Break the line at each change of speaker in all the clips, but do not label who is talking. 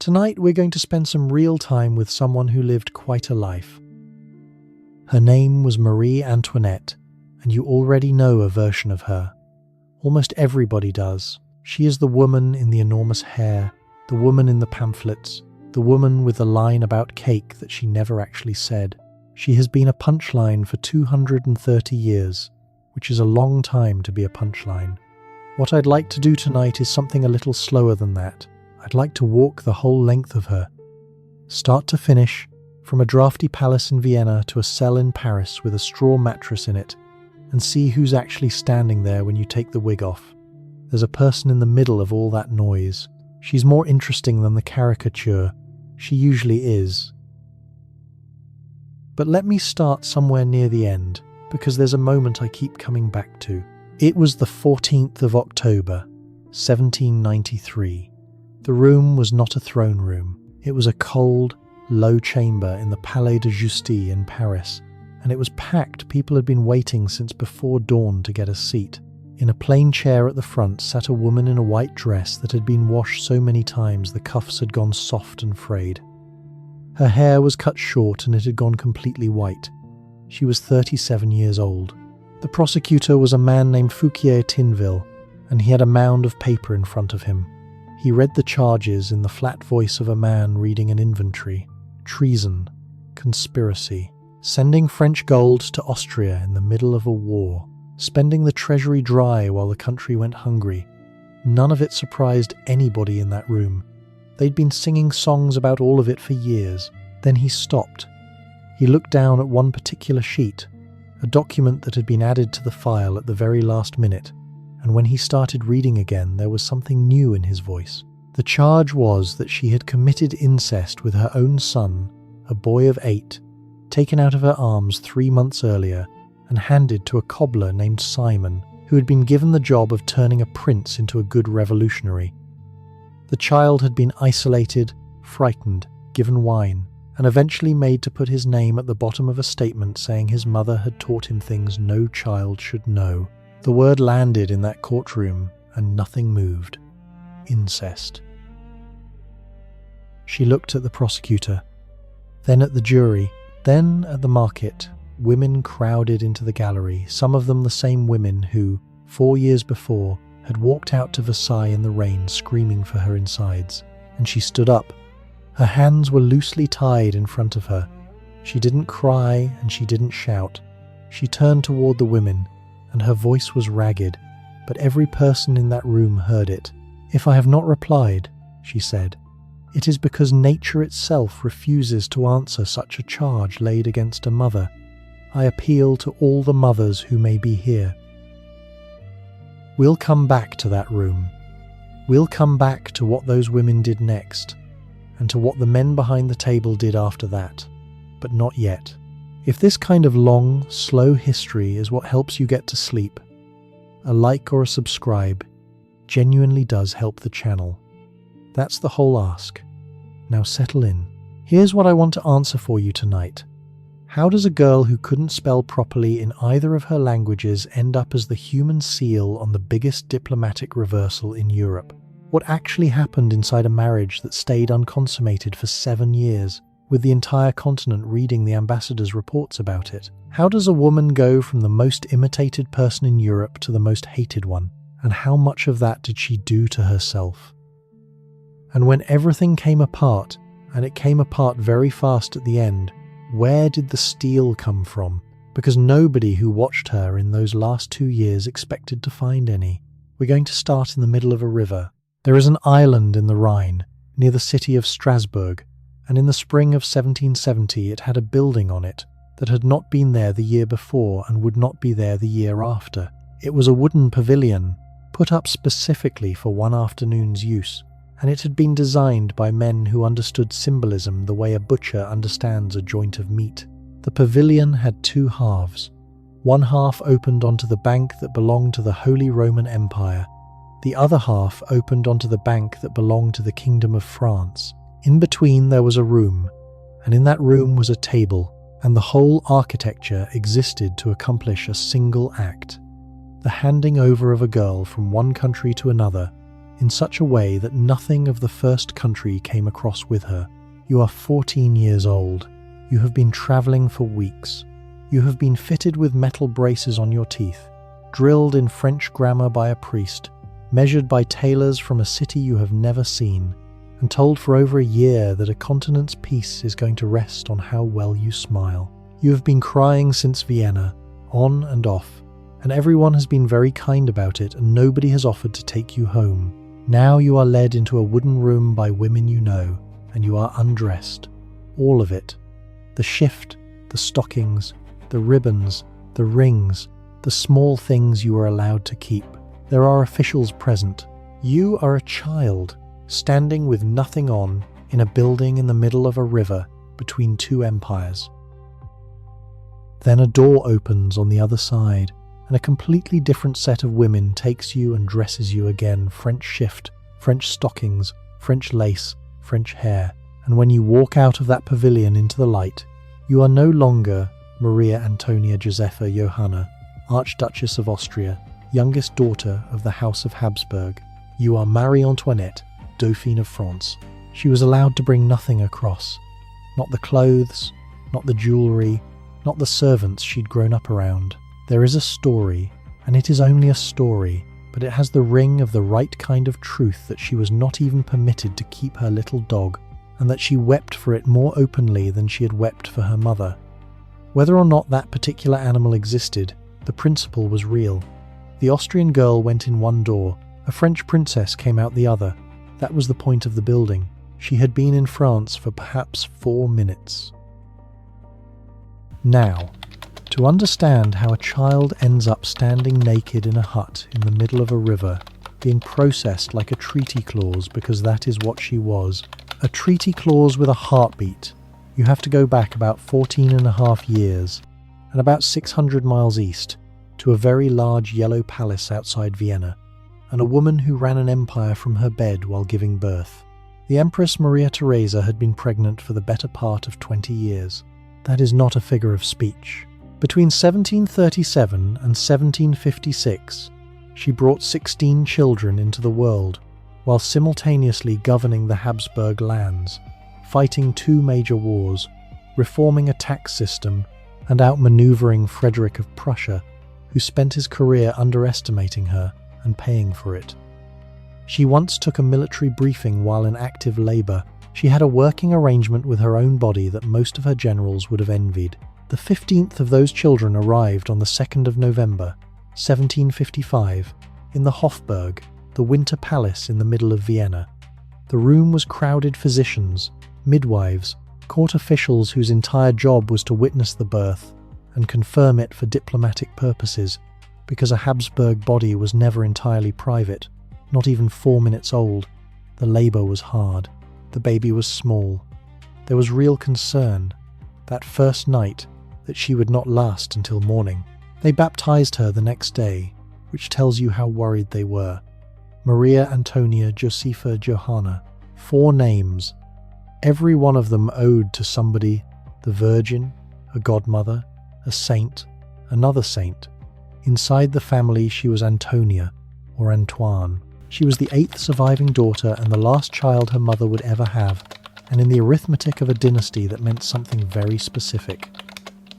Tonight we're going to spend some real time with someone who lived quite a life. Her name was Marie Antoinette, and you already know a version of her. Almost everybody does. She is the woman in the enormous hair, the woman in the pamphlets, the woman with the line about cake that she never actually said. She has been a punchline for 230 years, which is a long time to be a punchline. What I'd like to do tonight is something a little slower than that. I'd like to walk the whole length of her, start to finish, from a drafty palace in Vienna to a cell in Paris with a straw mattress in it, and see who's actually standing there when you take the wig off. There's a person in the middle of all that noise. She's more interesting than the caricature. She usually is. But let me start somewhere near the end, because there's a moment I keep coming back to. It was the 14th of October, 1793. The room was not a throne room. It was a cold, low chamber in the Palais de Justice in Paris, and it was packed. People had been waiting since before dawn to get a seat. In a plain chair at the front sat a woman in a white dress that had been washed so many times the cuffs had gone soft and frayed. Her hair was cut short and it had gone completely white. She was 37 years old. The prosecutor was a man named Fouquier Tinville, and he had a mound of paper in front of him. He read the charges in the flat voice of a man reading an inventory. Treason, conspiracy, sending French gold to Austria in the middle of a war, spending the treasury dry while the country went hungry. None of it surprised anybody in that room. They'd been singing songs about all of it for years. Then he stopped. He looked down at one particular sheet, a document that had been added to the file at the very last minute, and when he started reading again, there was something new in his voice. The charge was that she had committed incest with her own son, a boy of 8, taken out of her arms 3 months earlier and handed to a cobbler named Simon, who had been given the job of turning a prince into a good revolutionary. The child had been isolated, frightened, given wine, and eventually made to put his name at the bottom of a statement saying his mother had taught him things no child should know. The word landed in that courtroom and nothing moved. Incest. She looked at the prosecutor, then at the jury, then at the market. Women crowded into the gallery, some of them the same women who, 4 years before, had walked out to Versailles in the rain screaming for her insides. And she stood up. Her hands were loosely tied in front of her. She didn't cry and she didn't shout. She turned toward the women, and her voice was ragged, but every person in that room heard it. "If I have not replied," she said, "it is because nature itself refuses to answer such a charge laid against a mother. I appeal to all the mothers who may be here." We'll come back to that room. We'll come back to what those women did next, and to what the men behind the table did after that, but not yet. If this kind of long, slow history is what helps you get to sleep, a like or a subscribe genuinely does help the channel. That's the whole ask. Now settle in. Here's what I want to answer for you tonight. How does a girl who couldn't spell properly in either of her languages end up as the human seal on the biggest diplomatic reversal in Europe? What actually happened inside a marriage that stayed unconsummated for 7 years, with the entire continent reading the ambassador's reports about it? How does a woman go from the most imitated person in Europe to the most hated one? And how much of that did she do to herself? And when everything came apart, and it came apart very fast at the end, where did the steel come from? Because nobody who watched her in those last 2 years expected to find any. We're going to start in the middle of a river. There is an island in the Rhine, near the city of Strasbourg, and in the spring of 1770 it had a building on it that had not been there the year before and would not be there the year after. It was a wooden pavilion, put up specifically for one afternoon's use, and it had been designed by men who understood symbolism the way a butcher understands a joint of meat. The pavilion had 2 halves. One half opened onto the bank that belonged to the Holy Roman Empire. The other half opened onto the bank that belonged to the Kingdom of France. In between there was a room, and in that room was a table, and the whole architecture existed to accomplish a single act: the handing over of a girl from one country to another in such a way that nothing of the first country came across with her. You are 14 years old. You have been traveling for weeks. You have been fitted with metal braces on your teeth, drilled in French grammar by a priest, measured by tailors from a city you have never seen, and told for over a year that a continent's peace is going to rest on how well you smile. You have been crying since Vienna, on and off, and everyone has been very kind about it, and nobody has offered to take you home. Now you are led into a wooden room by women you know, and you are undressed. All of it. The shift, the stockings, the ribbons, the rings, the small things you are allowed to keep. There are officials present. You are a child, standing with nothing on, in a building in the middle of a river between two empires. Then a door opens on the other side, and a completely different set of women takes you and dresses you again. French shift, French stockings, French lace, French hair. And when you walk out of that pavilion into the light, you are no longer Maria Antonia Josepha Johanna, Archduchess of Austria, youngest daughter of the House of Habsburg. You are Marie Antoinette, Dauphine of France. She was allowed to bring nothing across. Not the clothes, not the jewellery, not the servants she'd grown up around. There is a story, and it is only a story, but it has the ring of the right kind of truth that she was not even permitted to keep her little dog, and that she wept for it more openly than she had wept for her mother. Whether or not that particular animal existed, the principle was real. The Austrian girl went in one door, a French princess came out the other. That was the point of the building. She had been in France for perhaps 4 minutes. Now, to understand how a child ends up standing naked in a hut in the middle of a river, being processed like a treaty clause because that is what she was, a treaty clause with a heartbeat, you have to go back about 14.5 years, and about 600 miles east, to a very large yellow palace outside Vienna, and a woman who ran an empire from her bed while giving birth. The Empress Maria Theresa had been pregnant for the better part of 20 years. That is not a figure of speech. Between 1737 and 1756, she brought 16 children into the world, while simultaneously governing the Habsburg lands, fighting 2 major wars, reforming a tax system, and outmaneuvering Frederick of Prussia, who spent his career underestimating her and paying for it. She once took a military briefing while in active labour. She had a working arrangement with her own body that most of her generals would have envied. The 15th of those children arrived on the 2nd of November, 1755, in the Hofburg, the Winter Palace in the middle of Vienna. The room was crowded physicians, midwives, court officials whose entire job was to witness the birth and confirm it for diplomatic purposes, because a Habsburg body was never entirely private, not even 4 minutes old. The labour was hard. The baby was small. There was real concern, that first night, that she would not last until morning. They baptized her the next day, which tells you how worried they were. Maria Antonia Josepha Johanna. 4 names. Every one of them owed to somebody: the Virgin, a godmother, a saint, another saint. Inside the family she was Antonia, or Antoine. She was the 8th surviving daughter and the last child her mother would ever have, and in the arithmetic of a dynasty that meant something very specific.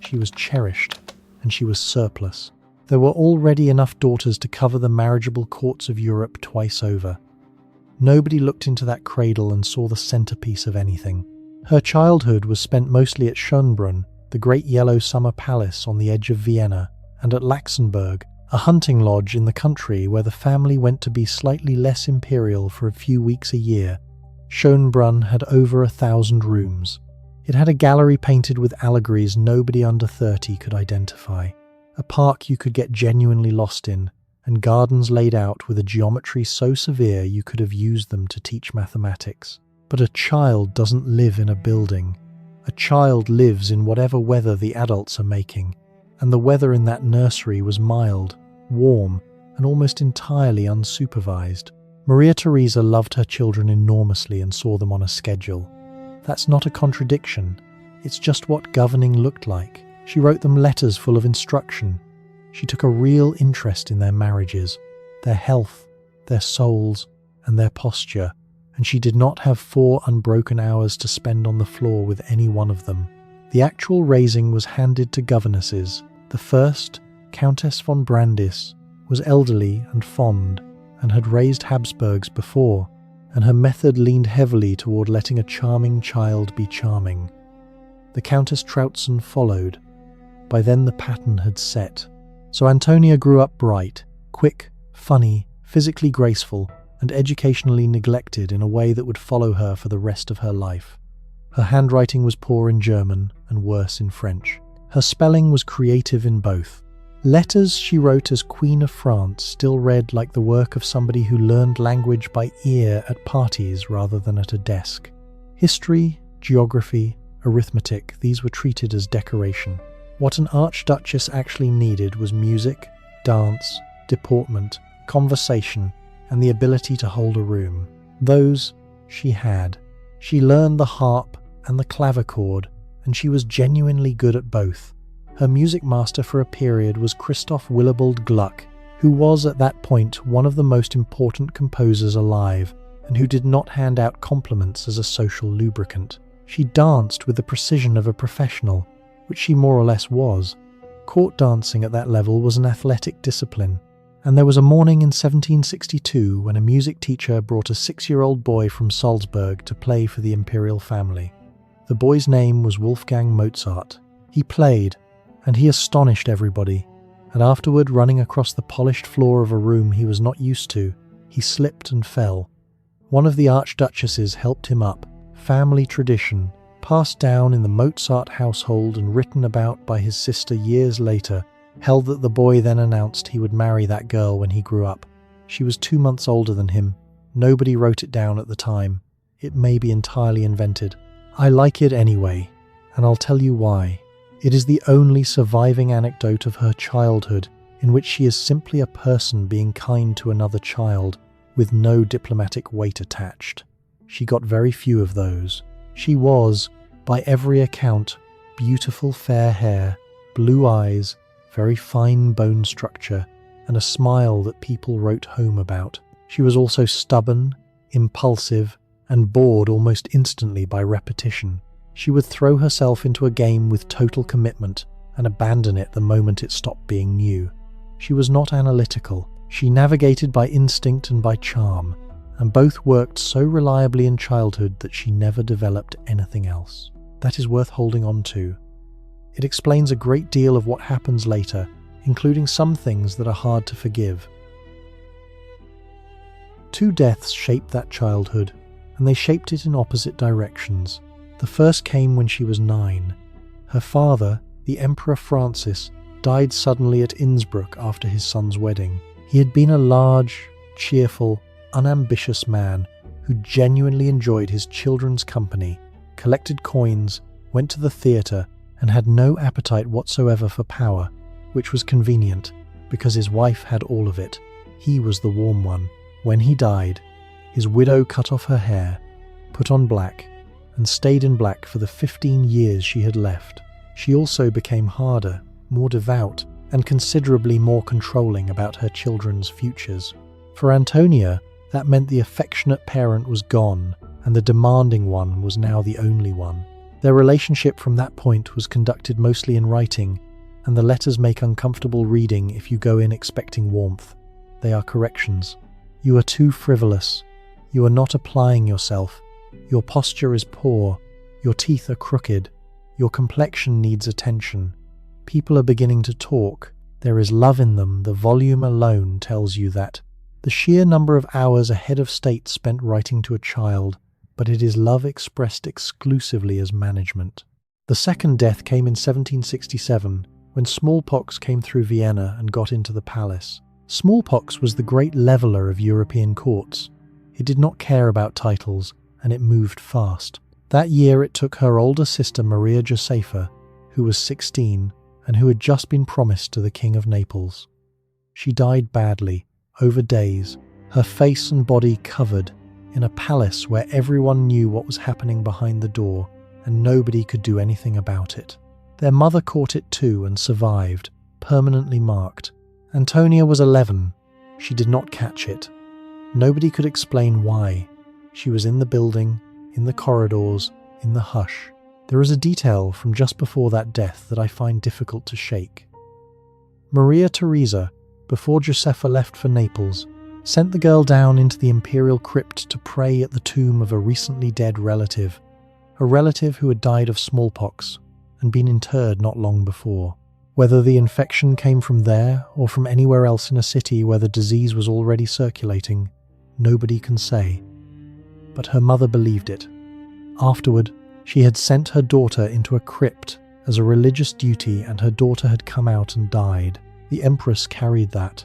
She was cherished, and she was surplus. There were already enough daughters to cover the marriageable courts of Europe twice over. Nobody looked into that cradle and saw the centerpiece of anything. Her childhood was spent mostly at Schönbrunn, the great yellow summer palace on the edge of Vienna, and at Laxenburg, a hunting lodge in the country where the family went to be slightly less imperial for a few weeks a year. Schönbrunn had over 1,000 rooms. It had a gallery painted with allegories nobody under 30 could identify, a park you could get genuinely lost in, and gardens laid out with a geometry so severe you could have used them to teach mathematics. But a child doesn't live in a building. A child lives in whatever weather the adults are making, and the weather in that nursery was mild, warm, and almost entirely unsupervised. Maria Theresa loved her children enormously and saw them on a schedule. That's not a contradiction. It's just what governing looked like. She wrote them letters full of instruction. She took a real interest in their marriages, their health, their souls, and their posture, and she did not have 4 unbroken hours to spend on the floor with any one of them. The actual raising was handed to governesses. The first, Countess von Brandis, was elderly and fond, and had raised Habsburgs before, and her method leaned heavily toward letting a charming child be charming. The Countess Trautzen followed. By then the pattern had set. So Antonia grew up bright, quick, funny, physically graceful, and educationally neglected in a way that would follow her for the rest of her life. Her handwriting was poor in German and worse in French. Her spelling was creative in both. Letters she wrote as Queen of France still read like the work of somebody who learned language by ear at parties rather than at a desk. History, geography, arithmetic, these were treated as decoration. What an archduchess actually needed was music, dance, deportment, conversation, and the ability to hold a room. Those she had. She learned the harp and the clavichord, and she was genuinely good at both. Her music master for a period was Christoph Willibald Gluck, who was at that point one of the most important composers alive, and who did not hand out compliments as a social lubricant. She danced with the precision of a professional, which she more or less was. Court dancing at that level was an athletic discipline, and there was a morning in 1762 when a music teacher brought a 6-year-old boy from Salzburg to play for the imperial family. The boy's name was Wolfgang Mozart. He played, and he astonished everybody, and afterward, running across the polished floor of a room he was not used to, he slipped and fell. One of the archduchesses helped him up. Family tradition, passed down in the Mozart household and written about by his sister years later, held that the boy then announced he would marry that girl when he grew up. She was 2 months older than him. Nobody wrote it down at the time. It may be entirely invented. I like it anyway, and I'll tell you why. It is the only surviving anecdote of her childhood in which she is simply a person being kind to another child, with no diplomatic weight attached. She got very few of those. She was, by every account, beautiful fair hair, blue eyes, very fine bone structure, and a smile that people wrote home about. She was also stubborn, impulsive, and bored almost instantly by repetition. She would throw herself into a game with total commitment and abandon it the moment it stopped being new. She was not analytical. She navigated by instinct and by charm, and both worked so reliably in childhood that she never developed anything else. That is worth holding on to. It explains a great deal of what happens later, including some things that are hard to forgive. 2 deaths shaped that childhood, and they shaped it in opposite directions. The first came when she was 9. Her father, the Emperor Francis, died suddenly at Innsbruck after his son's wedding. He had been a large, cheerful, unambitious man who genuinely enjoyed his children's company, collected coins, went to the theatre, and had no appetite whatsoever for power, which was convenient, because his wife had all of it. He was the warm one. When he died, his widow cut off her hair, put on black, and stayed in black for the 15 years she had left. She also became harder, more devout, and considerably more controlling about her children's futures. For Antonia, that meant the affectionate parent was gone, and the demanding one was now the only one. Their relationship from that point was conducted mostly in writing, and the letters make uncomfortable reading if you go in expecting warmth. They are corrections. You are too frivolous. You are not applying yourself. Your posture is poor. Your teeth are crooked. Your complexion needs attention. People are beginning to talk. There is love in them. The volume alone tells you that. The sheer number of hours a head of state spent writing to a child, but it is love expressed exclusively as management. The second death came in 1767, when smallpox came through Vienna and got into the palace. Smallpox was the great leveller of European courts. It did not care about titles, and it moved fast. That year it took her older sister Maria Josepha, who was 16, and who had just been promised to the King of Naples. She died badly, over days, her face and body covered, in a palace where everyone knew what was happening behind the door, and nobody could do anything about it. Their mother caught it too and survived, permanently marked. Antonia was 11. She did not catch it. Nobody could explain why. She was in the building, in the corridors, in the hush. There is a detail from just before that death that I find difficult to shake. Maria Theresa, before Josepha left for Naples, sent the girl down into the imperial crypt to pray at the tomb of a recently dead relative, a relative who had died of smallpox and been interred not long before. Whether the infection came from there or from anywhere else in a city where the disease was already circulating, nobody can say. But her mother believed it. Afterward, she had sent her daughter into a crypt as a religious duty, and her daughter had come out and died. The empress carried that.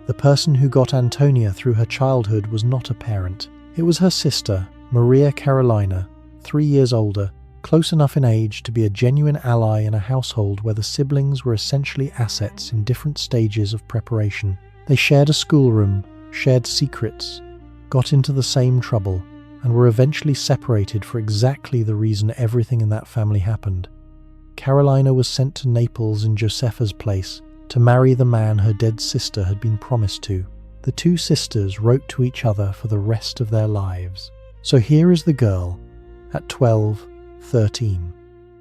The person who got Antonia through her childhood was not a parent. It was her sister, Maria Carolina, 3 years older, close enough in age to be a genuine ally in a household where the siblings were essentially assets in different stages of preparation. They shared a schoolroom, shared secrets, got into the same trouble, and were eventually separated for exactly the reason everything in that family happened. Carolina was sent to Naples in Josepha's place to marry the man her dead sister had been promised to. The two sisters wrote to each other for the rest of their lives. So here is the girl, at 12, 13,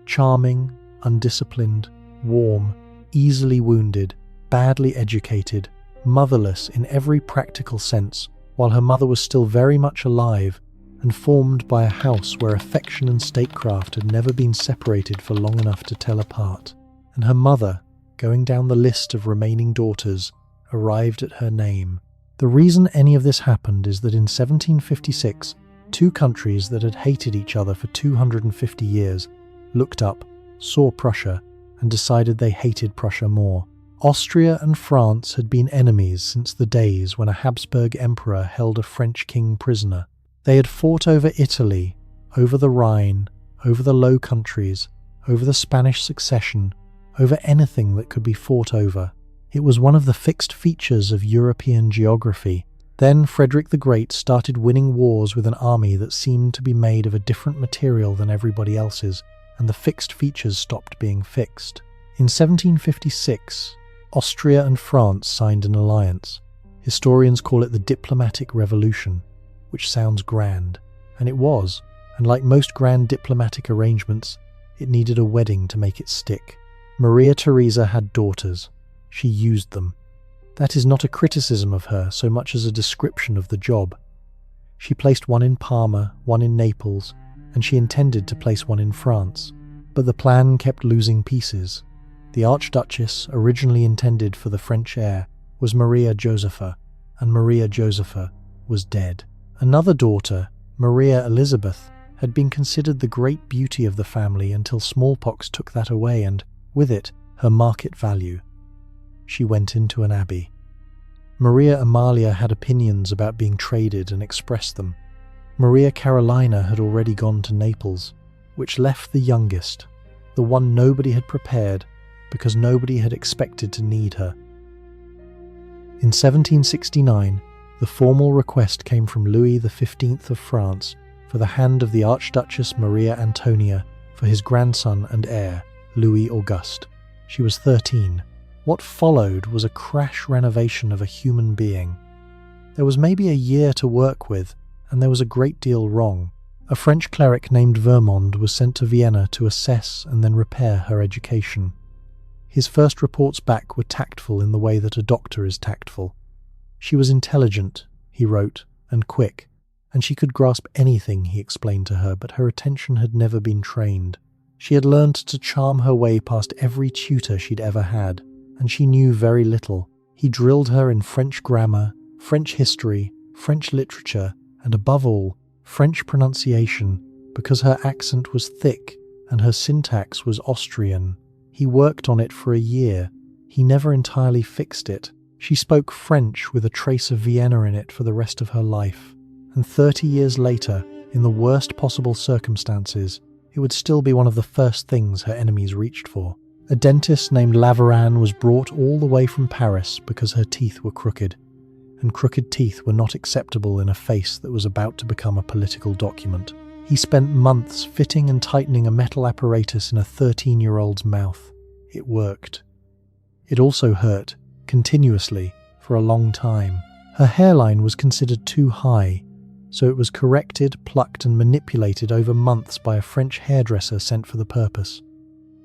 charming, undisciplined, warm, easily wounded, badly educated, motherless in every practical sense, while her mother was still very much alive and formed by a house where affection and statecraft had never been separated for long enough to tell apart. And her mother, going down the list of remaining daughters, arrived at her name. The reason any of this happened is that in 1756, two countries that had hated each other for 250 years looked up, saw Prussia, and decided they hated Prussia more. Austria and France had been enemies since the days when a Habsburg emperor held a French king prisoner. They had fought over Italy, over the Rhine, over the Low Countries, over the Spanish succession, over anything that could be fought over. It was one of the fixed features of European geography. Then Frederick the Great started winning wars with an army that seemed to be made of a different material than everybody else's, and the fixed features stopped being fixed. In 1756, Austria and France signed an alliance. Historians call it the Diplomatic Revolution, which sounds grand, and it was, and like most grand diplomatic arrangements, it needed a wedding to make it stick. Maria Theresa had daughters. She used them. That is not a criticism of her so much as a description of the job. She placed one in Parma, one in Naples, and she intended to place one in France. But the plan kept losing pieces. The Archduchess, originally intended for the French heir, was Maria Josepha, and Maria Josepha was dead. Another daughter, Maria Elizabeth, had been considered the great beauty of the family until smallpox took that away and, with it, her market value. She went into an abbey. Maria Amalia had opinions about being traded and expressed them. Maria Carolina had already gone to Naples, which left the youngest, the one nobody had prepared because nobody had expected to need her. In 1769, the formal request came from Louis XV of France for the hand of the Archduchess Maria Antonia for his grandson and heir, Louis Auguste. She was 13. What followed was a crash renovation of a human being. There was maybe a year to work with, and there was a great deal wrong. A French cleric named Vermond was sent to Vienna to assess and then repair her education. His first reports back were tactful in the way that a doctor is tactful. She was intelligent, he wrote, and quick, and she could grasp anything he explained to her, but her attention had never been trained. She had learned to charm her way past every tutor she'd ever had, and she knew very little. He drilled her in French grammar, French history, French literature, and above all, French pronunciation, because her accent was thick and her syntax was Austrian. He worked on it for a year. He never entirely fixed it. She spoke French with a trace of Vienna in it for the rest of her life. And 30 years later, in the worst possible circumstances, it would still be one of the first things her enemies reached for. A dentist named Varennes was brought all the way from Paris because her teeth were crooked, and crooked teeth were not acceptable in a face that was about to become a political document. He spent months fitting and tightening a metal apparatus in a 13-year-old's mouth. It worked. It also hurt, continuously, for a long time. Her hairline was considered too high, so it was corrected, plucked and manipulated over months by a French hairdresser sent for the purpose.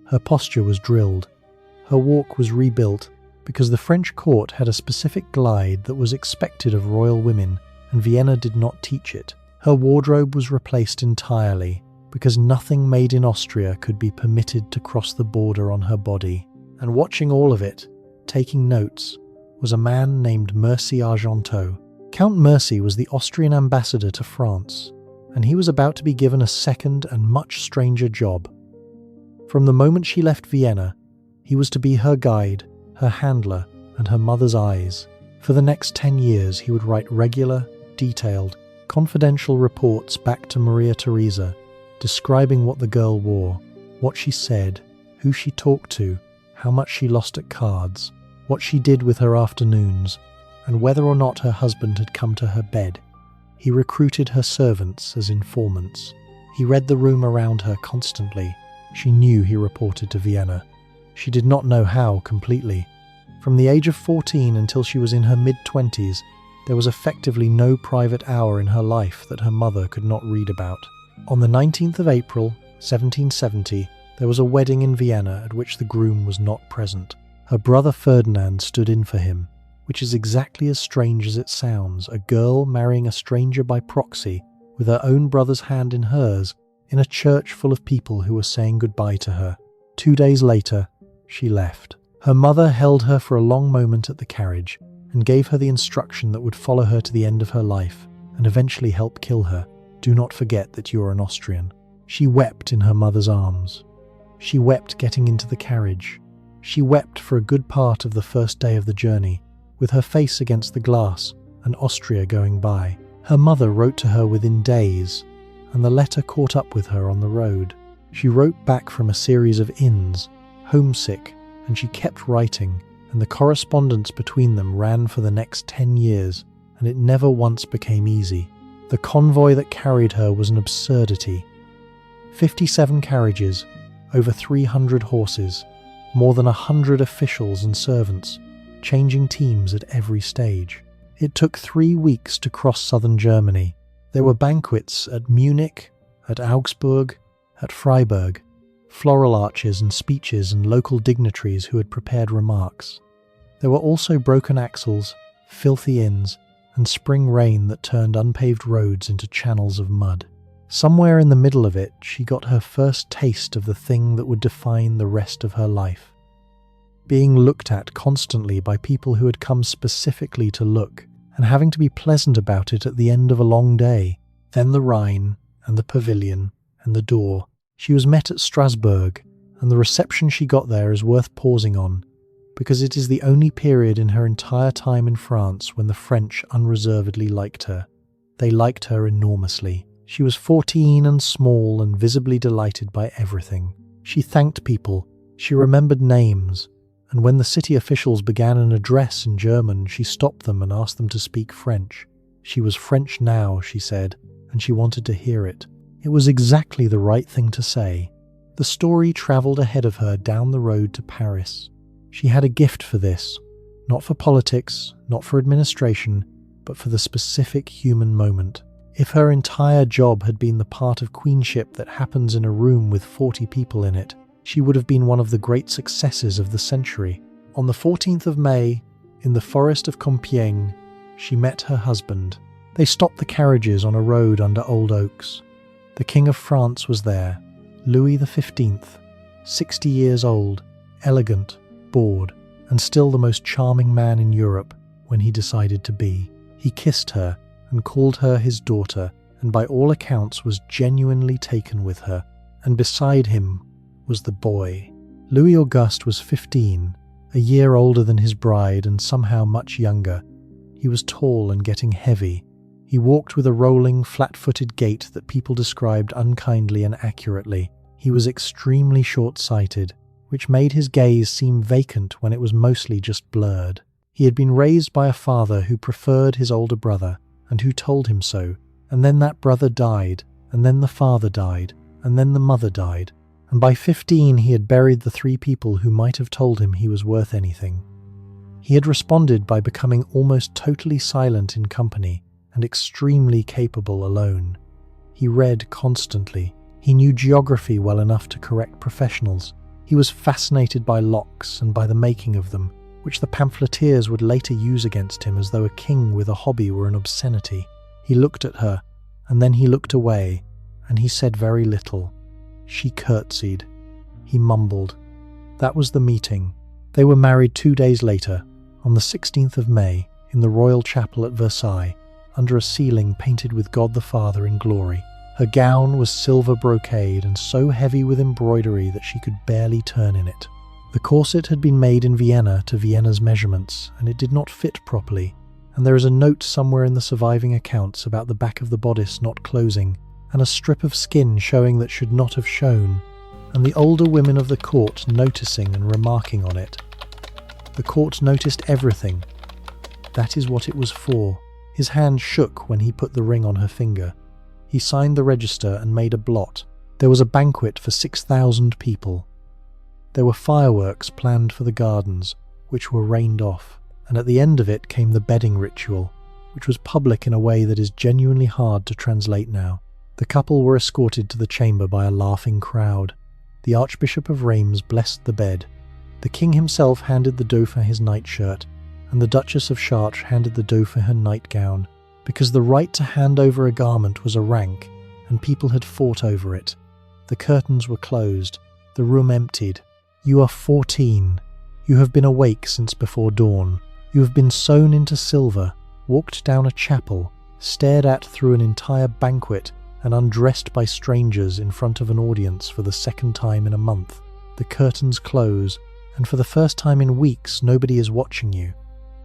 Her posture was drilled. Her walk was rebuilt because the French court had a specific glide that was expected of royal women, and Vienna did not teach it. Her wardrobe was replaced entirely because nothing made in Austria could be permitted to cross the border on her body. And watching all of it, taking notes, was a man named Mercy Argenteau. Count Mercy was the Austrian ambassador to France, and he was about to be given a second and much stranger job. From the moment she left Vienna, he was to be her guide, her handler, and her mother's eyes. For the next 10 years, he would write regular, detailed, confidential reports back to Maria Theresa, describing what the girl wore, what she said, who she talked to, how much she lost at cards, what she did with her afternoons, and whether or not her husband had come to her bed. He recruited her servants as informants. He read the room around her constantly. She knew he reported to Vienna. She did not know how completely. From the age of 14 until she was in her mid-20s, there was effectively no private hour in her life that her mother could not read about. On the 19th of April, 1770, there was a wedding in Vienna at which the groom was not present. Her brother Ferdinand stood in for him, which is exactly as strange as it sounds, a girl marrying a stranger by proxy, with her own brother's hand in hers, in a church full of people who were saying goodbye to her. 2 days later, she left. Her mother held her for a long moment at the carriage, and gave her the instruction that would follow her to the end of her life, and eventually help kill her. Do not forget that you are an Austrian. She wept in her mother's arms. She wept getting into the carriage. She wept for a good part of the first day of the journey, with her face against the glass and Austria going by. Her mother wrote to her within days, and the letter caught up with her on the road. She wrote back from a series of inns, homesick, and she kept writing, and the correspondence between them ran for the next 10 years, and it never once became easy. The convoy that carried her was an absurdity. 57 carriages, over 300 horses, more than 100 officials and servants, changing teams at every stage. It took 3 weeks to cross southern Germany. There were banquets at Munich, at Augsburg, at Freiburg, floral arches and speeches and local dignitaries who had prepared remarks. There were also broken axles, filthy inns, and spring rain that turned unpaved roads into channels of mud. Somewhere in the middle of it, she got her first taste of the thing that would define the rest of her life. Being looked at constantly by people who had come specifically to look, and having to be pleasant about it at the end of a long day. Then the Rhine, and the pavilion, and the door. She was met at Strasbourg, and the reception she got there is worth pausing on, because it is the only period in her entire time in France when the French unreservedly liked her. They liked her enormously. She was 14 and small and visibly delighted by everything. She thanked people, she remembered names, and when the city officials began an address in German, she stopped them and asked them to speak French. She was French now, she said, and she wanted to hear it. It was exactly the right thing to say. The story travelled ahead of her down the road to Paris. She had a gift for this, not for politics, not for administration, but for the specific human moment. If her entire job had been the part of queenship that happens in a room with 40 people in it, she would have been one of the great successes of the century. On the 14th of May, in the forest of Compiègne, she met her husband. They stopped the carriages on a road under old oaks. The King of France was there, Louis XV, 60 years old, elegant, bored, and still the most charming man in Europe when he decided to be. He kissed her and called her his daughter, and by all accounts was genuinely taken with her, and beside him was the boy. Louis Auguste was 15, a year older than his bride and somehow much younger. He was tall and getting heavy. He walked with a rolling, flat-footed gait that people described unkindly and accurately. He was extremely short-sighted, which made his gaze seem vacant when it was mostly just blurred. He had been raised by a father who preferred his older brother, and who told him so, and then that brother died, and then the father died, and then the mother died, and by 15 he had buried the 3 people who might have told him he was worth anything. He had responded by becoming almost totally silent in company and extremely capable alone. He read constantly. He knew geography well enough to correct professionals. He was fascinated by locks and by the making of them, which the pamphleteers would later use against him as though a king with a hobby were an obscenity. He looked at her, and then he looked away, and he said very little. She curtsied. He mumbled. That was the meeting. They were married 2 days later, on the 16th of May, in the royal chapel at Versailles, under a ceiling painted with God the Father in glory. Her gown was silver brocade and so heavy with embroidery that she could barely turn in it. The corset had been made in Vienna to Vienna's measurements, and it did not fit properly, and there is a note somewhere in the surviving accounts about the back of the bodice not closing, and a strip of skin showing that should not have shown, and the older women of the court noticing and remarking on it. The court noticed everything. That is what it was for. His hand shook when he put the ring on her finger. He signed the register and made a blot. There was a banquet for 6,000 people. There were fireworks planned for the gardens, which were rained off, and at the end of it came the bedding ritual, which was public in a way that is genuinely hard to translate now. The couple were escorted to the chamber by a laughing crowd. The Archbishop of Reims blessed the bed. The king himself handed the Dauphin his nightshirt, and the Duchess of Chartres handed the Dauphin her nightgown, because the right to hand over a garment was a rank, and people had fought over it. The curtains were closed, the room emptied. You are 14. You have been awake since before dawn. You have been sewn into silver, walked down a chapel, stared at through an entire banquet, and undressed by strangers in front of an audience for the second time in a month. The curtains close, and for the first time in weeks nobody is watching you,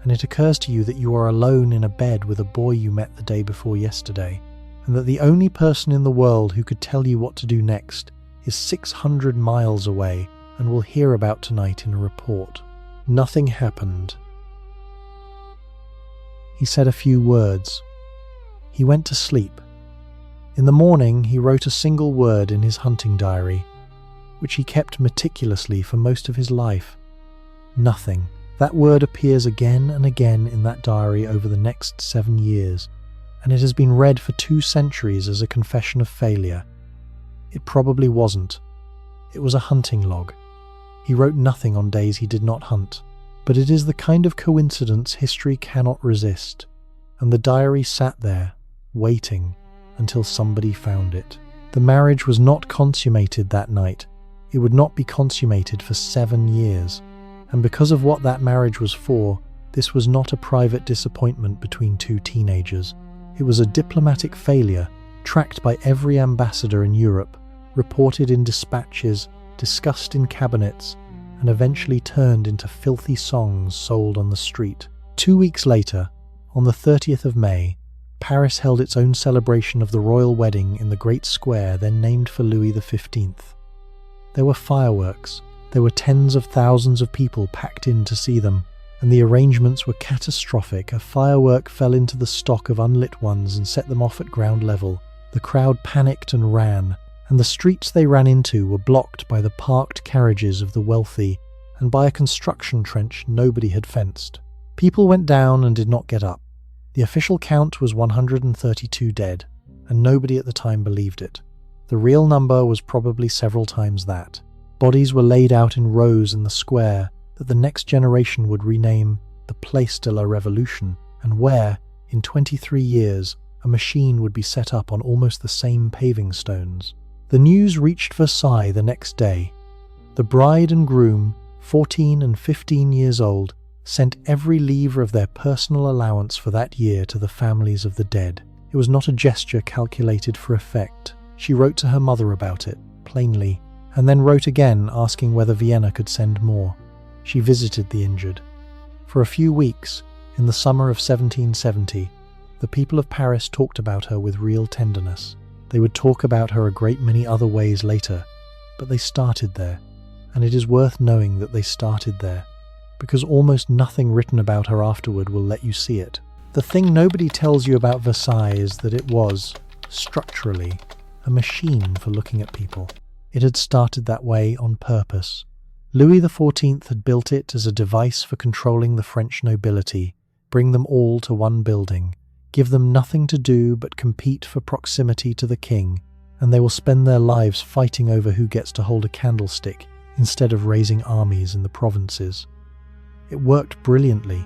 and it occurs to you that you are alone in a bed with a boy you met the day before yesterday, and that the only person in the world who could tell you what to do next is 600 miles away and will hear about tonight in a report. Nothing happened. He said a few words. He went to sleep. In the morning he wrote a single word in his hunting diary, which he kept meticulously for most of his life. Nothing. That word appears again and again in that diary over the next 7 years, and it has been read for 2 centuries as a confession of failure. It probably wasn't. It was a hunting log. He wrote nothing on days he did not hunt, but it is the kind of coincidence history cannot resist, and the diary sat there, waiting, until somebody found it. The marriage was not consummated that night. It would not be consummated for 7 years. And because of what that marriage was for, this was not a private disappointment between 2 teenagers. It was a diplomatic failure, tracked by every ambassador in Europe, reported in dispatches, discussed in cabinets, and eventually turned into filthy songs sold on the street. 2 weeks later, on the 30th of May, Paris held its own celebration of the royal wedding in the great square then named for Louis XV. There were fireworks. There were tens of thousands of people packed in to see them, and the arrangements were catastrophic. A firework fell into the stock of unlit ones and set them off at ground level. The crowd panicked and ran, and the streets they ran into were blocked by the parked carriages of the wealthy and by a construction trench nobody had fenced. People went down and did not get up. The official count was 132 dead, and nobody at the time believed it. The real number was probably several times that. Bodies were laid out in rows in the square that the next generation would rename the Place de la Revolution, and where, in 23 years, a machine would be set up on almost the same paving stones. The news reached Versailles the next day. The bride and groom, 14 and 15 years old, sent every livre of their personal allowance for that year to the families of the dead. It was not a gesture calculated for effect. She wrote to her mother about it, plainly, and then wrote again asking whether Vienna could send more. She visited the injured. For a few weeks, in the summer of 1770, the people of Paris talked about her with real tenderness. They would talk about her a great many other ways later, but they started there, and it is worth knowing that they started there, because almost nothing written about her afterward will let you see it. The thing nobody tells you about Versailles is that it was, structurally, a machine for looking at people. It had started that way on purpose. Louis XIV had built it as a device for controlling the French nobility, bring them all to one building, give them nothing to do but compete for proximity to the king, and they will spend their lives fighting over who gets to hold a candlestick instead of raising armies in the provinces. It worked brilliantly.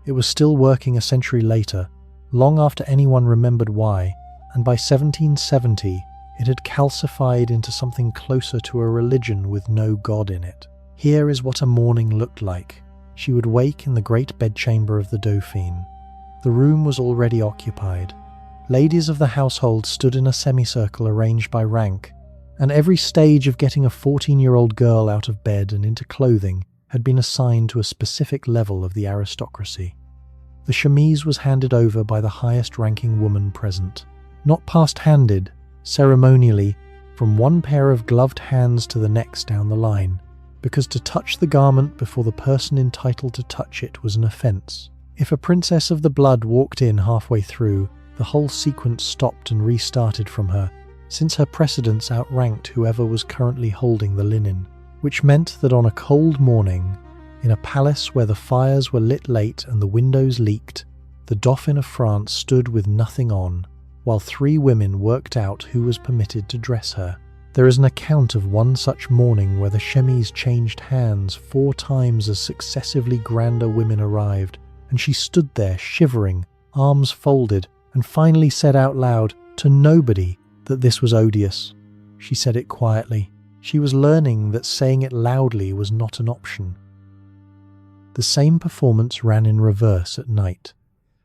It was still working a century later, long after anyone remembered why, and by 1770 it had calcified into something closer to a religion with no god in it. Here is what a morning looked like. She would wake in the great bedchamber of the Dauphine. The room was already occupied. Ladies of the household stood in a semicircle arranged by rank, and every stage of getting a 14-year-old girl out of bed and into clothing had been assigned to a specific level of the aristocracy. The chemise was handed over by the highest-ranking woman present, not passed-handed, ceremonially, from one pair of gloved hands to the next down the line, because to touch the garment before the person entitled to touch it was an offence. If a princess of the blood walked in halfway through, the whole sequence stopped and restarted from her, since her precedence outranked whoever was currently holding the linen, which meant that on a cold morning, in a palace where the fires were lit late and the windows leaked, the Dauphin of France stood with nothing on, while 3 women worked out who was permitted to dress her. There is an account of one such morning where the chemise changed hands 4 times as successively grander women arrived, and she stood there shivering, arms folded, and finally said out loud, to nobody, that this was odious. She said it quietly. She was learning that saying it loudly was not an option. The same performance ran in reverse at night.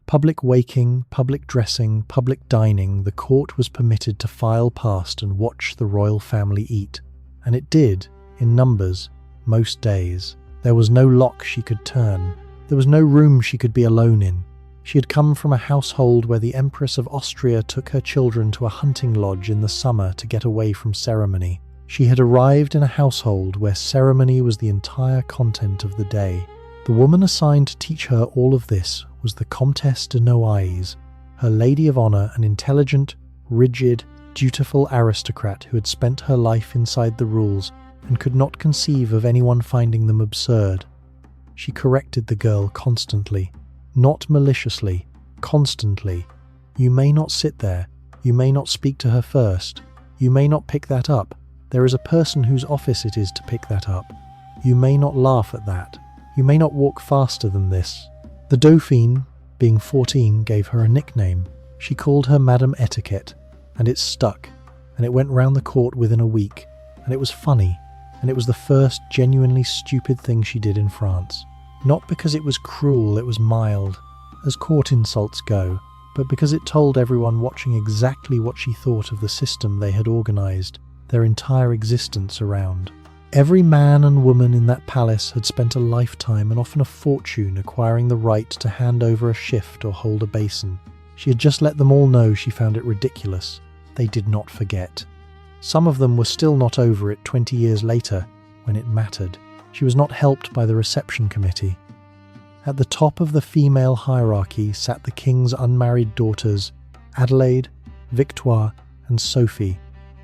Public waking, public dressing, public dining, the court was permitted to file past and watch the royal family eat. And it did, in numbers, most days. There was no lock she could turn. There was no room she could be alone in. She had come from a household where the Empress of Austria took her children to a hunting lodge in the summer to get away from ceremony. She had arrived in a household where ceremony was the entire content of the day. The woman assigned to teach her all of this was the Comtesse de Noailles, her lady of honour, an intelligent, rigid, dutiful aristocrat who had spent her life inside the rules and could not conceive of anyone finding them absurd. She corrected the girl constantly, not maliciously, constantly. You may not sit there. You may not speak to her first. You may not pick that up. There is a person whose office it is to pick that up. You may not laugh at that. You may not walk faster than this. The Dauphine, being 14, gave her a nickname. She called her Madame Etiquette, and it stuck, and it went round the court within a week, and it was funny, and it was the first genuinely stupid thing she did in France. Not because it was cruel, it was mild, as court insults go, but because it told everyone watching exactly what she thought of the system they had organised their entire existence around. Every man and woman in that palace had spent a lifetime and often a fortune acquiring the right to hand over a shift or hold a basin. She had just let them all know she found it ridiculous. They did not forget. Some of them were still not over it 20 years later, when it mattered. She was not helped by the reception committee. At the top of the female hierarchy sat the king's unmarried daughters, Adelaide, Victoire, and Sophie,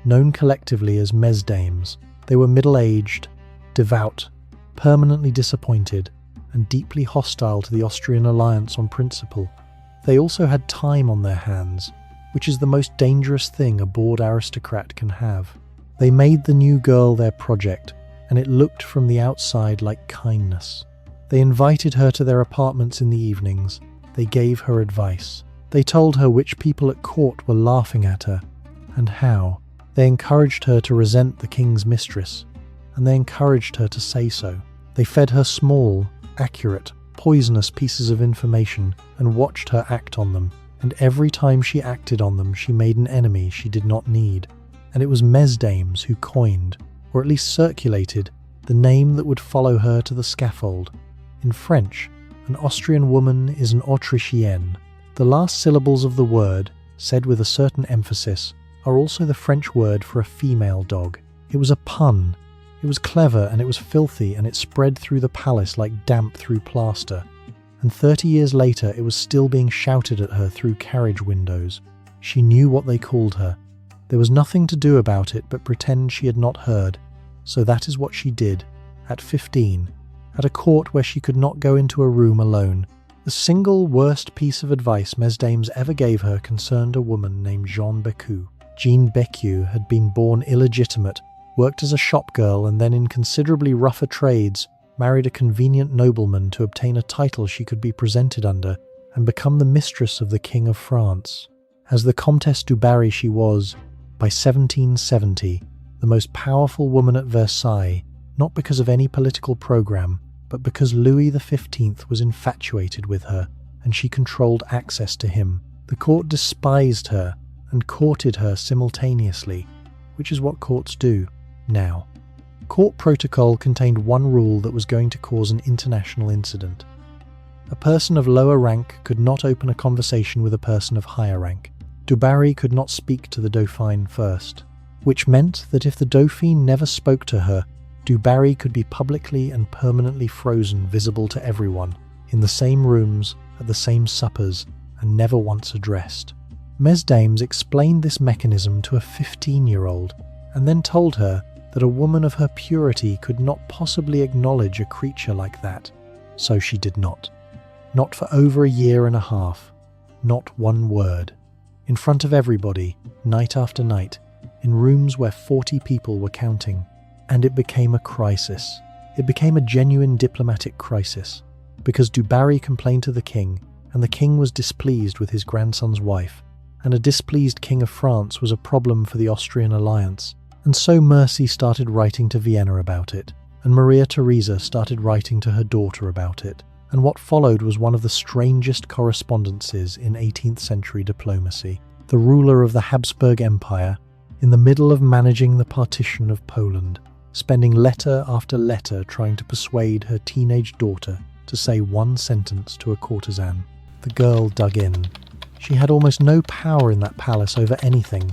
known collectively as mesdames. They were middle-aged, devout, permanently disappointed, and deeply hostile to the Austrian alliance on principle. They also had time on their hands, which is the most dangerous thing a bored aristocrat can have. They made the new girl their project, and it looked from the outside like kindness. They invited her to their apartments in the evenings. They gave her advice. They told her which people at court were laughing at her, and how. They encouraged her to resent the king's mistress, and they encouraged her to say so. They fed her small, accurate, poisonous pieces of information and watched her act on them, and every time she acted on them she made an enemy she did not need. And it was mesdames who coined, or at least circulated, the name that would follow her to the scaffold. In French, an Austrian woman is an Autrichienne. The last syllables of the word, said with a certain emphasis, are also the French word for a female dog. It was a pun. It was clever and it was filthy, and it spread through the palace like damp through plaster. And 30 years later it was still being shouted at her through carriage windows. She knew what they called her. There was nothing to do about it but pretend she had not heard. So that is what she did. at 15, at a court where she could not go into a room alone. The single worst piece of advice Mesdames ever gave her concerned a woman named Jeanne Bécu. Jeanne Bécu had been born illegitimate, worked as a shop girl, and then in considerably rougher trades, married a convenient nobleman to obtain a title she could be presented under and become the mistress of the King of France. As the Comtesse du Barry she was, by 1770, the most powerful woman at Versailles, not because of any political program, but because Louis XV was infatuated with her and she controlled access to him. The court despised her and courted her simultaneously, which is what courts do now. Court protocol contained one rule that was going to cause an international incident. A person of lower rank could not open a conversation with a person of higher rank. Du Barry could not speak to the Dauphine first, which meant that if the Dauphine never spoke to her, Du Barry could be publicly and permanently frozen, visible to everyone, in the same rooms, at the same suppers, and never once addressed. Mesdames explained this mechanism to a 15-year-old, and then told her that a woman of her purity could not possibly acknowledge a creature like that. So she did not. Not for over a year and a half. Not one word. In front of everybody, night after night, in rooms where 40 people were counting. And it became a crisis. It became a genuine diplomatic crisis, because Du Barry complained to the king, and the king was displeased with his grandson's wife, and a displeased king of France was a problem for the Austrian alliance, and so Mercy started writing to Vienna about it, and Maria Theresa started writing to her daughter about it, and what followed was one of the strangest correspondences in 18th century diplomacy. The ruler of the Habsburg Empire, in the middle of managing the partition of Poland, spending letter after letter trying to persuade her teenage daughter to say one sentence to a courtesan. The girl dug in. She had almost no power in that palace over anything,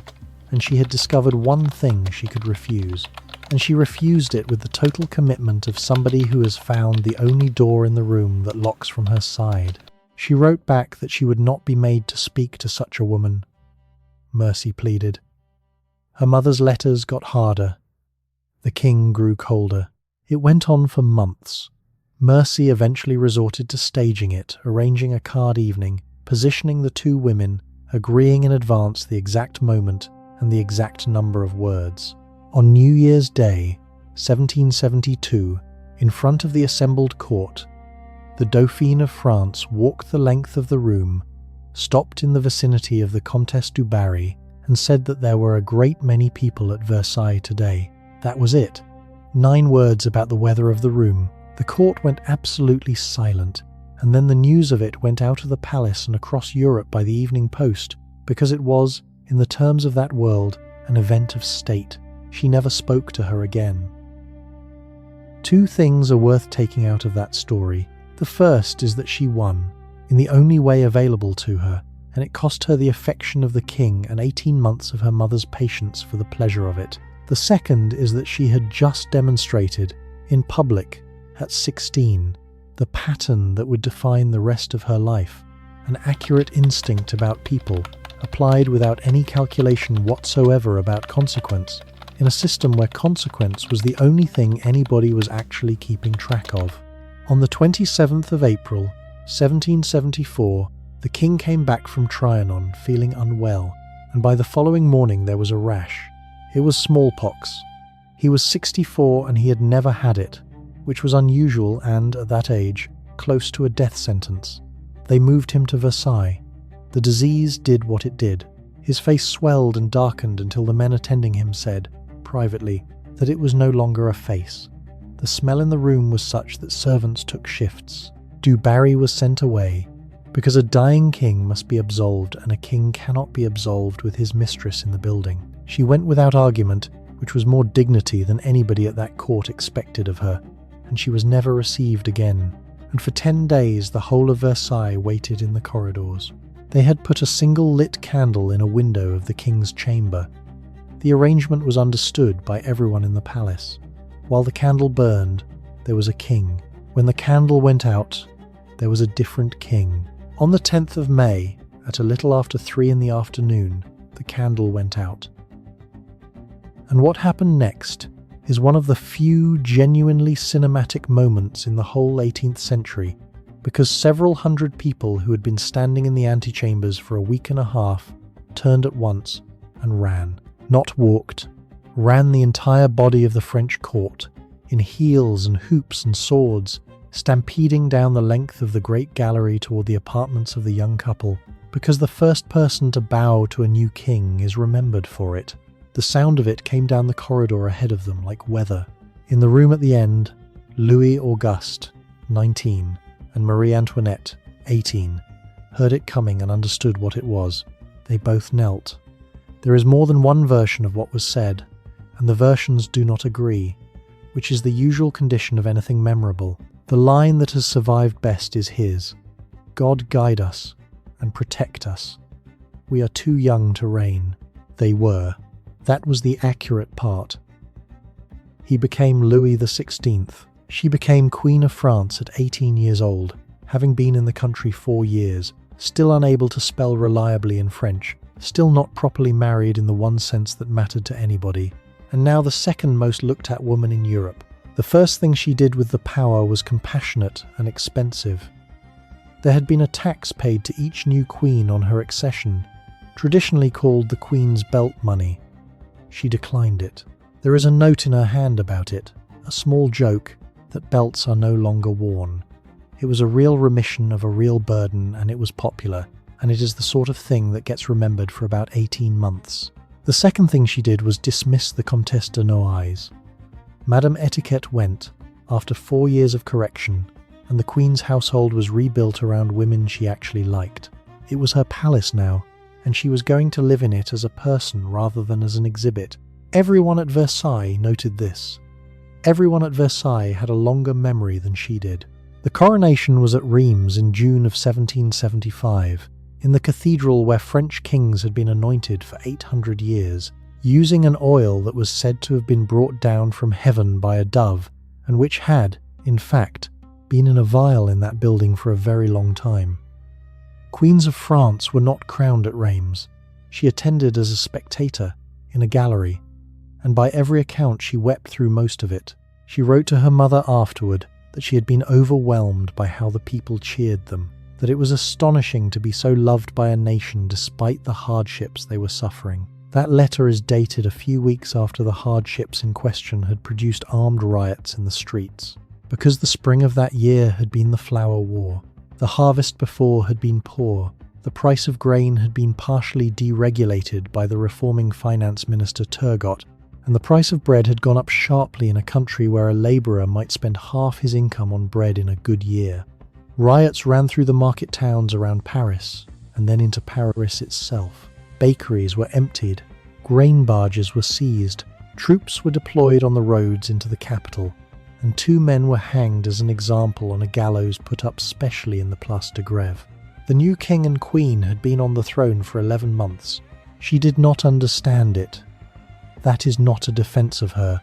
and she had discovered one thing she could refuse, and she refused it with the total commitment of somebody who has found the only door in the room that locks from her side. She wrote back that she would not be made to speak to such a woman. Mercy pleaded. Her mother's letters got harder. The king grew colder. It went on for months. Mercy eventually resorted to staging it, arranging a card evening, positioning the two women, agreeing in advance the exact moment and the exact number of words. On New Year's Day, 1772, in front of the assembled court, the Dauphine of France walked the length of the room, stopped in the vicinity of the Comtesse du Barry, and said that there were a great many people at Versailles today. That was it. 9 words about the weather of the room. The court went absolutely silent, and then the news of it went out of the palace and across Europe by the evening post, because it was, in the terms of that world, an event of state. She never spoke to her again. 2 things are worth taking out of that story. The first is that she won, in the only way available to her, and it cost her the affection of the king and 18 months of her mother's patience for the pleasure of it. The second is that she had just demonstrated, in public, at 16, the pattern that would define the rest of her life, an accurate instinct about people, applied without any calculation whatsoever about consequence, in a system where consequence was the only thing anybody was actually keeping track of. On the 27th of April, 1774, the king came back from Trianon feeling unwell, and by the following morning there was a rash. It was smallpox. He was 64 and he had never had it, which was unusual and, at that age, close to a death sentence. They moved him to Versailles. The disease did what it did. His face swelled and darkened until the men attending him said, privately, that it was no longer a face. The smell in the room was such that servants took shifts. Du Barry was sent away, because a dying king must be absolved, and a king cannot be absolved with his mistress in the building. She went without argument, which was more dignity than anybody at that court expected of her, and she was never received again. And for 10 days the whole of Versailles waited in the corridors. They had put a single lit candle in a window of the king's chamber. The arrangement was understood by everyone in the palace. While the candle burned, there was a king. When the candle went out, there was a different king. On the 10th of May, at a little after 3 in the afternoon, the candle went out. And what happened next is one of the few genuinely cinematic moments in the whole 18th century, because several hundred people who had been standing in the antechambers for a week and a half turned at once and ran. Not walked, ran the entire body of the French court, in heels and hoops and swords, stampeding down the length of the great gallery toward the apartments of the young couple, because the first person to bow to a new king is remembered for it. The sound of it came down the corridor ahead of them like weather. In the room at the end, Louis Auguste, 19, and Marie Antoinette, 18, heard it coming and understood what it was. They both knelt. There is more than one version of what was said, and the versions do not agree, which is the usual condition of anything memorable. The line that has survived best is his: "God guide us and protect us. We are too young to reign." They were. That was the accurate part. He became Louis XVI. She became Queen of France at 18 years old, having been in the country 4 years, still unable to spell reliably in French, still not properly married in the one sense that mattered to anybody, and now the second most looked at woman in Europe. The first thing she did with the power was compassionate and expensive. There had been a tax paid to each new queen on her accession, traditionally called the Queen's belt money. She declined it. There is a note in her hand about it, a small joke, that belts are no longer worn. It was a real remission of a real burden, and it was popular, and it is the sort of thing that gets remembered for about 18 months. The second thing she did was dismiss the Comtesse de Noailles. Madame Etiquette went, after 4 years of correction, and the Queen's household was rebuilt around women she actually liked. It was her palace now, and she was going to live in it as a person rather than as an exhibit. Everyone at Versailles noted this. Everyone at Versailles had a longer memory than she did. The coronation was at Reims in June of 1775, in the cathedral where French kings had been anointed for 800 years, using an oil that was said to have been brought down from heaven by a dove, and which had, in fact, been in a vial in that building for a very long time. Queens of France were not crowned at Reims. She attended as a spectator, in a gallery, and by every account she wept through most of it. She wrote to her mother afterward that she had been overwhelmed by how the people cheered them, that it was astonishing to be so loved by a nation despite the hardships they were suffering. That letter is dated a few weeks after the hardships in question had produced armed riots in the streets. Because the spring of that year had been the flower war. The harvest before had been poor. The price of grain had been partially deregulated by the reforming finance minister Turgot, and the price of bread had gone up sharply in a country where a labourer might spend half his income on bread in a good year. Riots ran through the market towns around Paris, and then into Paris itself. Bakeries were emptied, grain barges were seized, troops were deployed on the roads into the capital, and 2 men were hanged as an example on a gallows put up specially in the Place de Grève. The new king and queen had been on the throne for 11 months. She did not understand it. That is not a defense of her.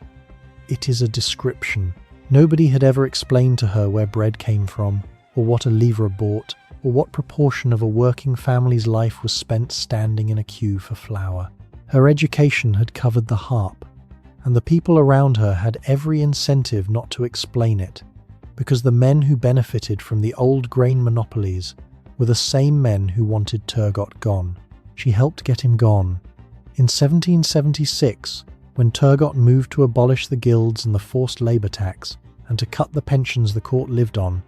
It is a description. Nobody had ever explained to her where bread came from, or what a livre bought, or what proportion of a working family's life was spent standing in a queue for flour. Her education had covered the harp, and the people around her had every incentive not to explain it, because the men who benefited from the old grain monopolies were the same men who wanted Turgot gone. She helped get him gone. In 1776, when Turgot moved to abolish the guilds and the forced labour tax, and to cut the pensions the court lived on,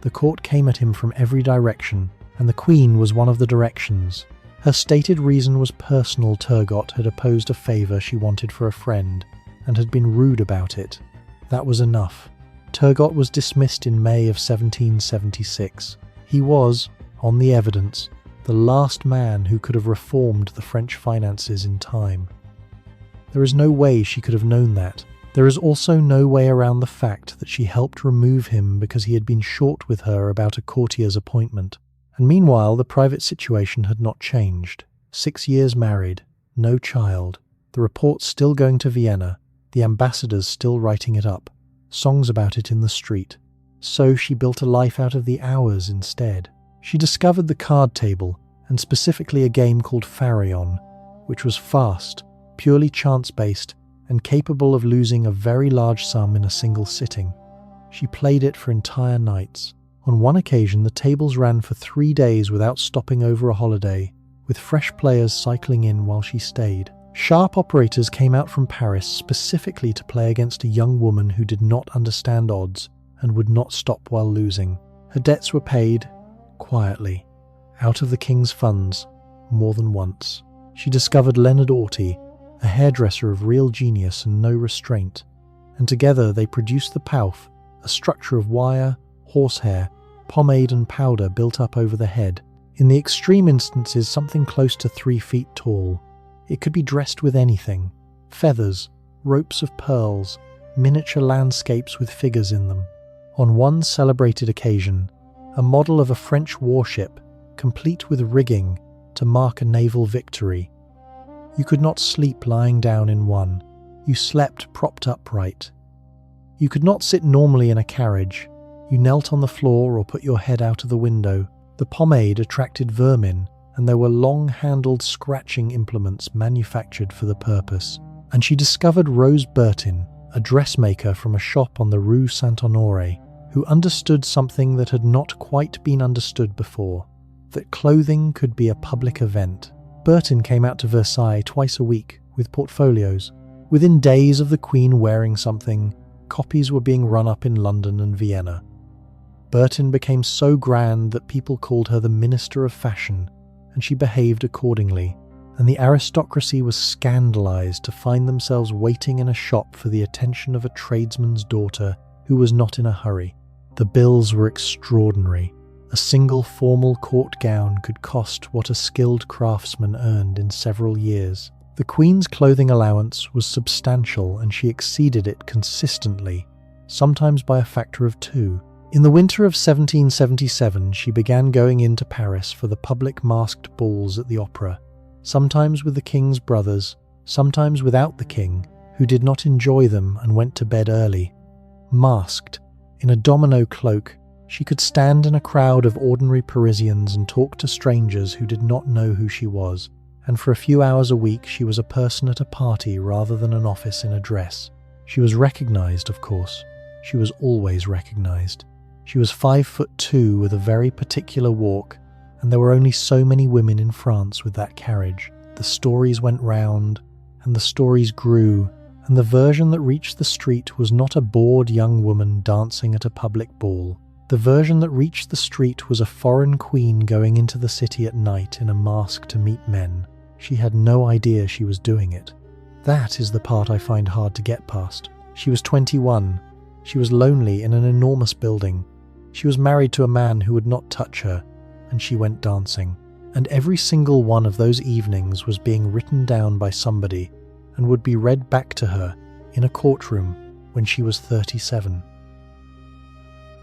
the court came at him from every direction, and the Queen was one of the directions. Her stated reason was personal. Turgot had opposed a favour she wanted for a friend, and had been rude about it. That was enough. Turgot was dismissed in May of 1776. He was, on the evidence, the last man who could have reformed the French finances in time. There is no way she could have known that. There is also no way around the fact that she helped remove him because he had been short with her about a courtier's appointment. And meanwhile, the private situation had not changed. 6 years married, no child, the reports still going to Vienna, the ambassadors still writing it up, songs about it in the street. So she built a life out of the hours instead. She discovered the card table, and specifically a game called Pavilion, which was fast, purely chance-based, and capable of losing a very large sum in a single sitting. She played it for entire nights. On one occasion, the tables ran for 3 days without stopping over a holiday, with fresh players cycling in while she stayed. Sharp operators came out from Paris specifically to play against a young woman who did not understand odds and would not stop while losing. Her debts were paid, quietly, out of the king's funds, more than once. She discovered Leonard Orty, a hairdresser of real genius and no restraint, and together they produced the Pauf, a structure of wire, horsehair, pomade and powder built up over the head. In the extreme instances, something close to 3 feet tall. It could be dressed with anything: feathers, ropes of pearls, miniature landscapes with figures in them. On one celebrated occasion, a model of a French warship, complete with rigging to mark a naval victory. You could not sleep lying down in one. You slept propped upright. You could not sit normally in a carriage. You knelt on the floor or put your head out of the window. The pomade attracted vermin, and there were long-handled scratching implements manufactured for the purpose. And she discovered Rose Bertin, a dressmaker from a shop on the Rue Saint-Honoré, who understood something that had not quite been understood before, that clothing could be a public event. Bertin came out to Versailles twice a week with portfolios. Within days of the Queen wearing something, copies were being run up in London and Vienna. Bertin became so grand that people called her the Minister of Fashion, and she behaved accordingly, and the aristocracy was scandalized to find themselves waiting in a shop for the attention of a tradesman's daughter who was not in a hurry. The bills were extraordinary. A single formal court gown could cost what a skilled craftsman earned in several years. The Queen's clothing allowance was substantial, and she exceeded it consistently, sometimes by a factor of 2. In the winter of 1777, she began going into Paris for the public masked balls at the opera, sometimes with the king's brothers, sometimes without the king, who did not enjoy them and went to bed early. Masked, in a domino cloak, she could stand in a crowd of ordinary Parisians and talk to strangers who did not know who she was, and for a few hours a week she was a person at a party rather than an office in a dress. She was recognized, of course. She was always recognized. She was 5'2" with a very particular walk, and there were only so many women in France with that carriage. The stories went round, and the stories grew, and the version that reached the street was not a bored young woman dancing at a public ball. The version that reached the street was a foreign queen going into the city at night in a mask to meet men. She had no idea she was doing it. That is the part I find hard to get past. She was 21. She was lonely in an enormous building. She was married to a man who would not touch her, and she went dancing. And every single one of those evenings was being written down by somebody and would be read back to her in a courtroom when she was 37.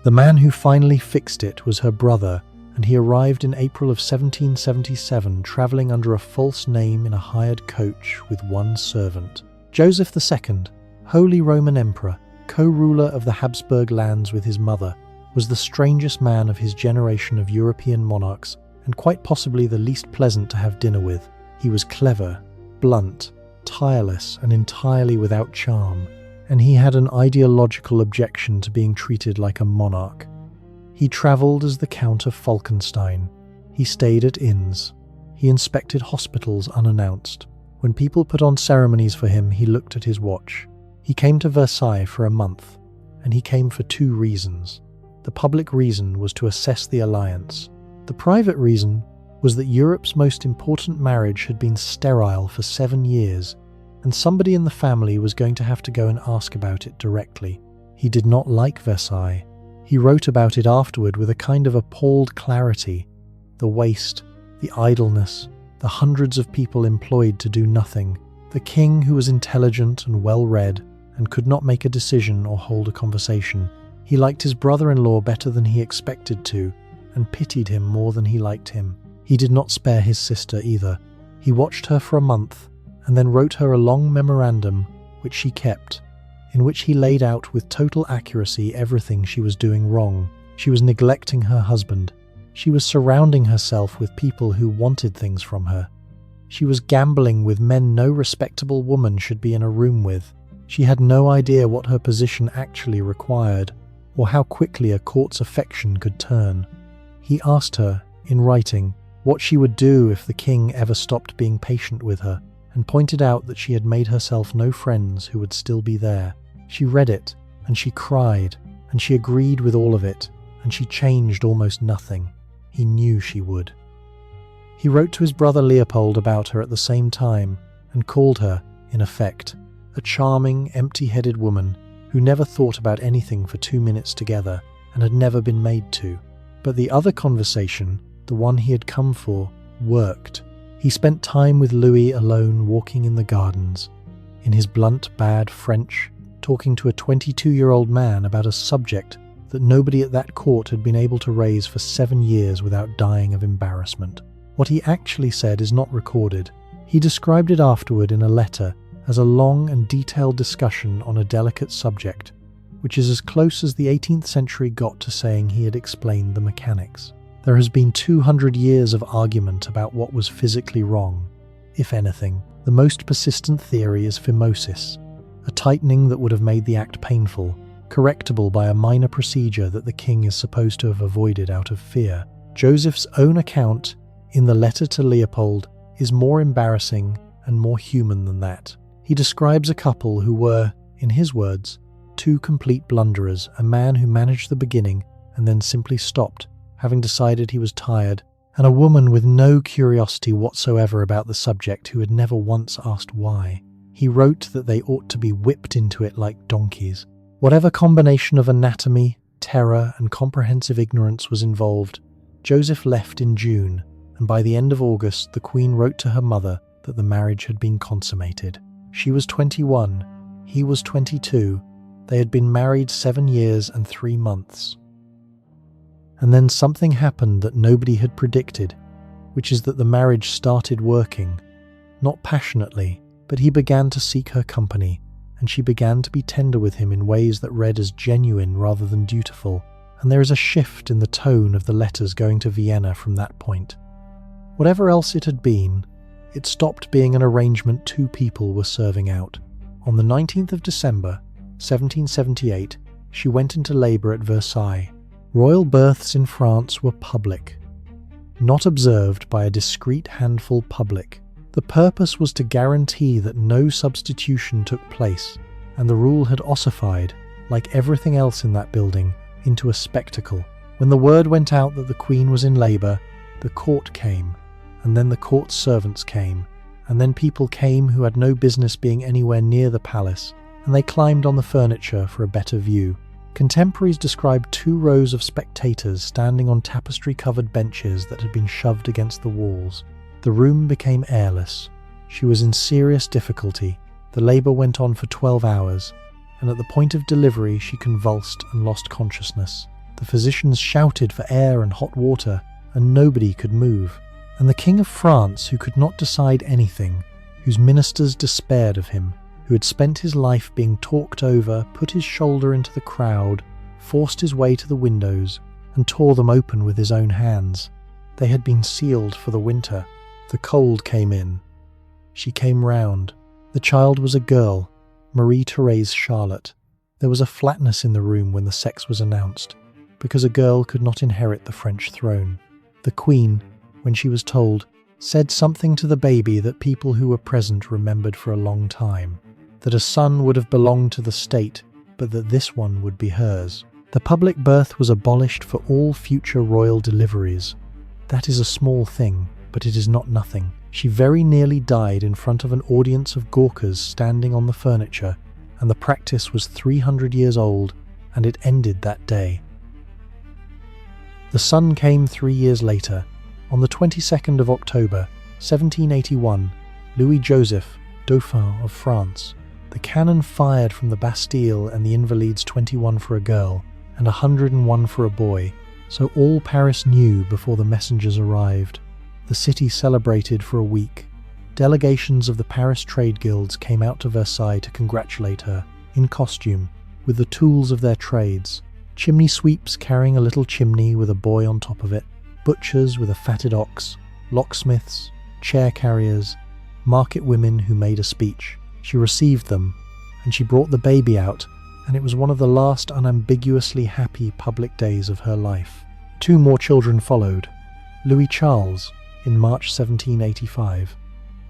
The man who finally fixed it was her brother, and he arrived in April of 1777, travelling under a false name in a hired coach with one servant. Joseph II, Holy Roman Emperor, co-ruler of the Habsburg lands with his mother, was the strangest man of his generation of European monarchs, and quite possibly the least pleasant to have dinner with. He was clever, blunt, tireless, and entirely without charm, and he had an ideological objection to being treated like a monarch. He travelled as the Count of Falkenstein. He stayed at inns. He inspected hospitals unannounced. When people put on ceremonies for him, he looked at his watch. He came to Versailles for a month, and he came for 2 reasons. The public reason was to assess the alliance. The private reason was that Europe's most important marriage had been sterile for 7 years, and somebody in the family was going to have to go and ask about it directly. He did not like Versailles. He wrote about it afterward with a kind of appalled clarity. The waste, the idleness, the hundreds of people employed to do nothing, the king who was intelligent and well-read and could not make a decision or hold a conversation. He liked his brother-in-law better than he expected to, and pitied him more than he liked him. He did not spare his sister either. He watched her for a month, and then wrote her a long memorandum, which she kept, in which he laid out with total accuracy everything she was doing wrong. She was neglecting her husband. She was surrounding herself with people who wanted things from her. She was gambling with men no respectable woman should be in a room with. She had no idea what her position actually required, or how quickly a court's affection could turn. He asked her, in writing, what she would do if the king ever stopped being patient with her, and pointed out that she had made herself no friends who would still be there. She read it, and she cried, and she agreed with all of it, and she changed almost nothing. He knew she would. He wrote to his brother Leopold about her at the same time, and called her, in effect, a charming, empty-headed woman who never thought about anything for 2 minutes together and had never been made to. But the other conversation, the one he had come for, worked. He spent time with Louis alone walking in the gardens, in his blunt, bad French, talking to a 22-year-old man about a subject that nobody at that court had been able to raise for 7 years without dying of embarrassment. What he actually said is not recorded. He described it afterward in a letter as a long and detailed discussion on a delicate subject, which is as close as the 18th century got to saying he had explained the mechanics. There has been 200 years of argument about what was physically wrong. If anything, the most persistent theory is phimosis, a tightening that would have made the act painful, correctable by a minor procedure that the king is supposed to have avoided out of fear. Joseph's own account, in the letter to Leopold, is more embarrassing and more human than that. He describes a couple who were, in his words, two complete blunderers, a man who managed the beginning and then simply stopped, having decided he was tired, and a woman with no curiosity whatsoever about the subject who had never once asked why. He wrote that they ought to be whipped into it like donkeys. Whatever combination of anatomy, terror, and comprehensive ignorance was involved, Joseph left in June, and by the end of August the Queen wrote to her mother that the marriage had been consummated. She was 21, he was 22, they had been married 7 years and 3 months. And then something happened that nobody had predicted, which is that the marriage started working. Not passionately, but he began to seek her company, and she began to be tender with him in ways that read as genuine rather than dutiful, and there is a shift in the tone of the letters going to Vienna from that point. Whatever else it had been, it stopped being an arrangement two people were serving out. On the 19th of December, 1778, she went into labour at Versailles. Royal births in France were public, not observed by a discreet handful public. The purpose was to guarantee that no substitution took place, and the rule had ossified, like everything else in that building, into a spectacle. When the word went out that the Queen was in labour, the court came, and then the court's servants came, and then people came who had no business being anywhere near the palace, and they climbed on the furniture for a better view. Contemporaries described 2 rows of spectators standing on tapestry-covered benches that had been shoved against the walls. The room became airless. She was in serious difficulty. The labour went on for 12 hours, and at the point of delivery she convulsed and lost consciousness. The physicians shouted for air and hot water, and nobody could move. And the King of France, who could not decide anything, whose ministers despaired of him, who had spent his life being talked over, put his shoulder into the crowd, forced his way to the windows, and tore them open with his own hands. They had been sealed for the winter. The cold came in. She came round. The child was a girl, Marie Theresa Charlotte. There was a flatness in the room when the sex was announced, because a girl could not inherit the French throne. The Queen, when she was told, said something to the baby that people who were present remembered for a long time, that a son would have belonged to the state, but that this one would be hers. The public birth was abolished for all future royal deliveries. That is a small thing, but it is not nothing. She very nearly died in front of an audience of gawkers standing on the furniture, and the practice was 300 years old, and it ended that day. The son came 3 years later. On the 22nd of October, 1781, Louis Joseph, Dauphin of France. The cannon fired from the Bastille and the Invalides, 21 for a girl and 101 for a boy, so all Paris knew before the messengers arrived. The city celebrated for a week. Delegations of the Paris trade guilds came out to Versailles to congratulate her, in costume, with the tools of their trades. Chimney sweeps carrying a little chimney with a boy on top of it, butchers with a fatted ox, locksmiths, chair carriers, market women who made a speech. She received them, and she brought the baby out, and it was one of the last unambiguously happy public days of her life. 2 more children followed, Louis Charles in March 1785,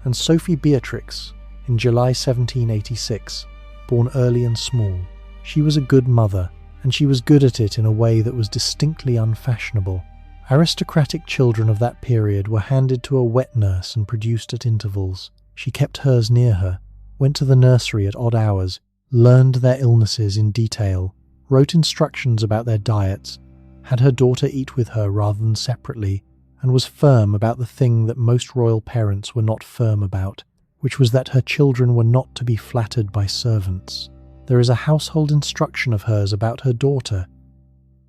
and Sophie Beatrix in July 1786, born early and small. She was a good mother, and she was good at it in a way that was distinctly unfashionable. Aristocratic children of that period were handed to a wet nurse and produced at intervals. She kept hers near her, went to the nursery at odd hours, learned their illnesses in detail, wrote instructions about their diets, had her daughter eat with her rather than separately, and was firm about the thing that most royal parents were not firm about, which was that her children were not to be flattered by servants. There is a household instruction of hers about her daughter,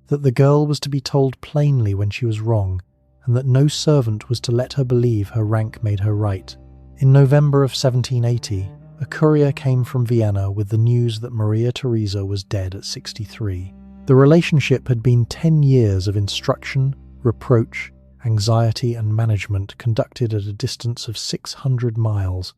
that the girl was to be told plainly when she was wrong, and that no servant was to let her believe her rank made her right. In November of 1780, a courier came from Vienna with the news that Maria Theresa was dead at 63. The relationship had been 10 years of instruction, reproach, anxiety and management conducted at a distance of 600 miles,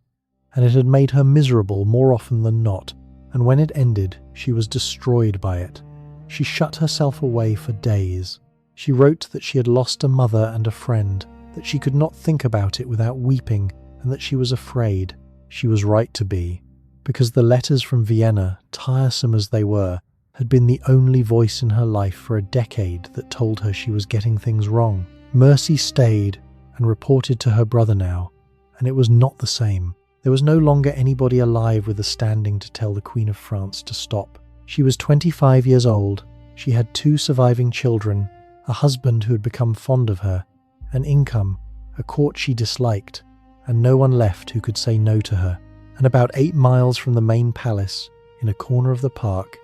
and it had made her miserable more often than not, and when it ended, she was destroyed by it. She shut herself away for days. She wrote that she had lost a mother and a friend, that she could not think about it without weeping, and that she was afraid. She was right to be, because the letters from Vienna, tiresome as they were, had been the only voice in her life for a decade that told her she was getting things wrong. Mercy stayed and reported to her brother now, and it was not the same. There was no longer anybody alive with the standing to tell the Queen of France to stop. She was 25 years old, she had 2 surviving children, a husband who had become fond of her, an income, a court she disliked, and no one left who could say no to her. And about 8 miles from the main palace, in a corner of the park,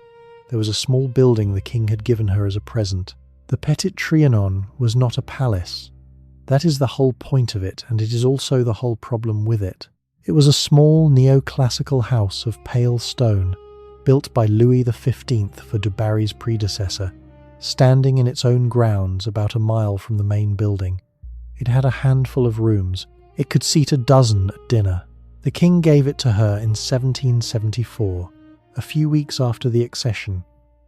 there was a small building the king had given her as a present. The Petit Trianon was not a palace. That is the whole point of it, and it is also the whole problem with it. It was a small neoclassical house of pale stone, built by Louis XV for du Barry's predecessor, standing in its own grounds about a mile from the main building. It had a handful of rooms. It could seat a dozen at dinner. The king gave it to her in 1774, a few weeks after the accession,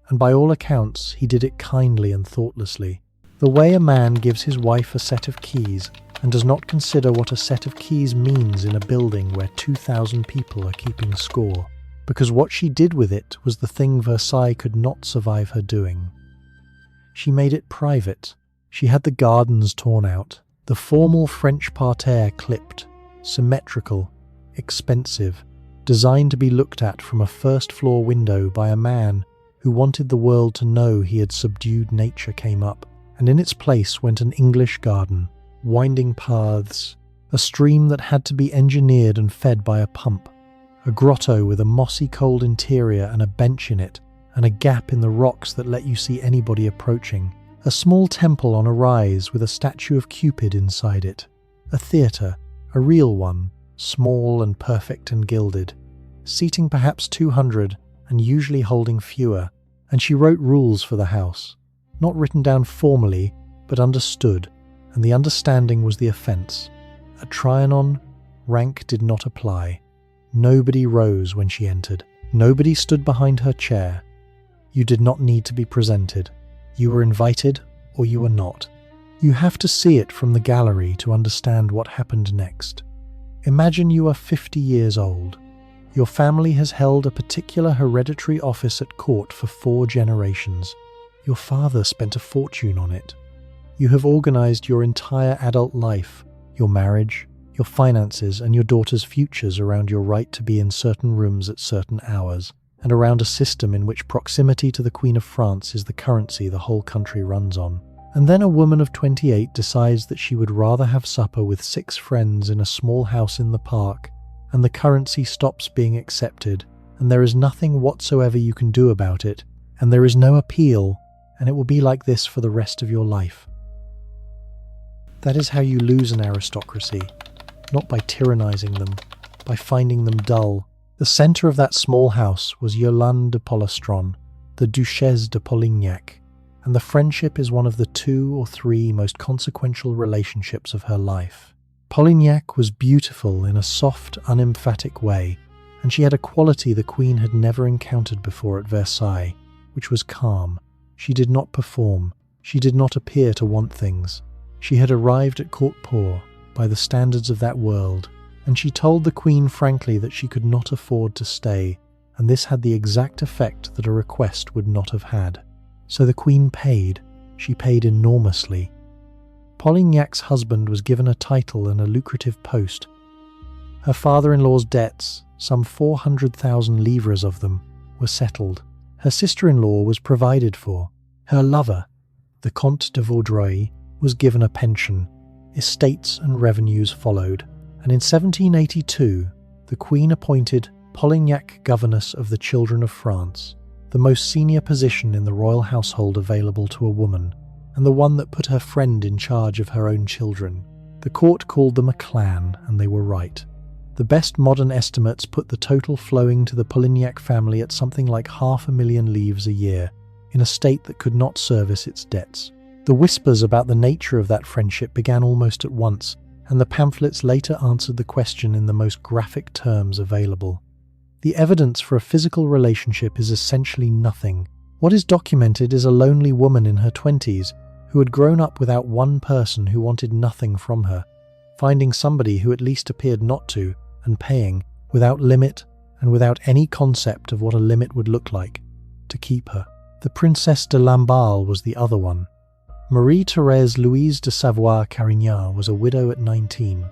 and by all accounts he did it kindly and thoughtlessly. The way a man gives his wife a set of keys and does not consider what a set of keys means in a building where 2,000 people are keeping score, because what she did with it was the thing Versailles could not survive her doing. She made it private. She had the gardens torn out, the formal French parterre clipped, symmetrical, expensive, designed to be looked at from a first-floor window by a man who wanted the world to know he had subdued nature came up, and in its place went an English garden, winding paths, a stream that had to be engineered and fed by a pump, a grotto with a mossy cold interior and a bench in it, and a gap in the rocks that let you see anybody approaching, a small temple on a rise with a statue of Cupid inside it, a theatre, a real one, small and perfect and gilded, seating perhaps 200 and usually holding fewer, and she wrote rules for the house, not written down formally, but understood, and the understanding was the offence. At Trianon, rank did not apply. Nobody rose when she entered. Nobody stood behind her chair. You did not need to be presented. You were invited, or you were not. You have to see it from the gallery to understand what happened next. Imagine you are 50 years old. Your family has held a particular hereditary office at court for 4 generations. Your father spent a fortune on it. You have organized your entire adult life, your marriage, your finances, and your daughter's futures around your right to be in certain rooms at certain hours, and around a system in which proximity to the Queen of France is the currency the whole country runs on. And then a woman of 28 decides that she would rather have supper with 6 friends in a small house in the park, and the currency stops being accepted, and there is nothing whatsoever you can do about it, and there is no appeal, and it will be like this for the rest of your life. That is how you lose an aristocracy, not by tyrannizing them, by finding them dull. The centre of that small house was Yolande de Polastron, the Duchesse de Polignac, and the friendship is one of the 2 or 3 most consequential relationships of her life. Polignac was beautiful in a soft, unemphatic way, and she had a quality the Queen had never encountered before at Versailles, which was calm. She did not perform. She did not appear to want things. She had arrived at court poor, by the standards of that world, and she told the Queen frankly that she could not afford to stay, and this had the exact effect that a request would not have had. So the Queen paid. She paid enormously. Polignac's husband was given a title and a lucrative post. Her father-in-law's debts, some 400,000 livres of them, were settled. Her sister-in-law was provided for. Her lover, the Comte de Vaudreuil, was given a pension. Estates and revenues followed, and in 1782 the Queen appointed Polignac governess of the children of France, the most senior position in the royal household available to a woman, and the one that put her friend in charge of her own children. The court called them a clan, and they were right. The best modern estimates put the total flowing to the Polignac family at something like 500,000 livres a year, in a state that could not service its debts. The whispers about the nature of that friendship began almost at once, and the pamphlets later answered the question in the most graphic terms available. The evidence for a physical relationship is essentially nothing. What is documented is a lonely woman in her 20s who had grown up without one person who wanted nothing from her, finding somebody who at least appeared not to, and paying, without limit and without any concept of what a limit would look like, to keep her. The Princesse de Lamballe was the other one. Marie Theresa Louise de Savoie-Carignan was a widow at 19,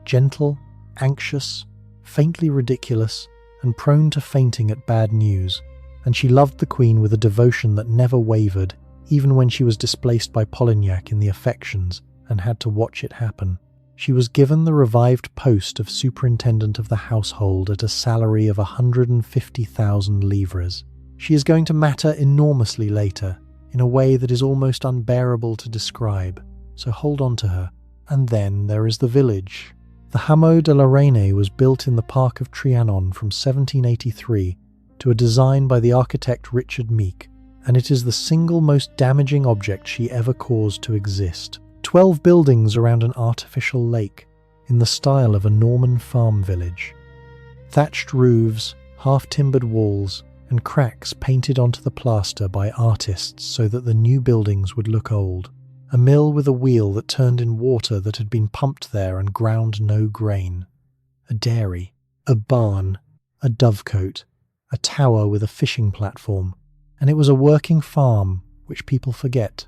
gentle, anxious, faintly ridiculous, and prone to fainting at bad news, and she loved the Queen with a devotion that never wavered, even when she was displaced by Polignac in the affections and had to watch it happen. She was given the revived post of superintendent of the household at a salary of 150,000 livres. She is going to matter enormously later, in a way that is almost unbearable to describe, so hold on to her. And then there is the village. The Hameau de la Reine was built in the Park of Trianon from 1783 to a design by the architect Richard Meek, and it is the single most damaging object she ever caused to exist. 12 buildings around an artificial lake, in the style of a Norman farm village. Thatched roofs, half-timbered walls, and cracks painted onto the plaster by artists so that the new buildings would look old. A mill with a wheel that turned in water that had been pumped there and ground no grain. A dairy, a barn, a dovecote, a tower with a fishing platform, and it was a working farm, which people forget.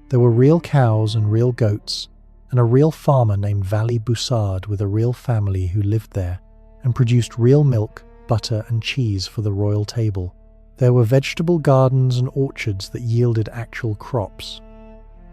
There were real cows and real goats, and a real farmer named Valley Boussard with a real family who lived there, and produced real milk, butter and cheese for the royal table. There were vegetable gardens and orchards that yielded actual crops.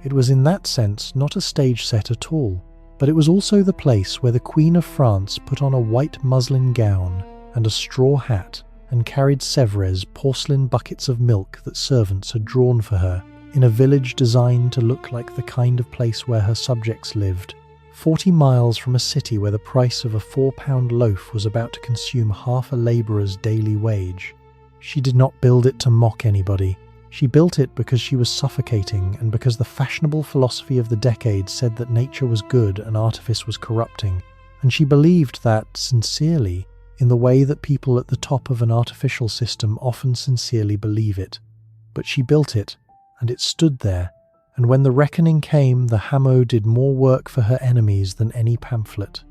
It was in that sense not a stage set at all, but it was also the place where the Queen of France put on a white muslin gown and a straw hat and carried Sèvres porcelain buckets of milk that servants had drawn for her, in a village designed to look like the kind of place where her subjects lived, 40 miles from a city where the price of a £4 loaf was about to consume half a labourer's daily wage. She did not build it to mock anybody. She built it because she was suffocating and because the fashionable philosophy of the decade said that nature was good and artifice was corrupting, and she believed that, sincerely, in the way that people at the top of an artificial system often sincerely believe it. But she built it, and it stood there, and when the reckoning came, the Hameau did more work for her enemies than any pamphlet.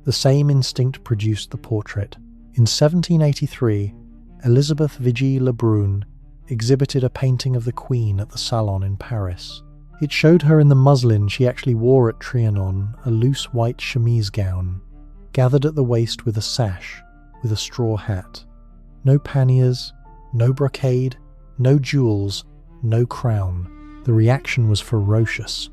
The same instinct produced the portrait. In 1783, Elizabeth Vigée Lebrun exhibited a painting of the Queen at the Salon in Paris. It showed her in the muslin she actually wore at Trianon, a loose white chemise gown, gathered at the waist with a sash, with a straw hat. No panniers, no brocade, no jewels, no crown. The reaction was ferocious.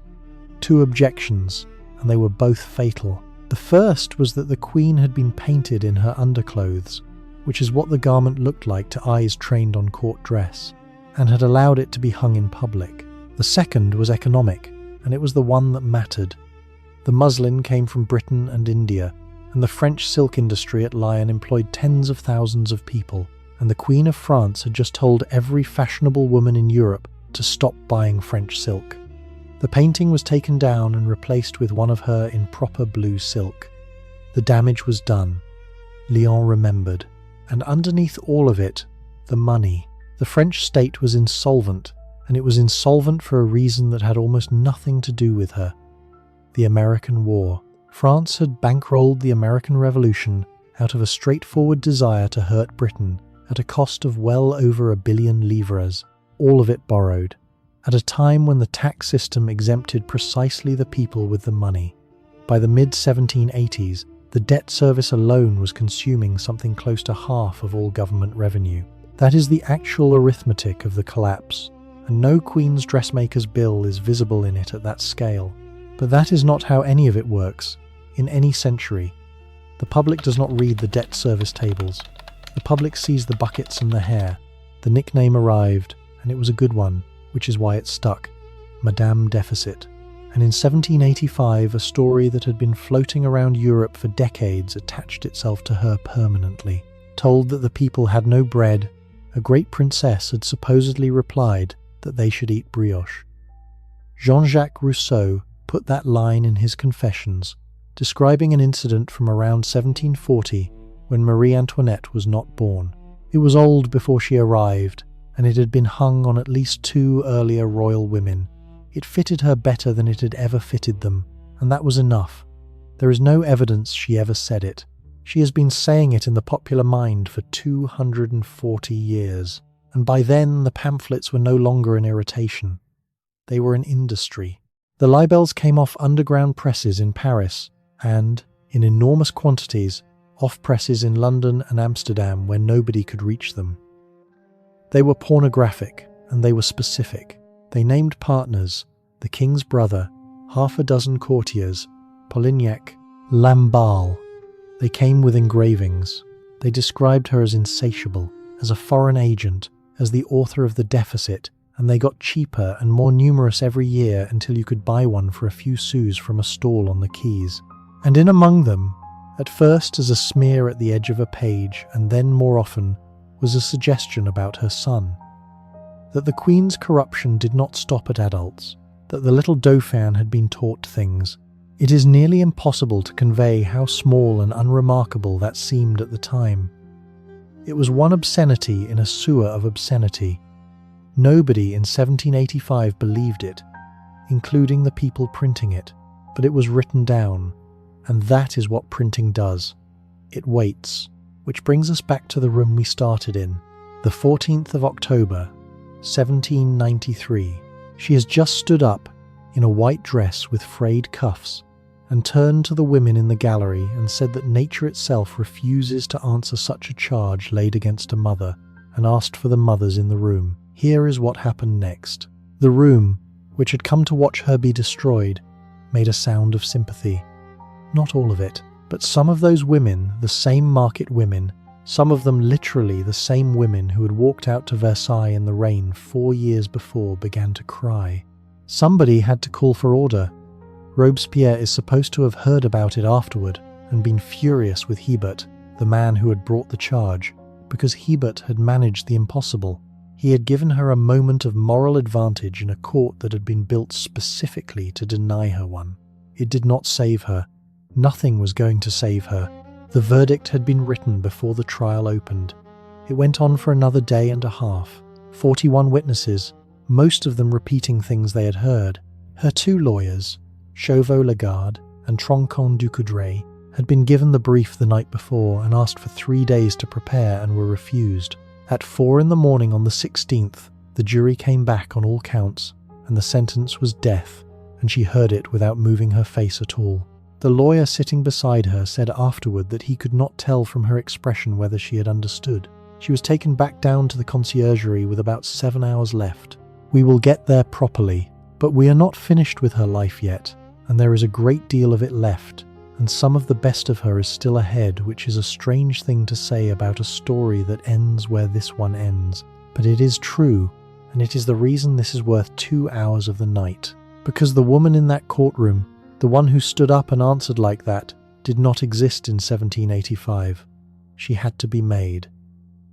2 objections, and they were both fatal. The first was that the Queen had been painted in her underclothes, which is what the garment looked like to eyes trained on court dress, and had allowed it to be hung in public. The second was economic, and it was the one that mattered. The muslin came from Britain and India, and the French silk industry at Lyon employed tens of thousands of people, and the Queen of France had just told every fashionable woman in Europe to stop buying French silk. The painting was taken down and replaced with one of her in proper blue silk. The damage was done. Lyon remembered. And underneath all of it, the money. The French state was insolvent, and it was insolvent for a reason that had almost nothing to do with her. The American War. France had bankrolled the American Revolution out of a straightforward desire to hurt Britain at a cost of well over 1 billion livres, all of it borrowed, at a time when the tax system exempted precisely the people with the money. By the mid-1780s, the debt service alone was consuming something close to half of all government revenue. That is the actual arithmetic of the collapse, and no Queen's dressmaker's bill is visible in it at that scale. But that is not how any of it works, in any century. The public does not read the debt service tables. The public sees the buckets and the hair. The nickname arrived, and it was a good one, which is why it stuck. Madame Deficit. And in 1785, a story that had been floating around Europe for decades attached itself to her permanently. Told that the people had no bread, a great princess had supposedly replied that they should eat brioche. Jean-Jacques Rousseau put that line in his Confessions, describing an incident from around 1740 when Marie Antoinette was not born. It was old before she arrived, and it had been hung on at least 2 earlier royal women. It fitted her better than it had ever fitted them, and that was enough. There is no evidence she ever said it. She has been saying it in the popular mind for 240 years, and by then the pamphlets were no longer an irritation. They were an industry. The libels came off underground presses in Paris and, in enormous quantities, off presses in London and Amsterdam where nobody could reach them. They were pornographic, and they were specific. They named partners, the king's brother, half a dozen courtiers, Polignac, Lamballe. They came with engravings. They described her as insatiable, as a foreign agent, as the author of the deficit, and they got cheaper and more numerous every year until you could buy one for a few sous from a stall on the quays. And in among them, at first as a smear at the edge of a page, and then more often, was a suggestion about her son. That the Queen's corruption did not stop at adults, that the little Dauphin had been taught things. It is nearly impossible to convey how small and unremarkable that seemed at the time. It was one obscenity in a sewer of obscenity. Nobody in 1785 believed it, including the people printing it, but it was written down, and that is what printing does. It waits, which brings us back to the room we started in. The 14th of October, 1793. She has just stood up in a white dress with frayed cuffs and turned to the women in the gallery and said that nature itself refuses to answer such a charge laid against a mother, and asked for the mothers in the room. Here is what happened next. The room, which had come to watch her be destroyed, made a sound of sympathy. Not all of it, but some of those women, the same market women, some of them literally the same women who had walked out to Versailles in the rain 4 years before, began to cry. Somebody had to call for order. Robespierre is supposed to have heard about it afterward and been furious with Hebert, the man who had brought the charge, because Hebert had managed the impossible. He had given her a moment of moral advantage in a court that had been built specifically to deny her one. It did not save her. Nothing was going to save her. The verdict had been written before the trial opened. It went on for another day and a half. 41 witnesses, most of them repeating things they had heard. Her 2 lawyers, Chauveau-Lagarde and Troncon-Ducoudray, had been given the brief the night before and asked for 3 days to prepare and were refused. At 4 in the morning on the 16th, the jury came back on all counts, and the sentence was death, and she heard it without moving her face at all. The lawyer sitting beside her said afterward that he could not tell from her expression whether she had understood. She was taken back down to the conciergerie with about 7 hours left. We will get there properly, but we are not finished with her life yet, and there is a great deal of it left, and some of the best of her is still ahead, which is a strange thing to say about a story that ends where this one ends. But it is true, and it is the reason this is worth 2 hours of the night. Because the woman in that courtroom, the one who stood up and answered like that, did not exist in 1785. She had to be made.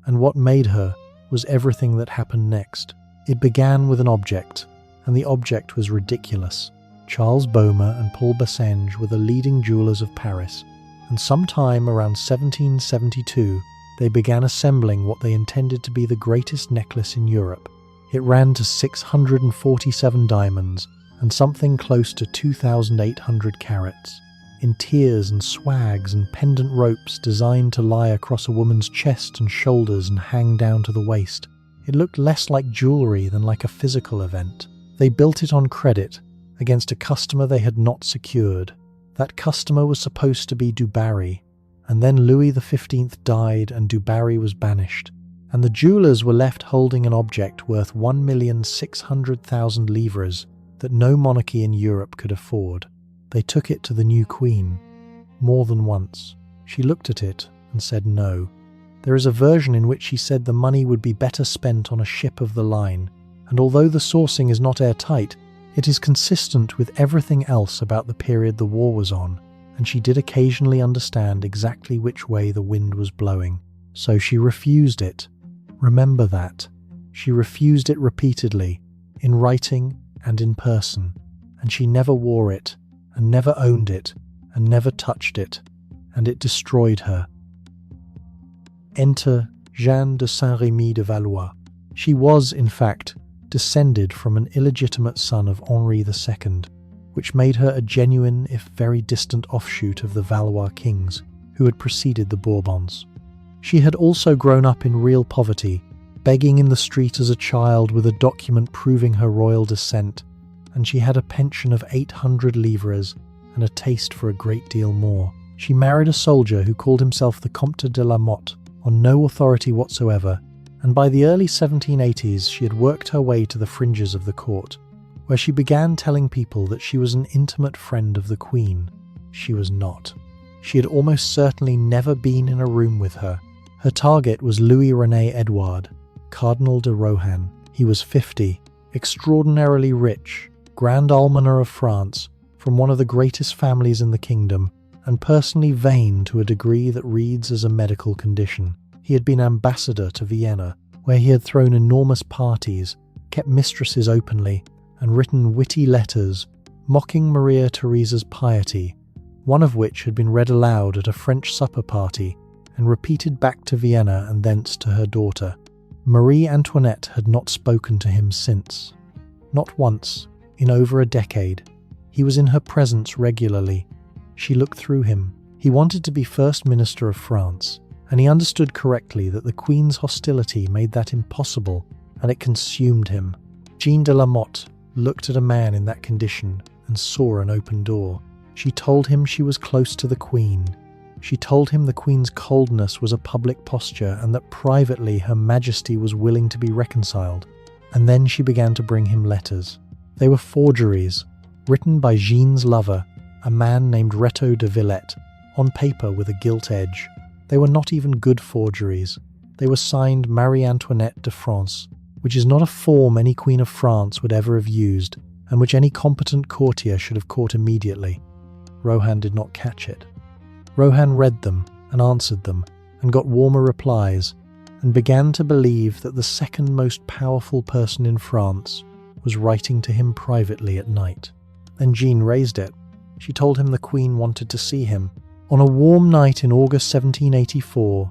And what made her was everything that happened next. It began with an object, and the object was ridiculous. Charles Baume and Paul Bassange were the leading jewelers of Paris, and sometime around 1772 they began assembling what they intended to be the greatest necklace in Europe. It ran to 647 diamonds and something close to 2,800 carats, in tiers and swags and pendant ropes designed to lie across a woman's chest and shoulders and hang down to the waist. It looked less like jewellery than like a physical event. They built it on credit, against a customer they had not secured. That customer was supposed to be Du Barry, and then Louis XV died and Du Barry was banished, and the jewellers were left holding an object worth 1,600,000 livres that no monarchy in Europe could afford. They took it to the new queen. More than once. She looked at it and said no. There is a version in which she said the money would be better spent on a ship of the line, and although the sourcing is not airtight, it is consistent with everything else about the period the war was on, and she did occasionally understand exactly which way the wind was blowing. So she refused it. Remember that. She refused it repeatedly, in writing and in person, and she never wore it, and never owned it, and never touched it, and it destroyed her. Enter Jeanne de Saint-Rémy de Valois. She was, in fact, descended from an illegitimate son of Henri II, which made her a genuine, if very distant offshoot of the Valois kings who had preceded the Bourbons. She had also grown up in real poverty, begging in the street as a child with a document proving her royal descent, and she had a pension of 800 livres and a taste for a great deal more. She married a soldier who called himself the Comte de la Motte on no authority whatsoever, and by the early 1780s she had worked her way to the fringes of the court, where she began telling people that she was an intimate friend of the Queen. She was not. She had almost certainly never been in a room with her. Her target was Louis-René Edouard, Cardinal de Rohan. He was 50, extraordinarily rich, Grand Almoner of France, from one of the greatest families in the kingdom, and personally vain to a degree that reads as a medical condition. He had been ambassador to Vienna, where he had thrown enormous parties, kept mistresses openly, and written witty letters mocking Maria Theresa's piety, one of which had been read aloud at a French supper party and repeated back to Vienna and thence to her daughter. Marie Antoinette had not spoken to him since. Not once, in over a decade. He was in her presence regularly. She looked through him. He wanted to be First Minister of France, and he understood correctly that the Queen's hostility made that impossible, and it consumed him. Jeanne de la Motte looked at a man in that condition and saw an open door. She told him she was close to the Queen. She told him the Queen's coldness was a public posture and that privately Her Majesty was willing to be reconciled. And then she began to bring him letters. They were forgeries, written by Jeanne's lover, a man named Retaux de Villette, on paper with a gilt edge. They were not even good forgeries. They were signed Marie Antoinette de France, which is not a form any Queen of France would ever have used, and which any competent courtier should have caught immediately. Rohan did not catch it. Rohan read them and answered them, and got warmer replies, and began to believe that the second most powerful person in France was writing to him privately at night. Then Jeanne raised it. She told him the Queen wanted to see him. On a warm night in August 1784,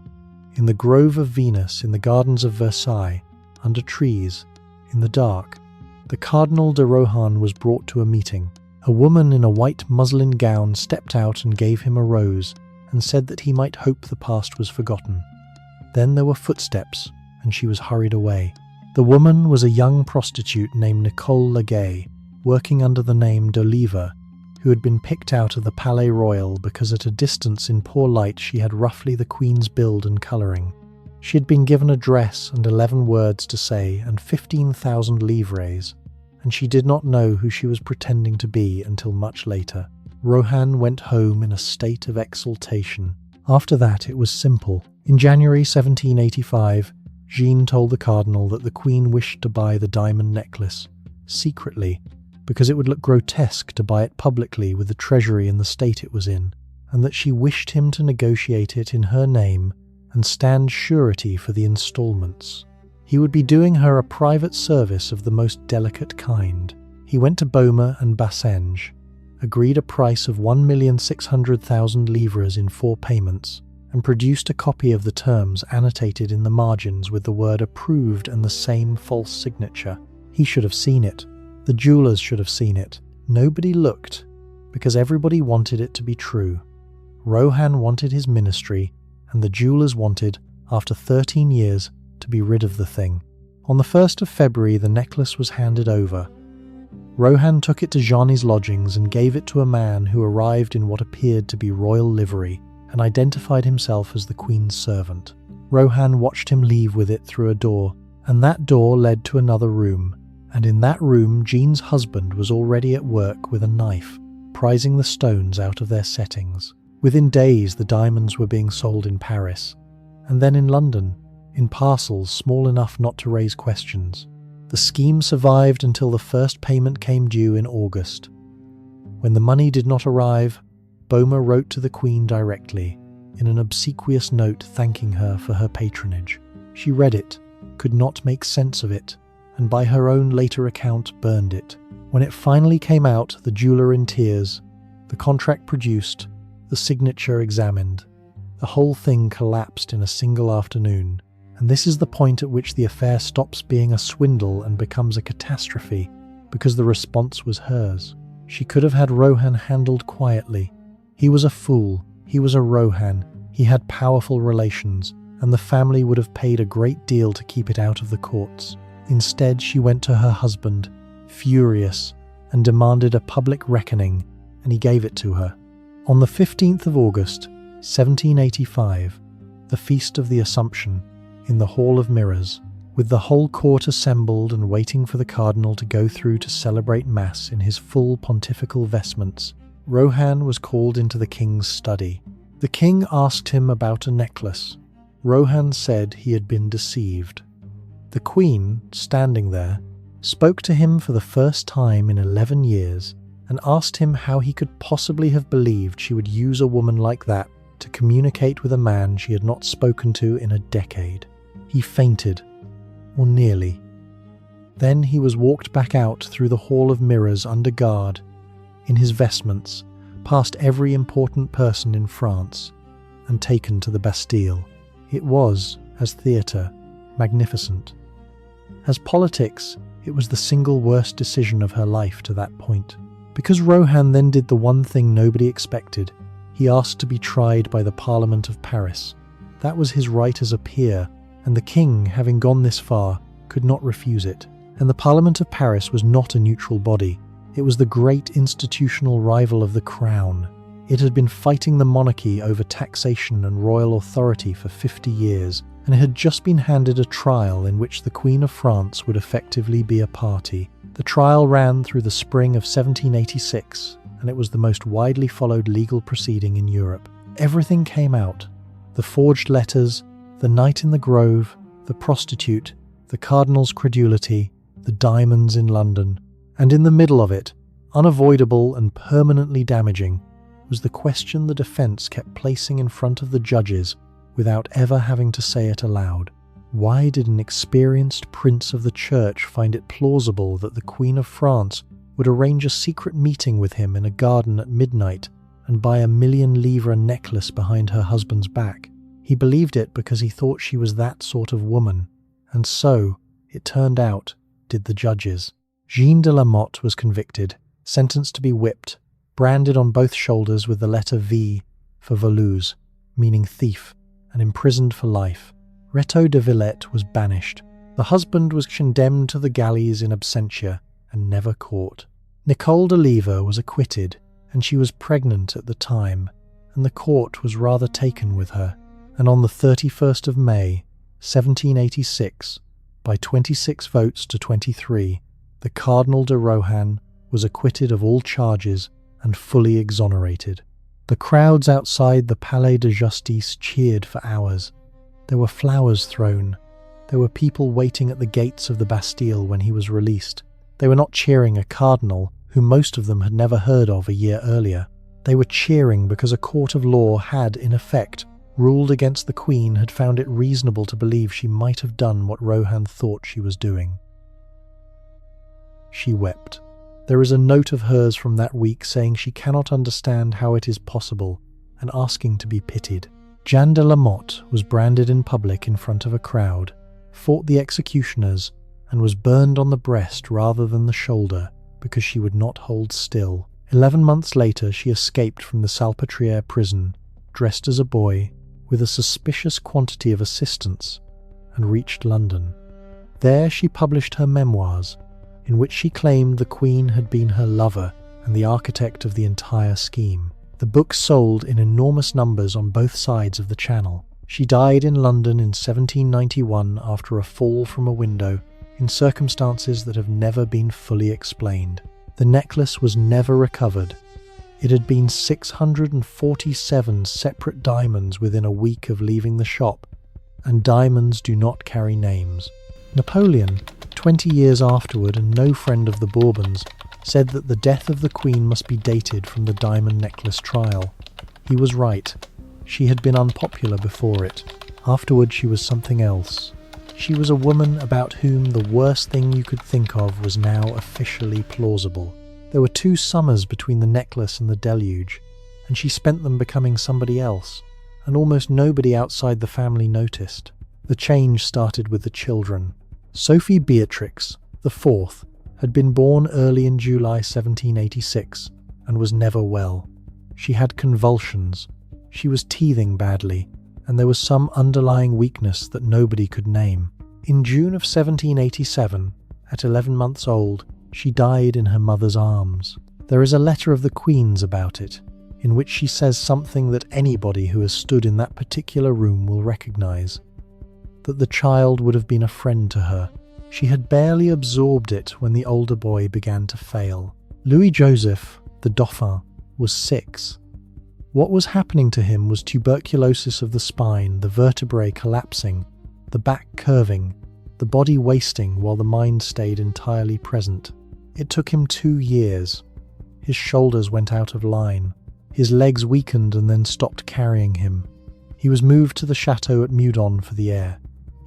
in the grove of Venus in the gardens of Versailles, under trees, in the dark, the Cardinal de Rohan was brought to a meeting. A woman in a white muslin gown stepped out and gave him a rose, and said that he might hope the past was forgotten. Then there were footsteps, and she was hurried away. The woman was a young prostitute named Nicole Legay, working under the name d'Oliva, who had been picked out of the Palais Royal because at a distance in poor light she had roughly the Queen's build and colouring. She had been given a dress and 11 words to say and 15,000 livres, and she did not know who she was pretending to be until much later. Rohan went home in a state of exultation. After that it was simple. In January 1785, Jeanne told the Cardinal that the Queen wished to buy the diamond necklace, secretly, because it would look grotesque to buy it publicly with the treasury in the state it was in, and that she wished him to negotiate it in her name and stand surety for the instalments. He would be doing her a private service of the most delicate kind. He went to Beaume and Bassenge, agreed a price of 1,600,000 livres in 4 payments, and produced a copy of the terms annotated in the margins with the word approved and the same false signature. He should have seen it. The jewelers should have seen it. Nobody looked, because everybody wanted it to be true. Rohan wanted his ministry, and the jewelers wanted, after 13 years, to be rid of the thing. On the 1st of February, the necklace was handed over. Rohan took it to Jeanne's lodgings and gave it to a man who arrived in what appeared to be royal livery and identified himself as the Queen's servant. Rohan watched him leave with it through a door, and that door led to another room, and in that room Jean's husband was already at work with a knife, prizing the stones out of their settings. Within days the diamonds were being sold in Paris, and then in London, in parcels small enough not to raise questions. The scheme survived until the first payment came due in August. When the money did not arrive, Beaume wrote to the Queen directly, in an obsequious note thanking her for her patronage. She read it, could not make sense of it, and by her own later account burned it. When it finally came out, the jeweller in tears, the contract produced, the signature examined, the whole thing collapsed in a single afternoon. And this is the point at which the affair stops being a swindle and becomes a catastrophe, because the response was hers. She could have had Rohan handled quietly. He was a fool, he was a Rohan, he had powerful relations, and the family would have paid a great deal to keep it out of the courts. Instead, she went to her husband, furious, and demanded a public reckoning, and he gave it to her. On the 15th of August, 1785, the Feast of the Assumption, in the Hall of Mirrors, with the whole court assembled and waiting for the cardinal to go through to celebrate Mass in his full pontifical vestments, Rohan was called into the king's study. The king asked him about a necklace. Rohan said he had been deceived. The queen, standing there, spoke to him for the first time in 11 years and asked him how he could possibly have believed she would use a woman like that to communicate with a man she had not spoken to in a decade. He fainted, or nearly. Then he was walked back out through the Hall of Mirrors under guard, in his vestments, past every important person in France, and taken to the Bastille. It was, as theatre, magnificent. As politics, it was the single worst decision of her life to that point. Because Rohan then did the one thing nobody expected, he asked to be tried by the Parliament of Paris. That was his right as a peer, and the king, having gone this far, could not refuse it. And the Parliament of Paris was not a neutral body. It was the great institutional rival of the crown. It had been fighting the monarchy over taxation and royal authority for 50 years, and it had just been handed a trial in which the Queen of France would effectively be a party. The trial ran through the spring of 1786, and it was the most widely followed legal proceeding in Europe. Everything came out. The forged letters, the night in the grove, the prostitute, the cardinal's credulity, the diamonds in London. And in the middle of it, unavoidable and permanently damaging, was the question the defence kept placing in front of the judges without ever having to say it aloud. Why did an experienced prince of the church find it plausible that the Queen of France would arrange a secret meeting with him in a garden at midnight and buy a 1,000,000 livre necklace behind her husband's back? He believed it because he thought she was that sort of woman, and so, it turned out, did the judges. Jeanne de la Motte was convicted, sentenced to be whipped, branded on both shoulders with the letter V for voleuse, meaning thief, and imprisoned for life. Retaux de Villette was banished. The husband was condemned to the galleys in absentia and never caught. Nicole de Lever was acquitted, and she was pregnant at the time, and the court was rather taken with her. And on the 31st of May, 1786, by 26 votes to 23, the Cardinal de Rohan was acquitted of all charges and fully exonerated. The crowds outside the Palais de Justice cheered for hours. There were flowers thrown. There were people waiting at the gates of the Bastille when he was released. They were not cheering a cardinal, whom most of them had never heard of a year earlier. They were cheering because a court of law had, in effect, ruled against the Queen, had found it reasonable to believe she might have done what Rohan thought she was doing. She wept. There is a note of hers from that week saying she cannot understand how it is possible and asking to be pitied. Jeanne de la Motte was branded in public in front of a crowd, fought the executioners, and was burned on the breast rather than the shoulder because she would not hold still. 11 months later, she escaped from the Salpêtrière prison, dressed as a boy, with a suspicious quantity of assistants, and reached London. There she published her memoirs, in which she claimed the Queen had been her lover and the architect of the entire scheme. The book sold in enormous numbers on both sides of the Channel. She died in London in 1791 after a fall from a window in circumstances that have never been fully explained. The necklace was never recovered. It had been 647 separate diamonds within a week of leaving the shop, and diamonds do not carry names. Napoleon, 20 years afterward and no friend of the Bourbons, said that the death of the Queen must be dated from the diamond necklace trial. He was right. She had been unpopular before it. Afterward she was something else. She was a woman about whom the worst thing you could think of was now officially plausible. There were 2 summers between the necklace and the deluge, and she spent them becoming somebody else, and almost nobody outside the family noticed. The change started with the children. Sophie Beatrix, the 4th, had been born early in July 1786 and was never well. She had convulsions. She was teething badly, and there was some underlying weakness that nobody could name. In June of 1787, at 11 months old, she died in her mother's arms. There is a letter of the Queen's about it, in which she says something that anybody who has stood in that particular room will recognize, that the child would have been a friend to her. She had barely absorbed it when the older boy began to fail. Louis Joseph, the Dauphin, was 6. What was happening to him was tuberculosis of the spine, the vertebrae collapsing, the back curving, the body wasting while the mind stayed entirely present. It took him 2 years. His shoulders went out of line. His legs weakened and then stopped carrying him. He was moved to the chateau at Meudon for the air.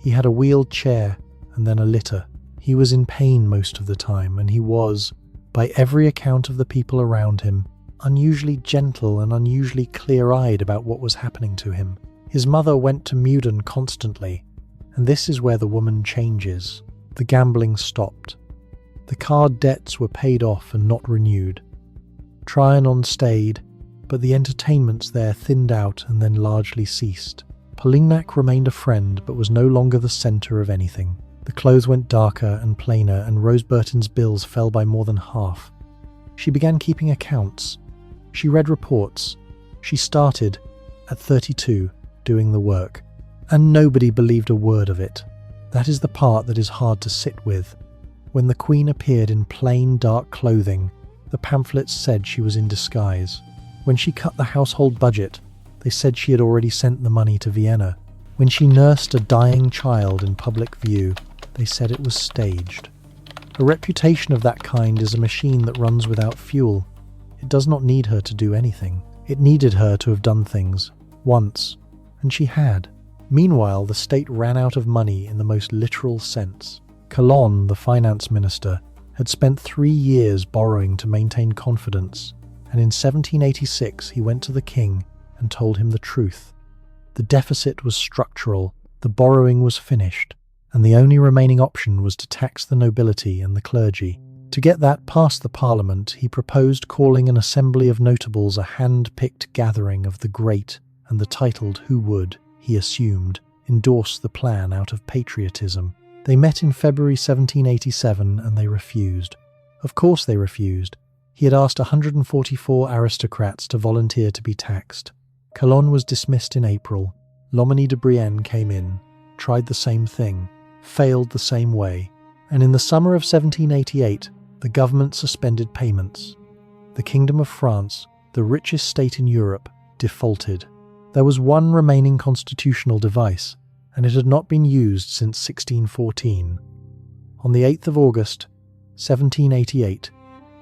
He had a wheeled chair and then a litter. He was in pain most of the time, and he was, by every account of the people around him, unusually gentle and unusually clear-eyed about what was happening to him. His mother went to Meudon constantly, and this is where the woman changes. The gambling stopped. The card debts were paid off and not renewed. Trianon stayed, but the entertainments there thinned out and then largely ceased. Polignac remained a friend, but was no longer the centre of anything. The clothes went darker and plainer, and Rose Burton's bills fell by more than half. She began keeping accounts. She read reports. She started, at 32, doing the work. And nobody believed a word of it. That is the part that is hard to sit with. When the Queen appeared in plain, dark clothing, the pamphlets said she was in disguise. When she cut the household budget, they said she had already sent the money to Vienna. When she nursed a dying child in public view, they said it was staged. A reputation of that kind is a machine that runs without fuel. It does not need her to do anything. It needed her to have done things, once, and she had. Meanwhile, the state ran out of money in the most literal sense. Calonne, the finance minister, had spent 3 years borrowing to maintain confidence, and in 1786 he went to the king and told him the truth. The deficit was structural, the borrowing was finished, and the only remaining option was to tax the nobility and the clergy. To get that past the Parliament, he proposed calling an assembly of notables a hand-picked gathering of the great and the titled who would, he assumed, endorse the plan out of patriotism. They met in February 1787 and they refused. Of course they refused. He had asked 144 aristocrats to volunteer to be taxed. Calonne was dismissed in April. Loménie de Brienne came in, tried the same thing, failed the same way, and in the summer of 1788, the government suspended payments. The Kingdom of France, the richest state in Europe, defaulted. There was one remaining constitutional device, and it had not been used since 1614. On the 8th of August, 1788,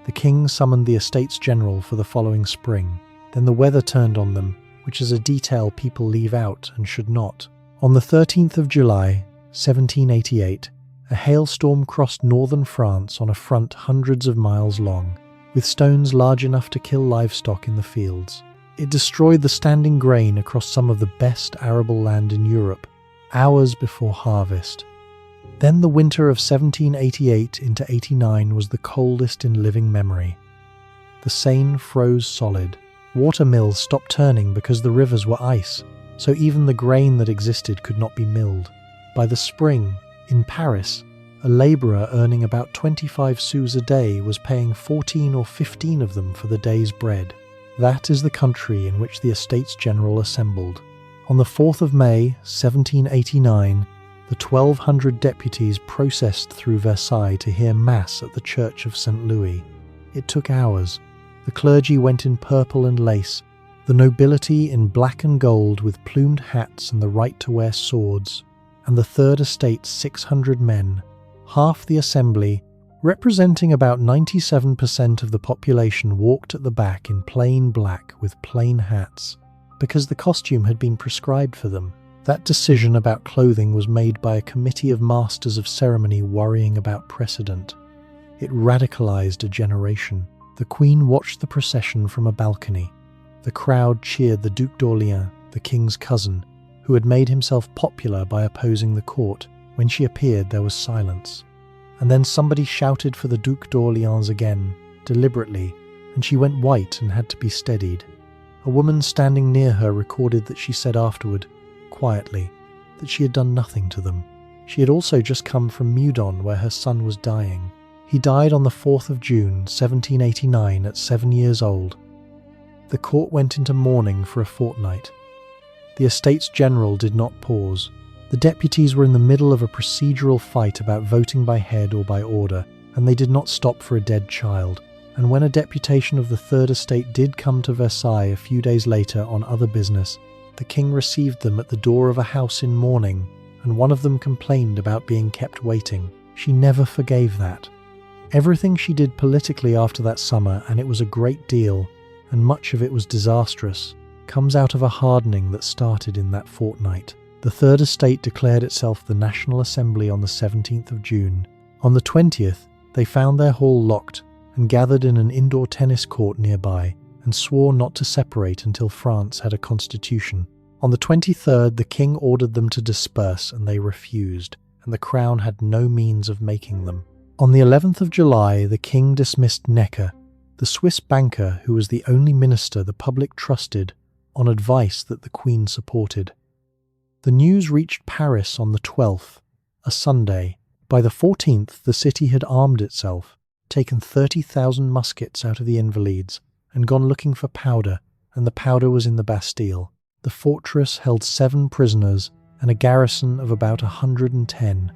the king summoned the Estates General for the following spring. Then the weather turned on them, which is a detail people leave out and should not. On the 13th of July, 1788, A hailstorm crossed northern France on a front hundreds of miles long, with stones large enough to kill livestock in the fields. It destroyed the standing grain across some of the best arable land in Europe, hours before harvest. Then the winter of 1788 into 89 was the coldest in living memory. The Seine froze solid. Water mills stopped turning because the rivers were ice, so even the grain that existed could not be milled. By the spring, in Paris, a labourer earning about 25 sous a day was paying 14 or 15 of them for the day's bread. That is the country in which the Estates General assembled. On the 4th of May, 1789, the 1,200 deputies processed through Versailles to hear Mass at the Church of St. Louis. It took hours. The clergy went in purple and lace, the nobility in black and gold with plumed hats and the right to wear swords, and the Third Estate's 600 men, half the assembly, representing about 97% of the population, walked at the back in plain black with plain hats, because the costume had been prescribed for them. That decision about clothing was made by a committee of masters of ceremony worrying about precedent. It radicalized a generation. The Queen watched the procession from a balcony. The crowd cheered the Duc d'Orléans, the king's cousin, who had made himself popular by opposing the court. When she appeared, there was silence. And then somebody shouted for the Duc d'Orléans again, deliberately, and she went white and had to be steadied. A woman standing near her recorded that she said afterward, quietly, that she had done nothing to them. She had also just come from Meudon, where her son was dying. He died on the 4th of June, 1789, at 7 years old. The court went into mourning for a fortnight. The Estates General did not pause. The deputies were in the middle of a procedural fight about voting by head or by order, and they did not stop for a dead child. And when a deputation of the Third Estate did come to Versailles a few days later on other business, the king received them at the door of a house in mourning, and one of them complained about being kept waiting. She never forgave that. Everything she did politically after that summer, and it was a great deal, and much of it was disastrous, comes out of a hardening that started in that fortnight. The Third Estate declared itself the National Assembly on the 17th of June. On the 20th, they found their hall locked and gathered in an indoor tennis court nearby and swore not to separate until France had a constitution. On the 23rd, the king ordered them to disperse, and they refused, and the crown had no means of making them. On the 11th of July, the king dismissed Necker, the Swiss banker who was the only minister the public trusted, on advice that the Queen supported. The news reached Paris on the 12th, a Sunday. By the 14th, the city had armed itself, taken 30,000 muskets out of the Invalides, and gone looking for powder, and the powder was in the Bastille. The fortress held 7 prisoners and a garrison of about 110.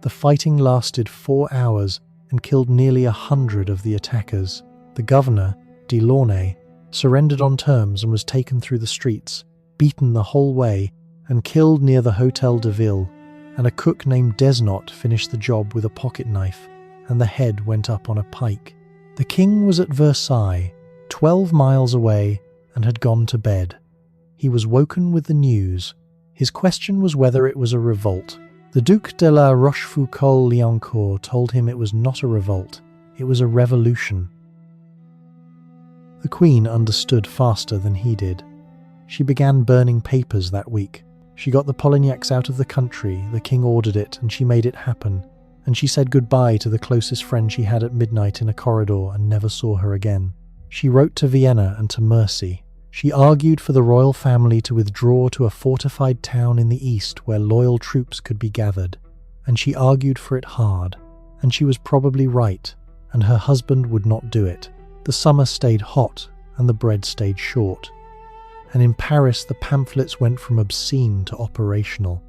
The fighting lasted 4 hours and killed nearly 100 of the attackers. The governor, Delaunay, surrendered on terms and was taken through the streets, beaten the whole way, and killed near the Hôtel de Ville, and a cook named Desnot finished the job with a pocket knife, and the head went up on a pike. The king was at Versailles, 12 miles away, and had gone to bed. He was woken with the news. His question was whether it was a revolt. The Duc de la Rochefoucauld-Liancourt told him it was not a revolt, it was a revolution. The Queen understood faster than he did. She began burning papers that week. She got the Polignacs out of the country, the king ordered it, and she made it happen. And she said goodbye to the closest friend she had at midnight in a corridor and never saw her again. She wrote to Vienna and to Mercy. She argued for the royal family to withdraw to a fortified town in the east where loyal troops could be gathered. And she argued for it hard. And she was probably right, and her husband would not do it. The summer stayed hot, and the bread stayed short. And in Paris the pamphlets went from obscene to operational.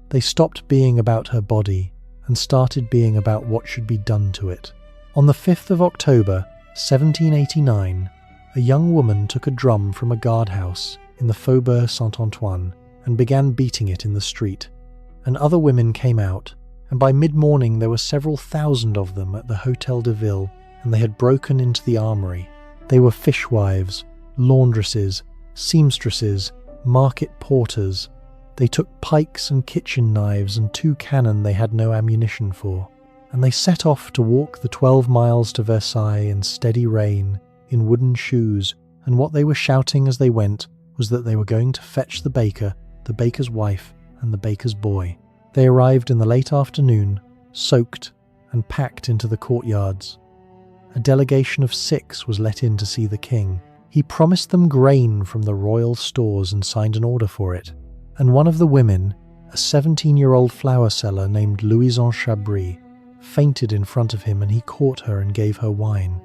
They stopped being about her body, and started being about what should be done to it. On the 5th of October, 1789, a young woman took a drum from a guardhouse in the Faubourg Saint-Antoine and began beating it in the street. And other women came out, and by mid-morning there were several thousand of them at the Hôtel de Ville, and they had broken into the armory. They were fishwives, laundresses, seamstresses, market porters. They took pikes and kitchen knives and 2 cannon they had no ammunition for, and they set off to walk the 12 miles to Versailles in steady rain, in wooden shoes, and what they were shouting as they went was that they were going to fetch the baker, the baker's wife, and the baker's boy. They arrived in the late afternoon, soaked and packed into the courtyards. A delegation of 6 was let in to see the king. He promised them grain from the royal stores and signed an order for it. And one of the women, a 17-year-old flower seller named Louison Chabris, fainted in front of him, and he caught her and gave her wine.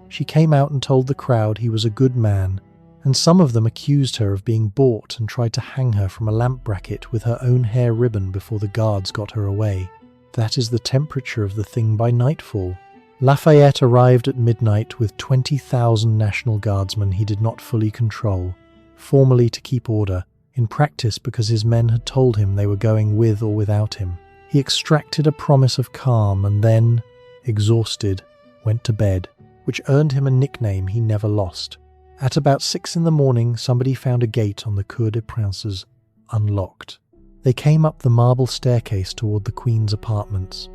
She came out and told the crowd he was a good man, and some of them accused her of being bought and tried to hang her from a lamp bracket with her own hair ribbon before the guards got her away. That is the temperature of the thing by nightfall. Lafayette arrived at midnight with 20,000 National Guardsmen he did not fully control, formally to keep order, in practice because his men had told him they were going with or without him. He extracted a promise of calm and then, exhausted, went to bed, which earned him a nickname he never lost. At about 6 in the morning, somebody found a gate on the Cour des Princes unlocked. They came up the marble staircase toward the Queen's apartments.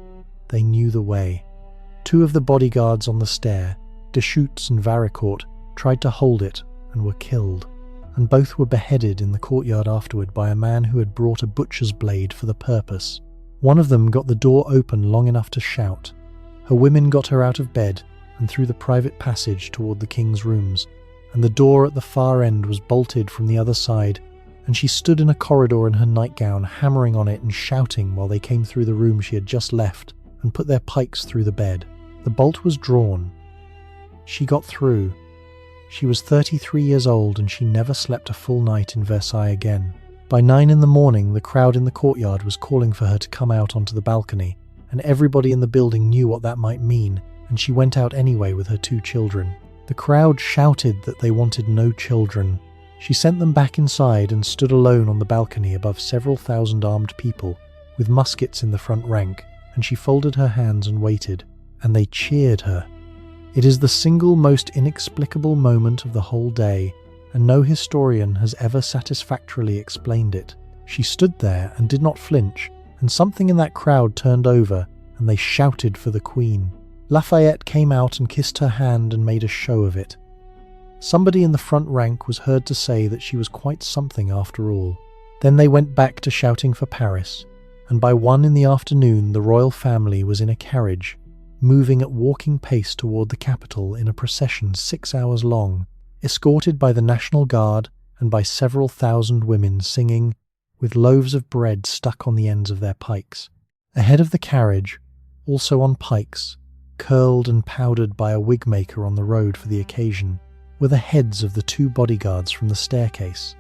They knew the way. 2 of the bodyguards on the stair, Deschutes and Varicourt, tried to hold it and were killed, and both were beheaded in the courtyard afterward by a man who had brought a butcher's blade for the purpose. One of them got the door open long enough to shout. Her women got her out of bed and through the private passage toward the king's rooms, and the door at the far end was bolted from the other side, and she stood in a corridor in her nightgown, hammering on it and shouting while they came through the room she had just left and put their pikes through the bed. The bolt was drawn. She got through. She was 33 years old and she never slept a full night in Versailles again. By 9 in the morning, the crowd in the courtyard was calling for her to come out onto the balcony, and everybody in the building knew what that might mean, and she went out anyway with her 2 children. The crowd shouted that they wanted no children. She sent them back inside and stood alone on the balcony above several thousand armed people, with muskets in the front rank, and she folded her hands and waited, and they cheered her. It is the single most inexplicable moment of the whole day, and no historian has ever satisfactorily explained it. She stood there and did not flinch, and something in that crowd turned over, and they shouted for the Queen. Lafayette came out and kissed her hand and made a show of it. Somebody in the front rank was heard to say that she was quite something after all. Then they went back to shouting for Paris, and by 1 in the afternoon the royal family was in a carriage, moving at walking pace toward the capital in a procession 6 hours long, escorted by the National Guard and by several thousand women singing, with loaves of bread stuck on the ends of their pikes. Ahead of the carriage, also on pikes, curled and powdered by a wig maker on the road for the occasion, were the heads of the 2 bodyguards from the staircase.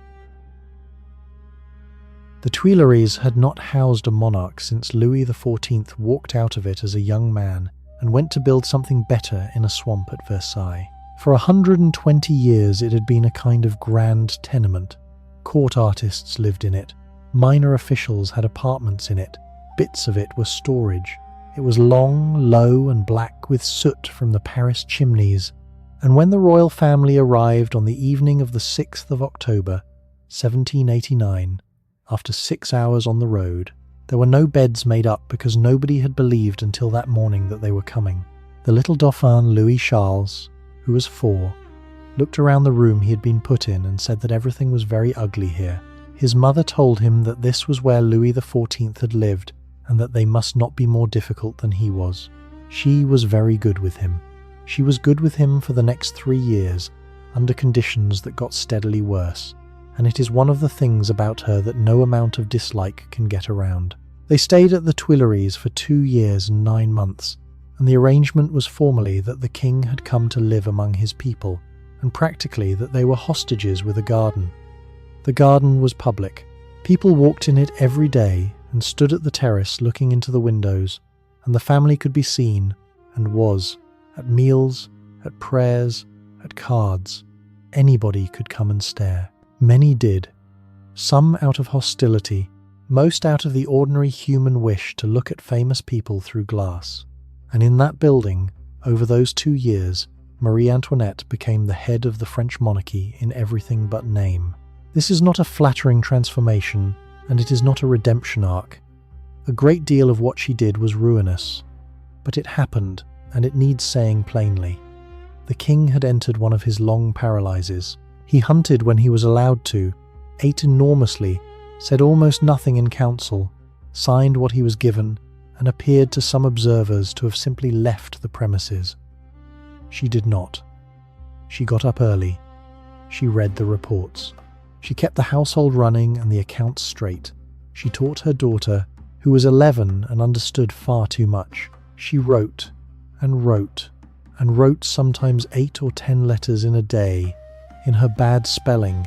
The Tuileries had not housed a monarch since Louis XIV walked out of it as a young man and went to build something better in a swamp at Versailles. For 120 years it had been a kind of grand tenement. Court artists lived in it. Minor officials had apartments in it. Bits of it were storage. It was long, low and black with soot from the Paris chimneys, and when the royal family arrived on the evening of the 6th of October, 1789, after 6 hours on the road, there were no beds made up because nobody had believed until that morning that they were coming. The little Dauphin Louis Charles, who was 4, looked around the room he had been put in and said that everything was very ugly here. His mother told him that this was where Louis XIV had lived and that they must not be more difficult than he was. She was very good with him. She was good with him for the next 3 years, under conditions that got steadily worse, and it is one of the things about her that no amount of dislike can get around. They stayed at the Tuileries for 2 years and 9 months, and the arrangement was formally that the king had come to live among his people, and practically that they were hostages with a garden. The garden was public. People walked in it every day and stood at the terrace looking into the windows, and the family could be seen, and was, at meals, at prayers, at cards. Anybody could come and stare. Many did, some out of hostility, most out of the ordinary human wish to look at famous people through glass. And in that building, over those 2 years, Marie Antoinette became the head of the French monarchy in everything but name. This is not a flattering transformation, and it is not a redemption arc. A great deal of what she did was ruinous, but it happened, and it needs saying plainly. The king had entered one of his long paralyses. He hunted when he was allowed to, ate enormously, said almost nothing in council, signed what he was given, and appeared to some observers to have simply left the premises. She did not. She got up early. She read the reports. She kept the household running and the accounts straight. She taught her daughter, who was 11 and understood far too much. She wrote, and wrote, and wrote sometimes 8 or 10 letters in a day, in her bad spelling,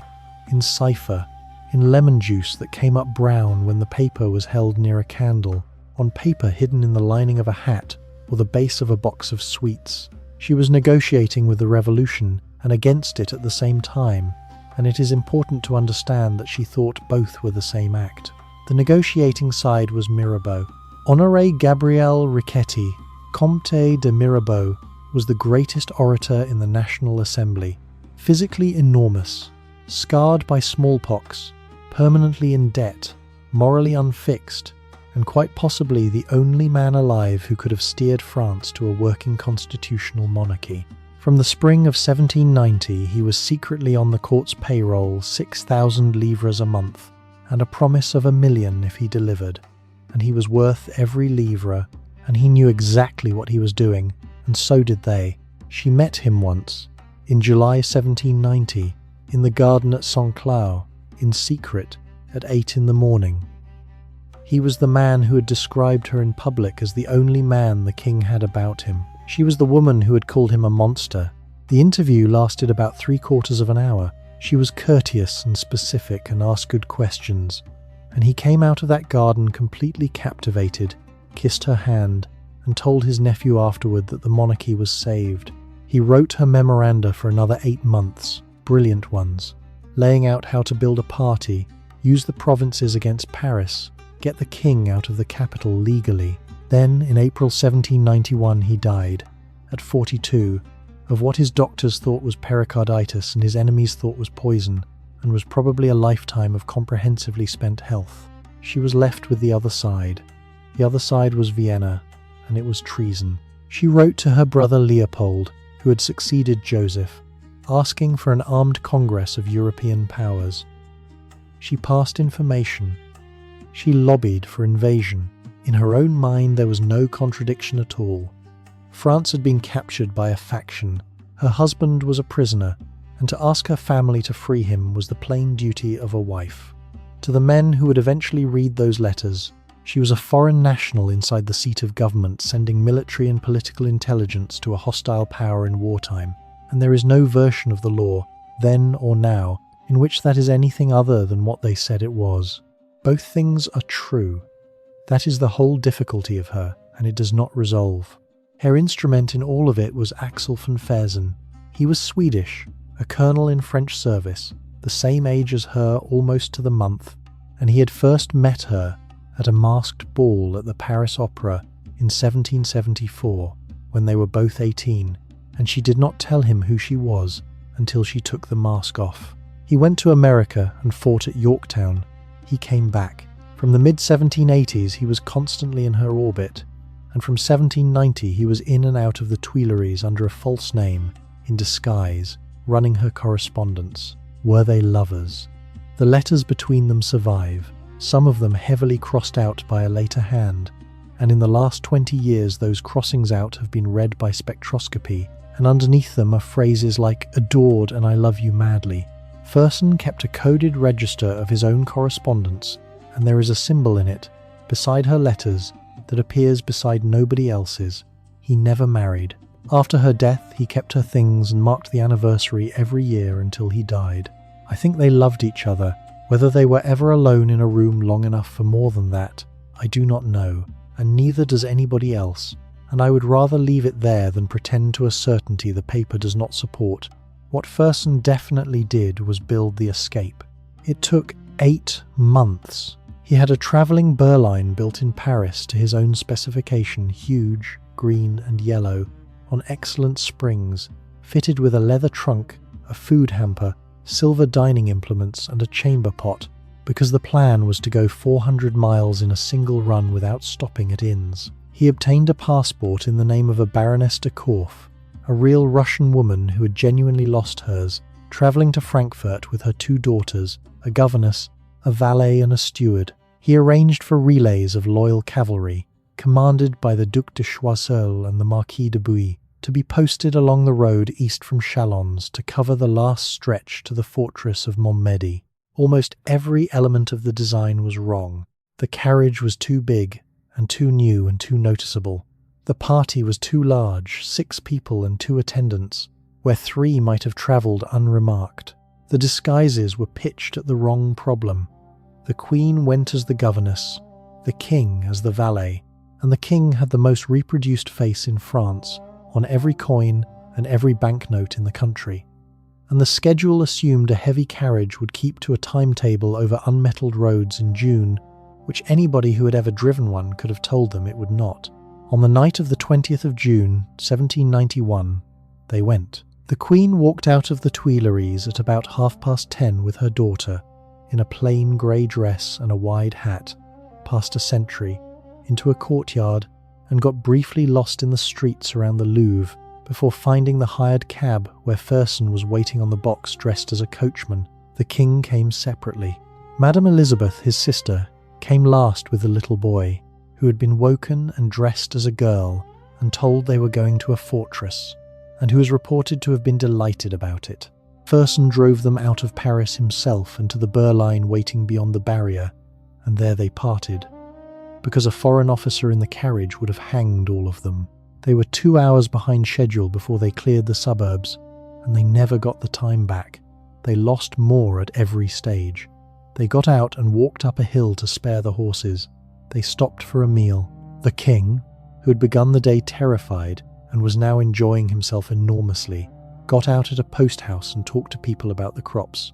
in cipher, in lemon juice that came up brown when the paper was held near a candle, on paper hidden in the lining of a hat or the base of a box of sweets. She was negotiating with the revolution and against it at the same time, and it is important to understand that she thought both were the same act. The negotiating side was Mirabeau. Honoré Gabriel Riquetti, Comte de Mirabeau, was the greatest orator in the National Assembly. Physically enormous, scarred by smallpox, permanently in debt, morally unfixed, and quite possibly the only man alive who could have steered France to a working constitutional monarchy. From the spring of 1790, he was secretly on the court's payroll, 6,000 livres a month, and a promise of 1 million if he delivered. And he was worth every livre, and he knew exactly what he was doing, and so did they. She met him once, in July 1790, in the garden at Saint-Cloud, in secret, at 8 in the morning. He was the man who had described her in public as the only man the king had about him. She was the woman who had called him a monster. The interview lasted about 3/4 of an hour. She was courteous and specific and asked good questions, and he came out of that garden completely captivated, kissed her hand, and told his nephew afterward that the monarchy was saved. He wrote her memoranda for another 8 months, brilliant ones, laying out how to build a party, use the provinces against Paris, get the king out of the capital legally. Then, in April 1791, he died, at 42, of what his doctors thought was pericarditis and his enemies thought was poison, and was probably a lifetime of comprehensively spent health. She was left with the other side. The other side was Vienna, and it was treason. She wrote to her brother Leopold, who had succeeded Joseph, asking for an armed congress of European powers. She passed information. She lobbied for invasion. In her own mind there was no contradiction at all. France had been captured by a faction. Her husband was a prisoner, and to ask her family to free him was the plain duty of a wife. To the men who would eventually read those letters, she was a foreign national inside the seat of government, sending military and political intelligence to a hostile power in wartime, and there is no version of the law, then or now, in which that is anything other than what they said it was. Both things are true. That is the whole difficulty of her, and it does not resolve. Her instrument in all of it was Axel von Fersen. He was Swedish, a colonel in French service, the same age as her almost to the month, and he had first met her at a masked ball at the Paris Opera in 1774, when they were both 18, and she did not tell him who she was until she took the mask off. He went to America and fought at Yorktown. He came back. From the mid-1780s he was constantly in her orbit, and from 1790 he was in and out of the Tuileries under a false name, in disguise, running her correspondence. Were they lovers? The letters between them survive, some of them heavily crossed out by a later hand, and in the last 20 years those crossings out have been read by spectroscopy, and underneath them are phrases like "adored" and "I love you madly." Fersen kept a coded register of his own correspondence, and there is a symbol in it, beside her letters, that appears beside nobody else's. He never married. After her death, he kept her things and marked the anniversary every year until he died. I think they loved each other. Whether they were ever alone in a room long enough for more than that, I do not know, and neither does anybody else, and I would rather leave it there than pretend to a certainty the paper does not support. What Fersen definitely did was build the escape. It took 8 months. He had a travelling berline built in Paris to his own specification, huge, green and yellow, on excellent springs, fitted with a leather trunk, a food hamper, silver dining implements and a chamber pot, because the plan was to go 400 miles in a single run without stopping at inns. He obtained a passport in the name of a Baroness de Korff, a real Russian woman who had genuinely lost hers, travelling to Frankfurt with her 2 daughters, a governess, a valet and a steward. He arranged for relays of loyal cavalry, commanded by the Duc de Choiseul and the Marquis de Bouillé, to be posted along the road east from Chalons to cover the last stretch to the fortress of Montmédy. Almost every element of the design was wrong. The carriage was too big and too new and too noticeable. The party was too large, 6 people and 2 attendants, where 3 might have travelled unremarked. The disguises were pitched at the wrong problem. The Queen went as the governess, the King as the valet, and the King had the most reproduced face in France, on every coin and every banknote in the country. And the schedule assumed a heavy carriage would keep to a timetable over unmetalled roads in June, which anybody who had ever driven one could have told them it would not. On the night of the 20th of June, 1791, they went. The Queen walked out of the Tuileries at about 10:30 with her daughter, in a plain grey dress and a wide hat, past a sentry, into a courtyard, and got briefly lost in the streets around the Louvre before finding the hired cab where Fersen was waiting on the box dressed as a coachman. The King came separately. Madame Elizabeth, his sister, came last with the little boy, who had been woken and dressed as a girl and told they were going to a fortress, and who was reported to have been delighted about it. Fersen drove them out of Paris himself and to the Berline waiting beyond the barrier, and there they parted, because a foreign officer in the carriage would have hanged all of them. They were 2 hours behind schedule before they cleared the suburbs, and they never got the time back. They lost more at every stage. They got out and walked up a hill to spare the horses. They stopped for a meal. The King, who had begun the day terrified and was now enjoying himself enormously, got out at a post house and talked to people about the crops.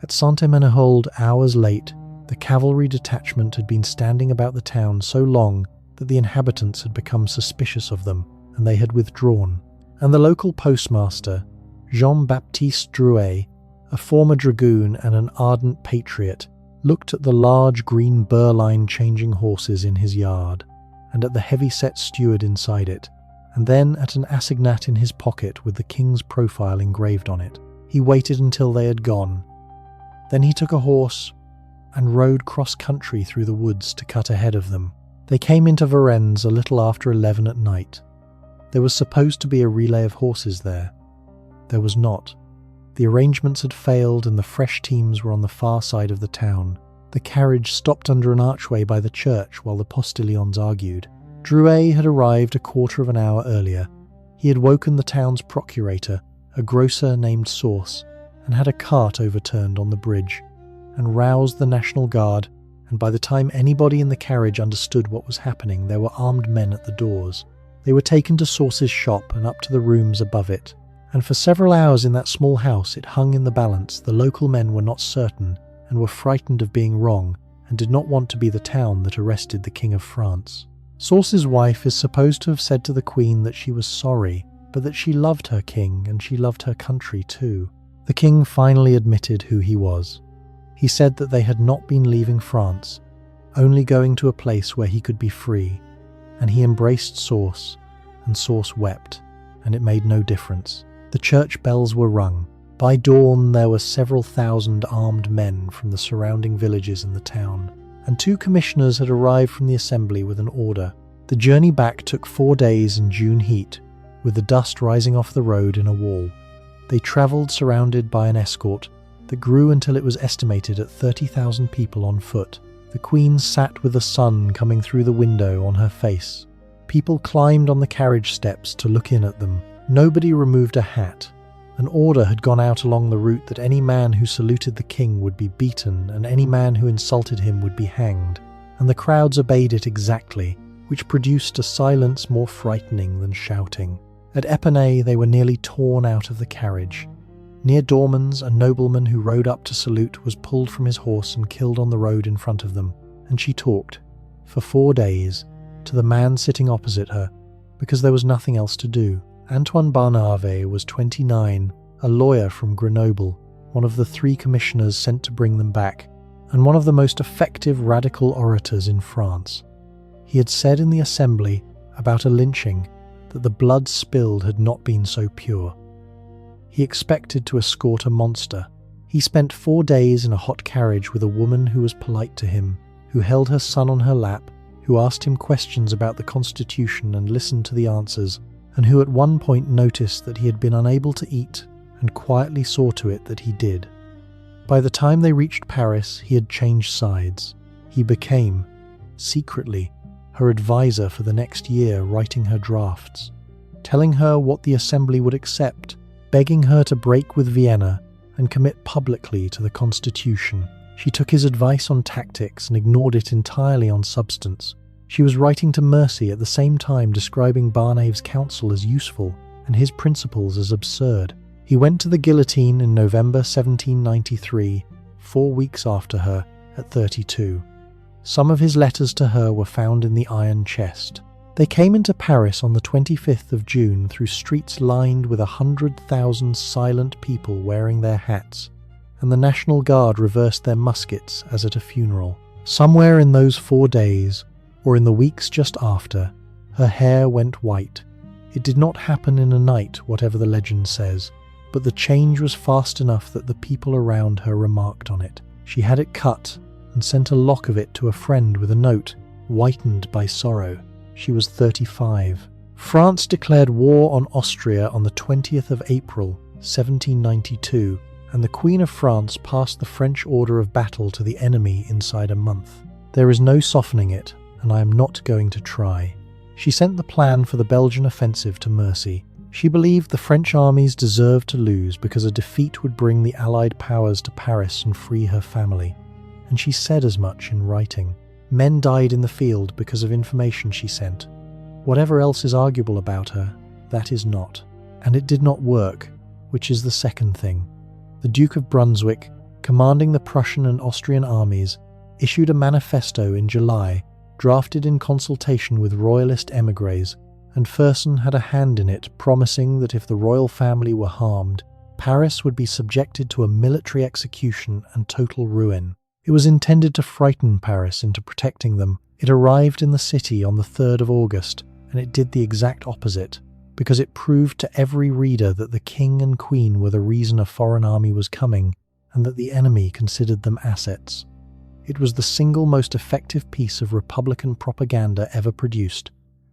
At Saint-Ménehould, hours late, the cavalry detachment had been standing about the town so long that the inhabitants had become suspicious of them, and they had withdrawn. And the local postmaster, Jean-Baptiste Drouet, a former dragoon and an ardent patriot, looked at the large green Berline changing horses in his yard, and at the heavy-set steward inside it, and then at an assignat in his pocket with the King's profile engraved on it. He waited until they had gone. Then he took a horse and rode cross-country through the woods to cut ahead of them. They came into Varennes a little after 11 at night. There was supposed to be a relay of horses there. There was not. The arrangements had failed and the fresh teams were on the far side of the town. The carriage stopped under an archway by the church while the postilions argued. Drouet had arrived a quarter of an hour earlier. He had woken the town's procurator, a grocer named Sauce, and had a cart overturned on the bridge, and roused the National Guard, and by the time anybody in the carriage understood what was happening, there were armed men at the doors. They were taken to Sauce's shop and up to the rooms above it, and for several hours in that small house it hung in the balance. The local men were not certain, and were frightened of being wrong, and did not want to be the town that arrested the King of France. Sauce's wife is supposed to have said to the Queen that she was sorry, but that she loved her king and she loved her country too. The King finally admitted who he was. He said that they had not been leaving France, only going to a place where he could be free, and he embraced Sauce, and Sauce wept, and it made no difference. The church bells were rung. By dawn there were several thousand armed men from the surrounding villages in the town, and 2 commissioners had arrived from the assembly with an order. The journey back took 4 days in June heat, with the dust rising off the road in a wall. They travelled surrounded by an escort that grew until it was estimated at 30,000 people on foot. The Queen sat with the sun coming through the window on her face. People climbed on the carriage steps to look in at them. Nobody removed a hat. An order had gone out along the route that any man who saluted the King would be beaten and any man who insulted him would be hanged, and the crowds obeyed it exactly, which produced a silence more frightening than shouting. At Epinay they were nearly torn out of the carriage. Near Dormans, a nobleman who rode up to salute was pulled from his horse and killed on the road in front of them, and she talked, for 4 days, to the man sitting opposite her, because there was nothing else to do. Antoine Barnave was 29, a lawyer from Grenoble, one of the 3 commissioners sent to bring them back, and one of the most effective radical orators in France. He had said in the assembly about a lynching that the blood spilled had not been so pure. He expected to escort a monster. He spent 4 days in a hot carriage with a woman who was polite to him, who held her son on her lap, who asked him questions about the Constitution and listened to the answers, and who at one point noticed that he had been unable to eat and quietly saw to it that he did. By the time they reached Paris, he had changed sides. He became, secretly, her advisor for the next year, writing her drafts, telling her what the assembly would accept, begging her to break with Vienna and commit publicly to the Constitution. She took his advice on tactics and ignored it entirely on substance. She was writing to Mercy at the same time describing Barnave's counsel as useful and his principles as absurd. He went to the guillotine in November 1793, 4 weeks after her, at 32. Some of his letters to her were found in the iron chest. They came into Paris on the 25th of June through streets lined with 100,000 silent people wearing their hats, and the National Guard reversed their muskets as at a funeral. Somewhere in those 4 days, or in the weeks just after, her hair went white. It did not happen in a night, whatever the legend says, but the change was fast enough that the people around her remarked on it. She had it cut and sent a lock of it to a friend with a note, whitened by sorrow. She was 35. France declared war on Austria on the 20th of April, 1792, and the Queen of France passed the French order of battle to the enemy inside a month. There is no softening it, and I am not going to try. She sent the plan for the Belgian offensive to Mercy. She believed the French armies deserved to lose because a defeat would bring the Allied powers to Paris and free her family. And she said as much in writing. Men died in the field because of information she sent. Whatever else is arguable about her, that is not. And it did not work, which is the second thing. The Duke of Brunswick, commanding the Prussian and Austrian armies, issued a manifesto in July, drafted in consultation with royalist émigrés, and Fersen had a hand in it, promising that if the royal family were harmed, Paris would be subjected to a military execution and total ruin. It was intended to frighten Paris into protecting them. It arrived in the city on the 3rd of August, and it did the exact opposite, because it proved to every reader that the king and queen were the reason a foreign army was coming, and that the enemy considered them assets. It was the single most effective piece of Republican propaganda ever produced,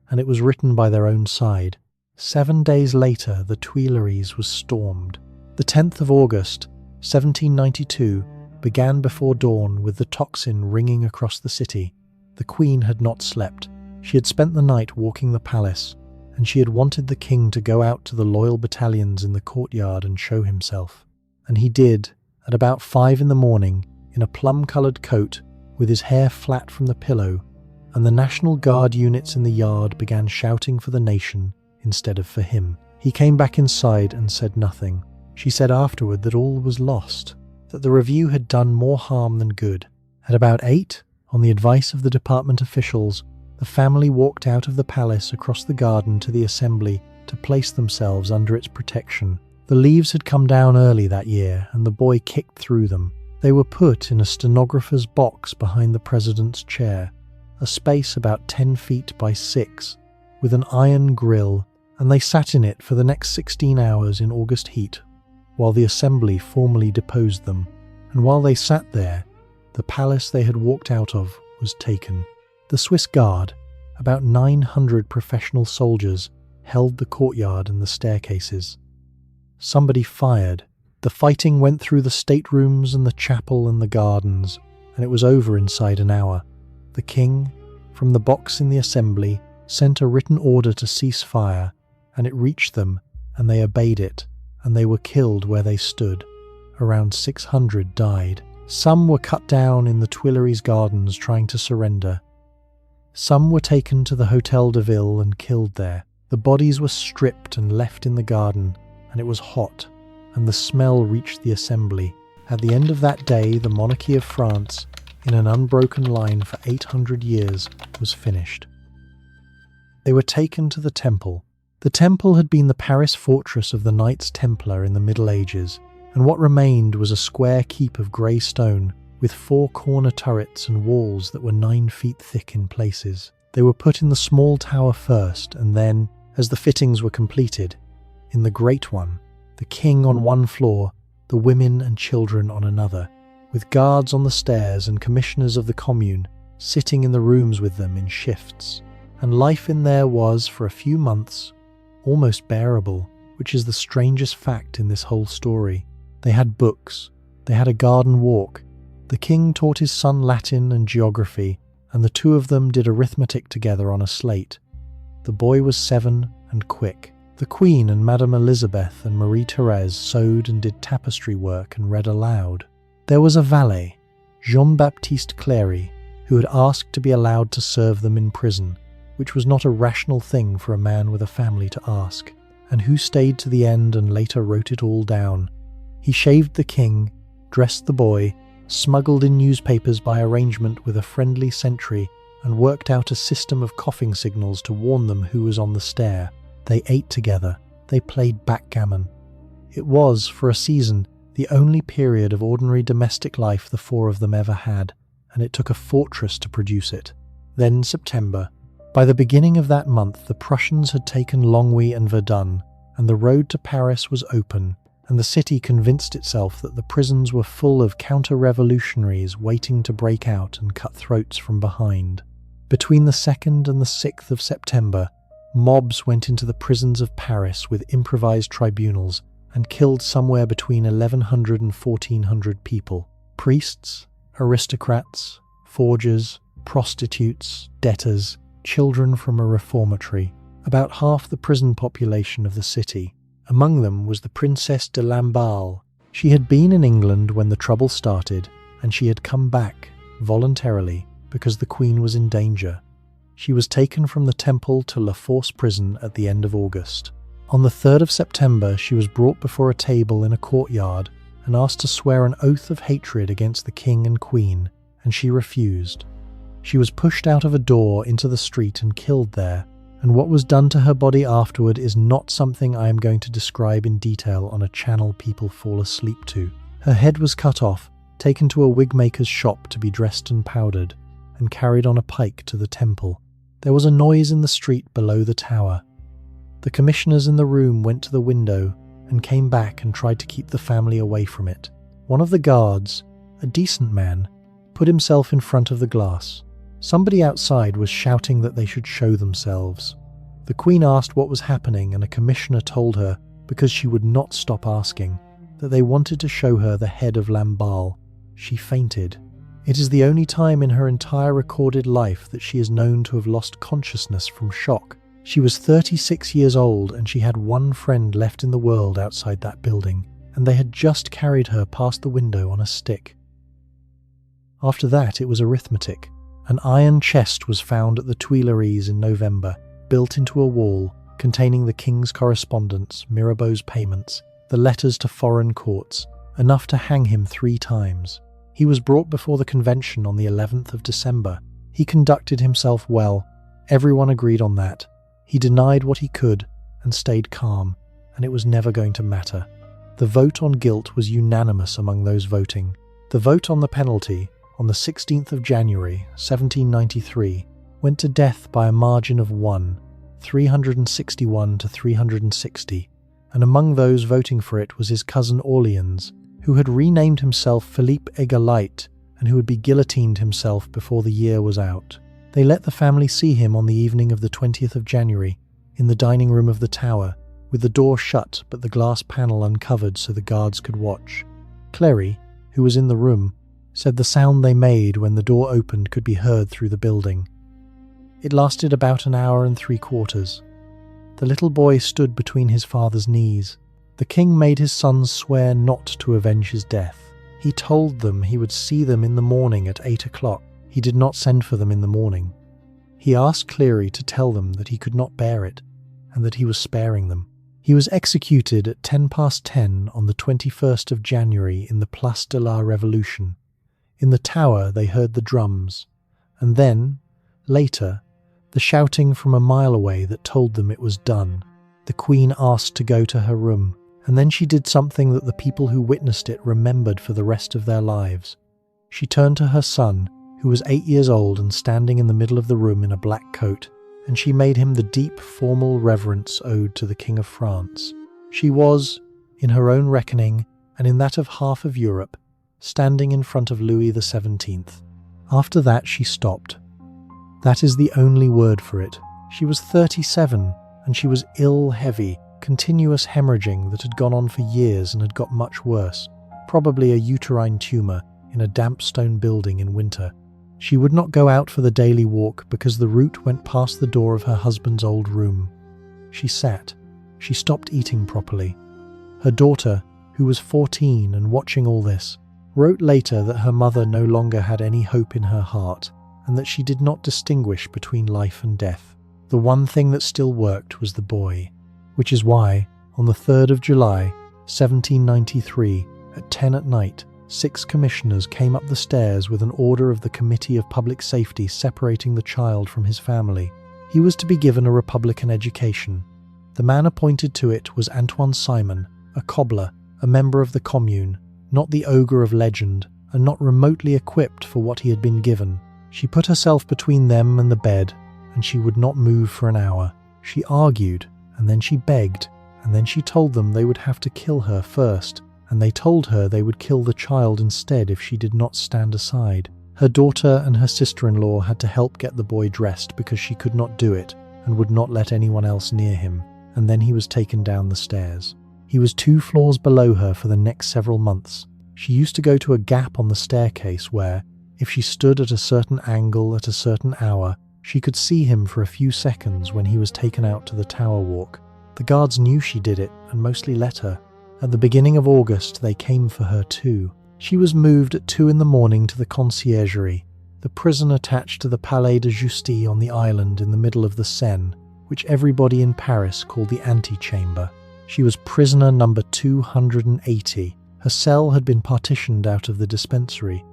and it was written by their own side. 7 days later, the Tuileries was stormed. The 10th of August, 1792, began before dawn with the tocsin ringing across the city. The Queen had not slept. She had spent the night walking the palace, and she had wanted the king to go out to the loyal battalions in the courtyard and show himself. And he did, at about 5 in the morning, in a plum-coloured coat, with his hair flat from the pillow, and the National Guard units in the yard began shouting for the nation instead of for him. He came back inside and said nothing. She said afterward that all was lost, that the review had done more harm than good. At about 8, on the advice of the department officials, the family walked out of the palace across the garden to the assembly to place themselves under its protection. The leaves had come down early that year, and the boy kicked through them. They were put in a stenographer's box behind the president's chair, a space about 10 feet by 6, with an iron grill, and they sat in it for the next 16 hours in August heat, while the assembly formally deposed them. And while they sat there, the palace they had walked out of was taken. The Swiss Guard, about 900 professional soldiers, held the courtyard and the staircases. Somebody fired. The fighting went through the staterooms and the chapel and the gardens, and it was over inside an hour. The king, from the box in the assembly, sent a written order to cease fire, and it reached them, and they obeyed it, and they were killed where they stood. Around 600 died. Some were cut down in the Tuileries gardens trying to surrender. Some were taken to the Hôtel de Ville and killed there. The bodies were stripped and left in the garden, and it was hot, and the smell reached the assembly. At the end of that day, the monarchy of France, in an unbroken line for 800 years, was finished. They were taken to the temple. The temple had been the Paris fortress of the Knights Templar in the Middle Ages, and what remained was a square keep of grey stone with 4 corner turrets and walls that were 9 feet thick in places. They were put in the small tower first, and then, as the fittings were completed, in the great one, the king on one floor, the women and children on another, with guards on the stairs and commissioners of the commune sitting in the rooms with them in shifts. And life in there was, for a few months, almost bearable, which is the strangest fact in this whole story. They had books, they had a garden walk, the king taught his son Latin and geography, and the 2 of them did arithmetic together on a slate. The boy was 7 and quick. The Queen and Madame Elizabeth and Marie Theresa sewed and did tapestry work and read aloud. There was a valet, Jean-Baptiste Cléry, who had asked to be allowed to serve them in prison, which was not a rational thing for a man with a family to ask, and who stayed to the end and later wrote it all down. He shaved the king, dressed the boy, smuggled in newspapers by arrangement with a friendly sentry, and worked out a system of coughing signals to warn them who was on the stair. They ate together. They played backgammon. It was, for a season, the only period of ordinary domestic life the 4 of them ever had, and it took a fortress to produce it. Then September. By the beginning of that month, the Prussians had taken Longwy and Verdun, and the road to Paris was open, and the city convinced itself that the prisons were full of counter-revolutionaries waiting to break out and cut throats from behind. Between the 2nd and the 6th of September, mobs went into the prisons of Paris with improvised tribunals and killed somewhere between 1,100 and 1,400 people. Priests, aristocrats, forgers, prostitutes, debtors, children from a reformatory, about half the prison population of the city. Among them was the Princesse de Lamballe. She had been in England when the trouble started, and she had come back, voluntarily, because the Queen was in danger. She was taken from the Temple to La Force prison at the end of August. On the 3rd of September, she was brought before a table in a courtyard and asked to swear an oath of hatred against the King and Queen, and she refused. She was pushed out of a door into the street and killed there, and what was done to her body afterward is not something I am going to describe in detail on a channel people fall asleep to. Her head was cut off, taken to a wig-maker's shop to be dressed and powdered, and carried on a pike to the Temple. There was a noise in the street below the tower. The commissioners in the room went to the window and came back and tried to keep the family away from it. One of the guards, a decent man, put himself in front of the glass. Somebody outside was shouting that they should show themselves. The Queen asked what was happening, and a commissioner told her, because she would not stop asking, that they wanted to show her the head of Lamballe. She fainted. It is the only time in her entire recorded life that she is known to have lost consciousness from shock. She was 36 years old, and she had one friend left in the world outside that building, and they had just carried her past the window on a stick. After that, it was arithmetic. An iron chest was found at the Tuileries in November, built into a wall, containing the king's correspondence, Mirabeau's payments, the letters to foreign courts, enough to hang him 3 times. He was brought before the convention on the 11th of December. He conducted himself well. Everyone agreed on that. He denied what he could and stayed calm, and it was never going to matter. The vote on guilt was unanimous among those voting. The vote on the penalty, on the 16th of January, 1793, went to death by a margin of 361 to 360, and among those voting for it was his cousin Orleans, who had renamed himself Philippe Égalité and who would be guillotined himself before the year was out. They let the family see him on the evening of the 20th of January, in the dining room of the tower, with the door shut but the glass panel uncovered so the guards could watch. Cléry, who was in the room, said the sound they made when the door opened could be heard through the building. It lasted about an hour and 3/4. The little boy stood between his father's knees. The king made his sons swear not to avenge his death. He told them he would see them in the morning at 8 o'clock. He did not send for them in the morning. He asked Cléry to tell them that he could not bear it, and that he was sparing them. He was executed at 10:10 on the 21st of January in the Place de la Révolution. In the tower they heard the drums, and then, later, the shouting from a mile away that told them it was done. The Queen asked to go to her room, and then she did something that the people who witnessed it remembered for the rest of their lives. She turned to her son, who was 8 years old and standing in the middle of the room in a black coat, and she made him the deep, formal reverence owed to the King of France. She was, in her own reckoning, and in that of half of Europe, standing in front of Louis XVII. After that she stopped. That is the only word for it. She was 37, and she was ill, heavy, continuous hemorrhaging that had gone on for years and had got much worse, probably a uterine tumour in a damp stone building in winter. She would not go out for the daily walk because the route went past the door of her husband's old room. She sat. She stopped eating properly. Her daughter, who was 14 and watching all this, wrote later that her mother no longer had any hope in her heart and that she did not distinguish between life and death. The one thing that still worked was the boy, which is why, on the 3rd of July, 1793, at 10 at night, 6 commissioners came up the stairs with an order of the Committee of Public Safety separating the child from his family. He was to be given a republican education. The man appointed to it was Antoine Simon, a cobbler, a member of the Commune, not the ogre of legend, and not remotely equipped for what he had been given. She put herself between them and the bed, and she would not move for an hour. She argued, and then she begged, and then she told them they would have to kill her first, and they told her they would kill the child instead if she did not stand aside. Her daughter and her sister-in-law had to help get the boy dressed because she could not do it and would not let anyone else near him, and then he was taken down the stairs. He was 2 floors below her for the next several months. She used to go to a gap on the staircase where, if she stood at a certain angle at a certain hour, she could see him for a few seconds when he was taken out to the tower walk. The guards knew she did it and mostly let her. At the beginning of August, they came for her too. She was moved at 2 in the morning to the conciergerie, the prison attached to the Palais de Justice on the island in the middle of the Seine, which everybody in Paris called the antechamber. She was prisoner number 280. Her cell had been partitioned out of the dispensary.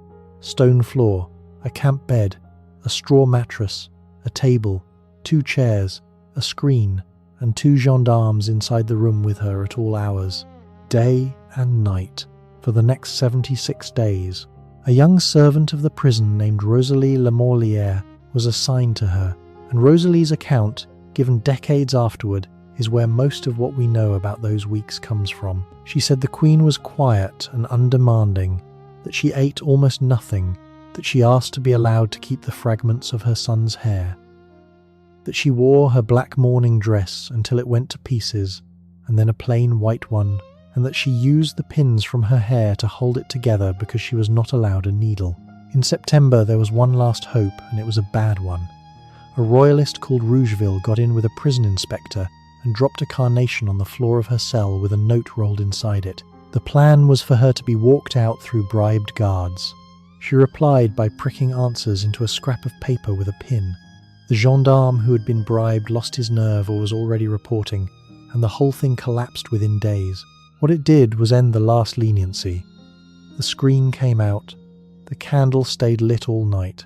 Stone floor, a camp bed, a straw mattress, a table, 2 chairs, a screen, and 2 gendarmes inside the room with her at all hours. Day and night, for the next 76 days. A young servant of the prison named Rosalie Lamorlière was assigned to her, and Rosalie's account, given decades afterward, is where most of what we know about those weeks comes from. She said the Queen was quiet and undemanding, that she ate almost nothing, that she asked to be allowed to keep the fragments of her son's hair, that she wore her black mourning dress until it went to pieces, and then a plain white one, and that she used the pins from her hair to hold it together because she was not allowed a needle. In September there was one last hope, and it was a bad one. A royalist called Rougeville got in with a prison inspector and dropped a carnation on the floor of her cell with a note rolled inside it. The plan was for her to be walked out through bribed guards. She replied by pricking answers into a scrap of paper with a pin. The gendarme who had been bribed lost his nerve or was already reporting, and the whole thing collapsed within days. What it did was end the last leniency. The screen came out. The candle stayed lit all night.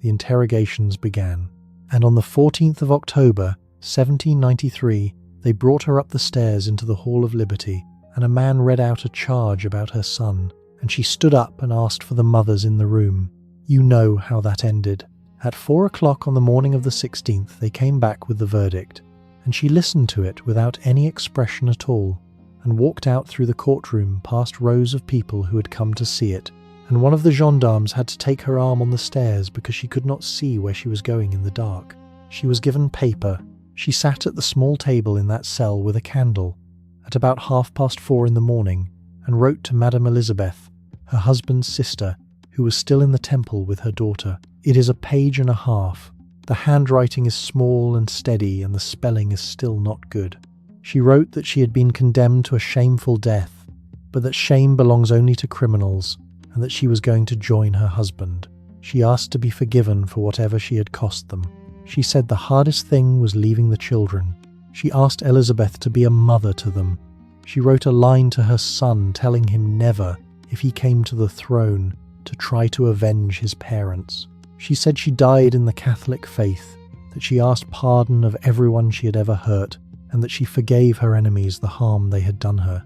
The interrogations began. And on the 14th of October, 1793, they brought her up the stairs into the Hall of Liberty, and a man read out a charge about her son, and she stood up and asked for the mothers in the room. You know how that ended. At 4 o'clock on the morning of the 16th, they came back with the verdict, and she listened to it without any expression at all, and walked out through the courtroom past rows of people who had come to see it, and one of the gendarmes had to take her arm on the stairs because she could not see where she was going in the dark. She was given paper. She sat at the small table in that cell with a candle at about 4:30 in the morning and wrote to Madame Elizabeth, her husband's sister, who was still in the temple with her daughter. It is a page and a half. The handwriting is small and steady, and the spelling is still not good. She wrote that she had been condemned to a shameful death, but that shame belongs only to criminals, and that she was going to join her husband. She asked to be forgiven for whatever she had cost them. She said the hardest thing was leaving the children. She asked Elizabeth to be a mother to them. She wrote a line to her son telling him never, if he came to the throne, to try to avenge his parents. She said she died in the Catholic faith, that she asked pardon of everyone she had ever hurt, and that she forgave her enemies the harm they had done her.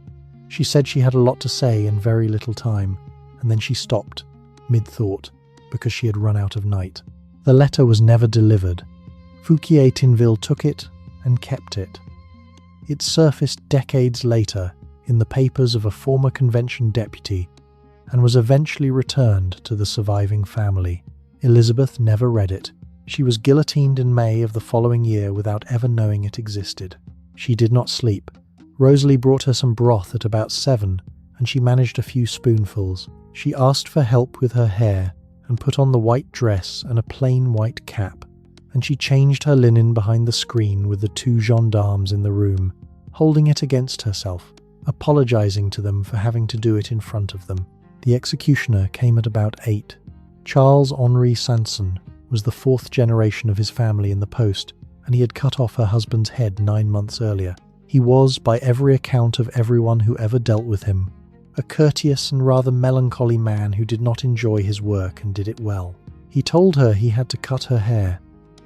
She said she had a lot to say and very little time, and then she stopped. mid-thought, because she had run out of night. The letter was never delivered. Fouquier Tinville took it and kept it. It surfaced decades later in the papers of a former convention deputy and was eventually returned to the surviving family. Elizabeth never read it. She was guillotined in May of the following year without ever knowing it existed. She did not sleep. Rosalie brought her some broth at about 7, and she managed a few spoonfuls. She asked for help with her hair and put on the white dress and a plain white cap, and she changed her linen behind the screen with the 2 gendarmes in the room, holding it against herself, apologizing to them for having to do it in front of them. The executioner came at about 8. Charles Henri Sanson was the 4th generation of his family in the post, and he had cut off her husband's head 9 months earlier. He was, by every account of everyone who ever dealt with him, a courteous and rather melancholy man who did not enjoy his work and did it well. He told her he had to cut her hair.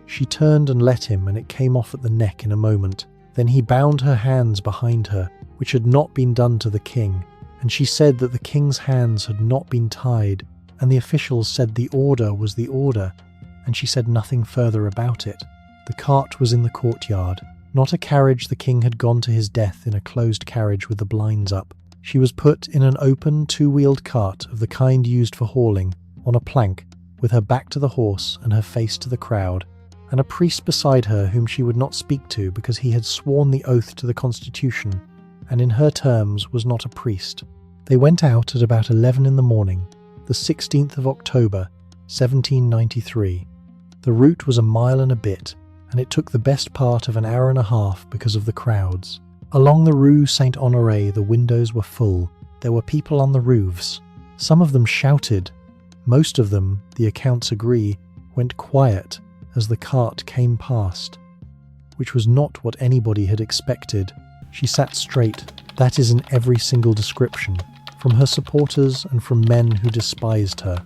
She turned and let him, and it came off at the neck in a moment. Then he bound her hands behind her, which had not been done to the king, and she said that the king's hands had not been tied, and the officials said the order was the order, and she said nothing further about it. The cart was in the courtyard. Not a carriage. The king had gone to his death in a closed carriage with the blinds up. She was put in an open 2-wheeled cart of the kind used for hauling, on a plank, with her back to the horse and her face to the crowd, and a priest beside her whom she would not speak to because he had sworn the oath to the Constitution, and in her terms was not a priest. They went out at about 11 in the morning, the 16th of October, 1793. The route was a mile and a bit, and it took the best part of an hour and a half because of the crowds. Along the Rue Saint-Honoré the windows were full. There were people on the roofs. Some of them shouted. Most of them, the accounts agree, went quiet as the cart came past, which was not what anybody had expected. She sat straight. That is in every single description, from her supporters and from men who despised her.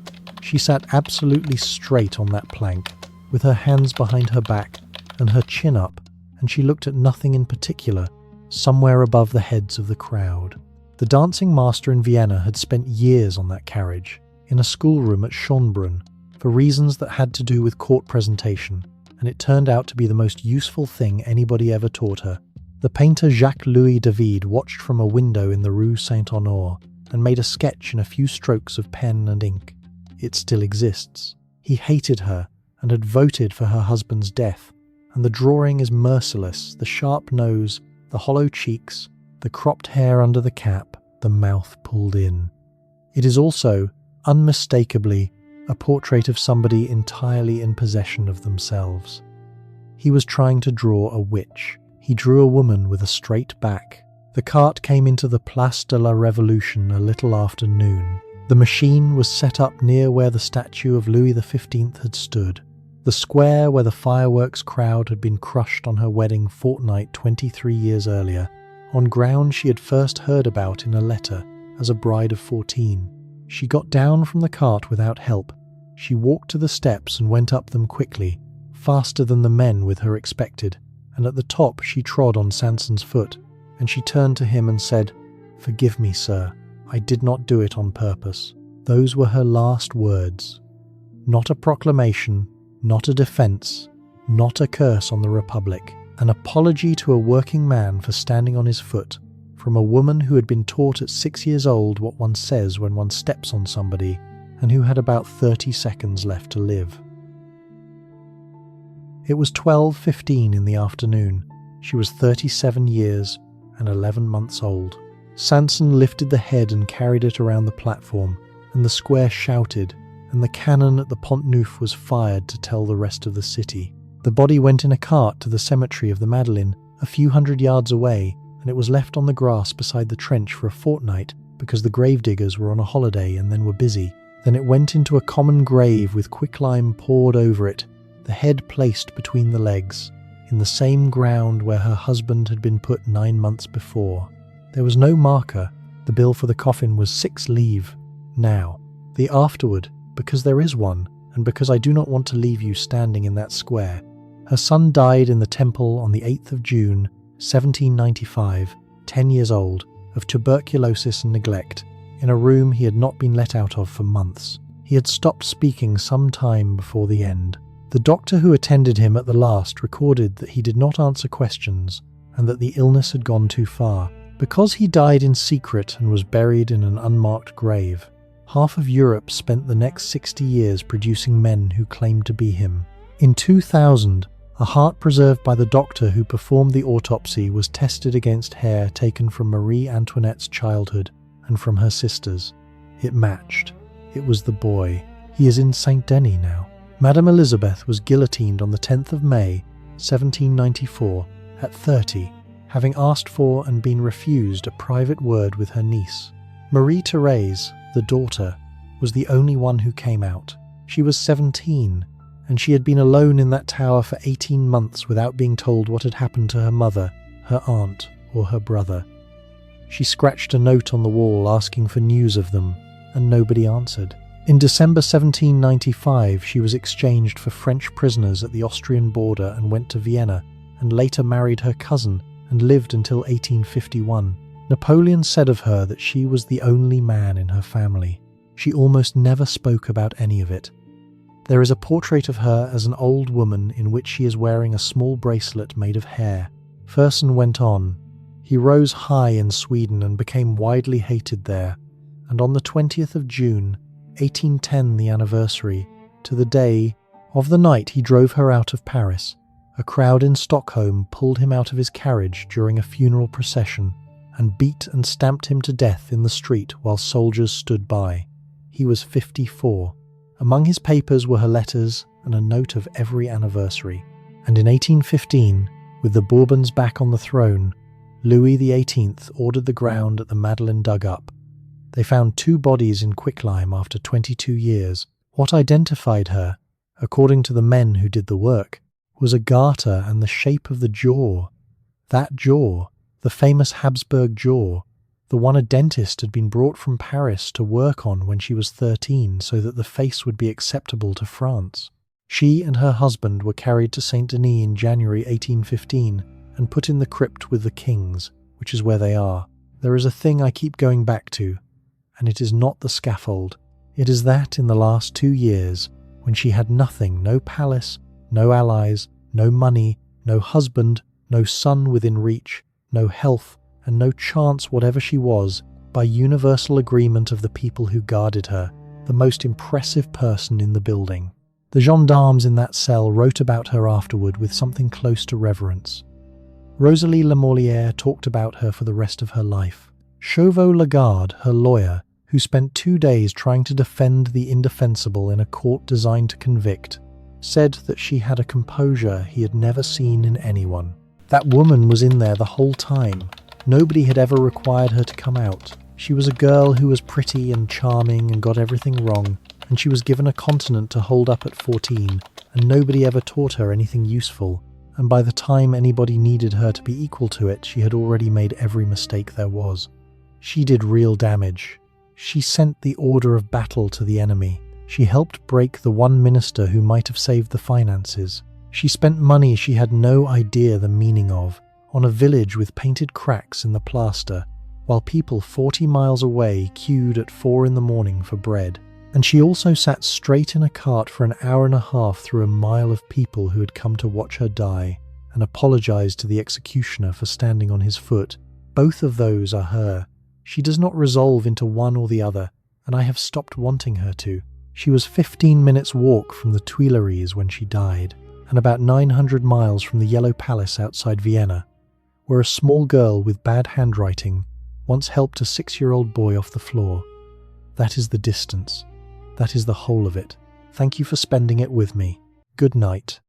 She sat absolutely straight on that plank, with her hands behind her back and her chin up, and she looked at nothing in particular, somewhere above the heads of the crowd. The dancing master in Vienna had spent years on that carriage, in a schoolroom at Schönbrunn, for reasons that had to do with court presentation, and it turned out to be the most useful thing anybody ever taught her. The painter Jacques-Louis David watched from a window in the Rue Saint-Honore and made a sketch in a few strokes of pen and ink. It still exists. He hated her and had voted for her husband's death, and the drawing is merciless. The sharp nose, the hollow cheeks, the cropped hair under the cap, the mouth pulled in. It is also, unmistakably, a portrait of somebody entirely in possession of themselves. He was trying to draw a witch. He drew a woman with a straight back. The cart came into the Place de la Révolution a little after noon. The machine was set up near where the statue of Louis XV had stood, the square where the fireworks crowd had been crushed on her wedding fortnight 23 years earlier, on ground she had first heard about in a letter as a bride of 14. She got down from the cart without help. She walked to the steps and went up them quickly, faster than the men with her expected, and at the top she trod on Sanson's foot, and she turned to him and said, "Forgive me, sir, I did not do it on purpose." Those were her last words. Not a proclamation, not a defence, not a curse on the Republic. An apology to a working man for standing on his foot, from a woman who had been taught at 6 years old what one says when one steps on somebody, and who had about 30 seconds left to live. It was 12:15 in the afternoon. She was 37 years and 11 months old. Sanson lifted the head and carried it around the platform, and the square shouted, and the cannon at the Pont Neuf was fired to tell the rest of the city. The body went in a cart to the cemetery of the Madeleine, a few hundred yards away, and it was left on the grass beside the trench for a fortnight because the gravediggers were on a holiday and then were busy. Then it went into a common grave with quicklime poured over it, the head placed between the legs, in the same ground where her husband had been put 9 months before. There was no marker. The bill for the coffin was 6 livres. Now, the afterward, because there is one, and because I do not want to leave you standing in that square. Her son died in the temple on the 8th of June, 1795, 10 years old, of tuberculosis and neglect, in a room he had not been let out of for months. He He had stopped speaking some time before the end. The doctor who attended him at the last recorded that he did not answer questions and that the illness had gone too far. Because he died in secret and was buried in an unmarked grave, half of Europe spent the next 60 years producing men who claimed to be him. In 2000, a heart preserved by the doctor who performed the autopsy was tested against hair taken from Marie Antoinette's childhood and from her sisters. It matched. It was the boy. He is in Saint Denis now. Madame Elizabeth was guillotined on the 10th of May, 1794, at 30, having asked for and been refused a private word with her niece. Marie Theresa, the daughter, was the only one who came out. She was 17, and she had been alone in that tower for 18 months without being told what had happened to her mother, her aunt, or her brother. She scratched a note on the wall asking for news of them, and nobody answered. In December 1795, she was exchanged for French prisoners at the Austrian border and went to Vienna, and later married her cousin and lived until 1851. Napoleon said of her that she was the only man in her family. She almost never spoke about any of it. There is a portrait of her as an old woman in which she is wearing a small bracelet made of hair. Fersen went on. He rose high in Sweden and became widely hated there, and on the 20th of June, 1810, the anniversary, to the day of the night he drove her out of Paris, a crowd in Stockholm pulled him out of his carriage during a funeral procession and beat and stamped him to death in the street while soldiers stood by. He was 54. Among his papers were her letters and a note of every anniversary. And in 1815, with the Bourbons back on the throne, Louis XVIII ordered the ground at the Madeleine dug up. They found 2 bodies in quicklime after 22 years. What identified her, according to the men who did the work, was a garter and the shape of the jaw. That jaw, the famous Habsburg jaw, the one a dentist had been brought from Paris to work on when she was 13 so that the face would be acceptable to France. She and her husband were carried to Saint Denis in January 1815 and put in the crypt with the kings, which is where they are. There is a thing I keep going back to, and it is not the scaffold. It is that in the last 2 years, when she had nothing, no palace, no allies, no money, no husband, no son within reach, no health, and no chance whatever she was, by universal agreement of the people who guarded her, the most impressive person in the building. The gendarmes in that cell wrote about her afterward with something close to reverence. Rosalie Lamorlière talked about her for the rest of her life. Chauveau-Lagarde, her lawyer, who spent 2 days trying to defend the indefensible in a court designed to convict, said that she had a composure he had never seen in anyone. That woman was in there the whole time. Nobody had ever required her to come out. She was a girl who was pretty and charming and got everything wrong, and she was given a continent to hold up at 14, and nobody ever taught her anything useful, and by the time anybody needed her to be equal to it, she had already made every mistake there was. She did real damage. She sent the order of battle to the enemy. She helped break the one minister who might have saved the finances. She spent money she had no idea the meaning of, on a village with painted cracks in the plaster, while people 40 miles away queued at 4 in the morning for bread. And she also sat straight in a cart for an hour and a half through a mile of people who had come to watch her die, and apologized to the executioner for standing on his foot. Both of those are her. She does not resolve into one or the other, and I have stopped wanting her to. She was 15 minutes' walk from the Tuileries when she died, and about 900 miles from the Yellow Palace outside Vienna, where a small girl with bad handwriting once helped a 6-year-old boy off the floor. That is the distance. That is the whole of it. Thank you for spending it with me. Good night.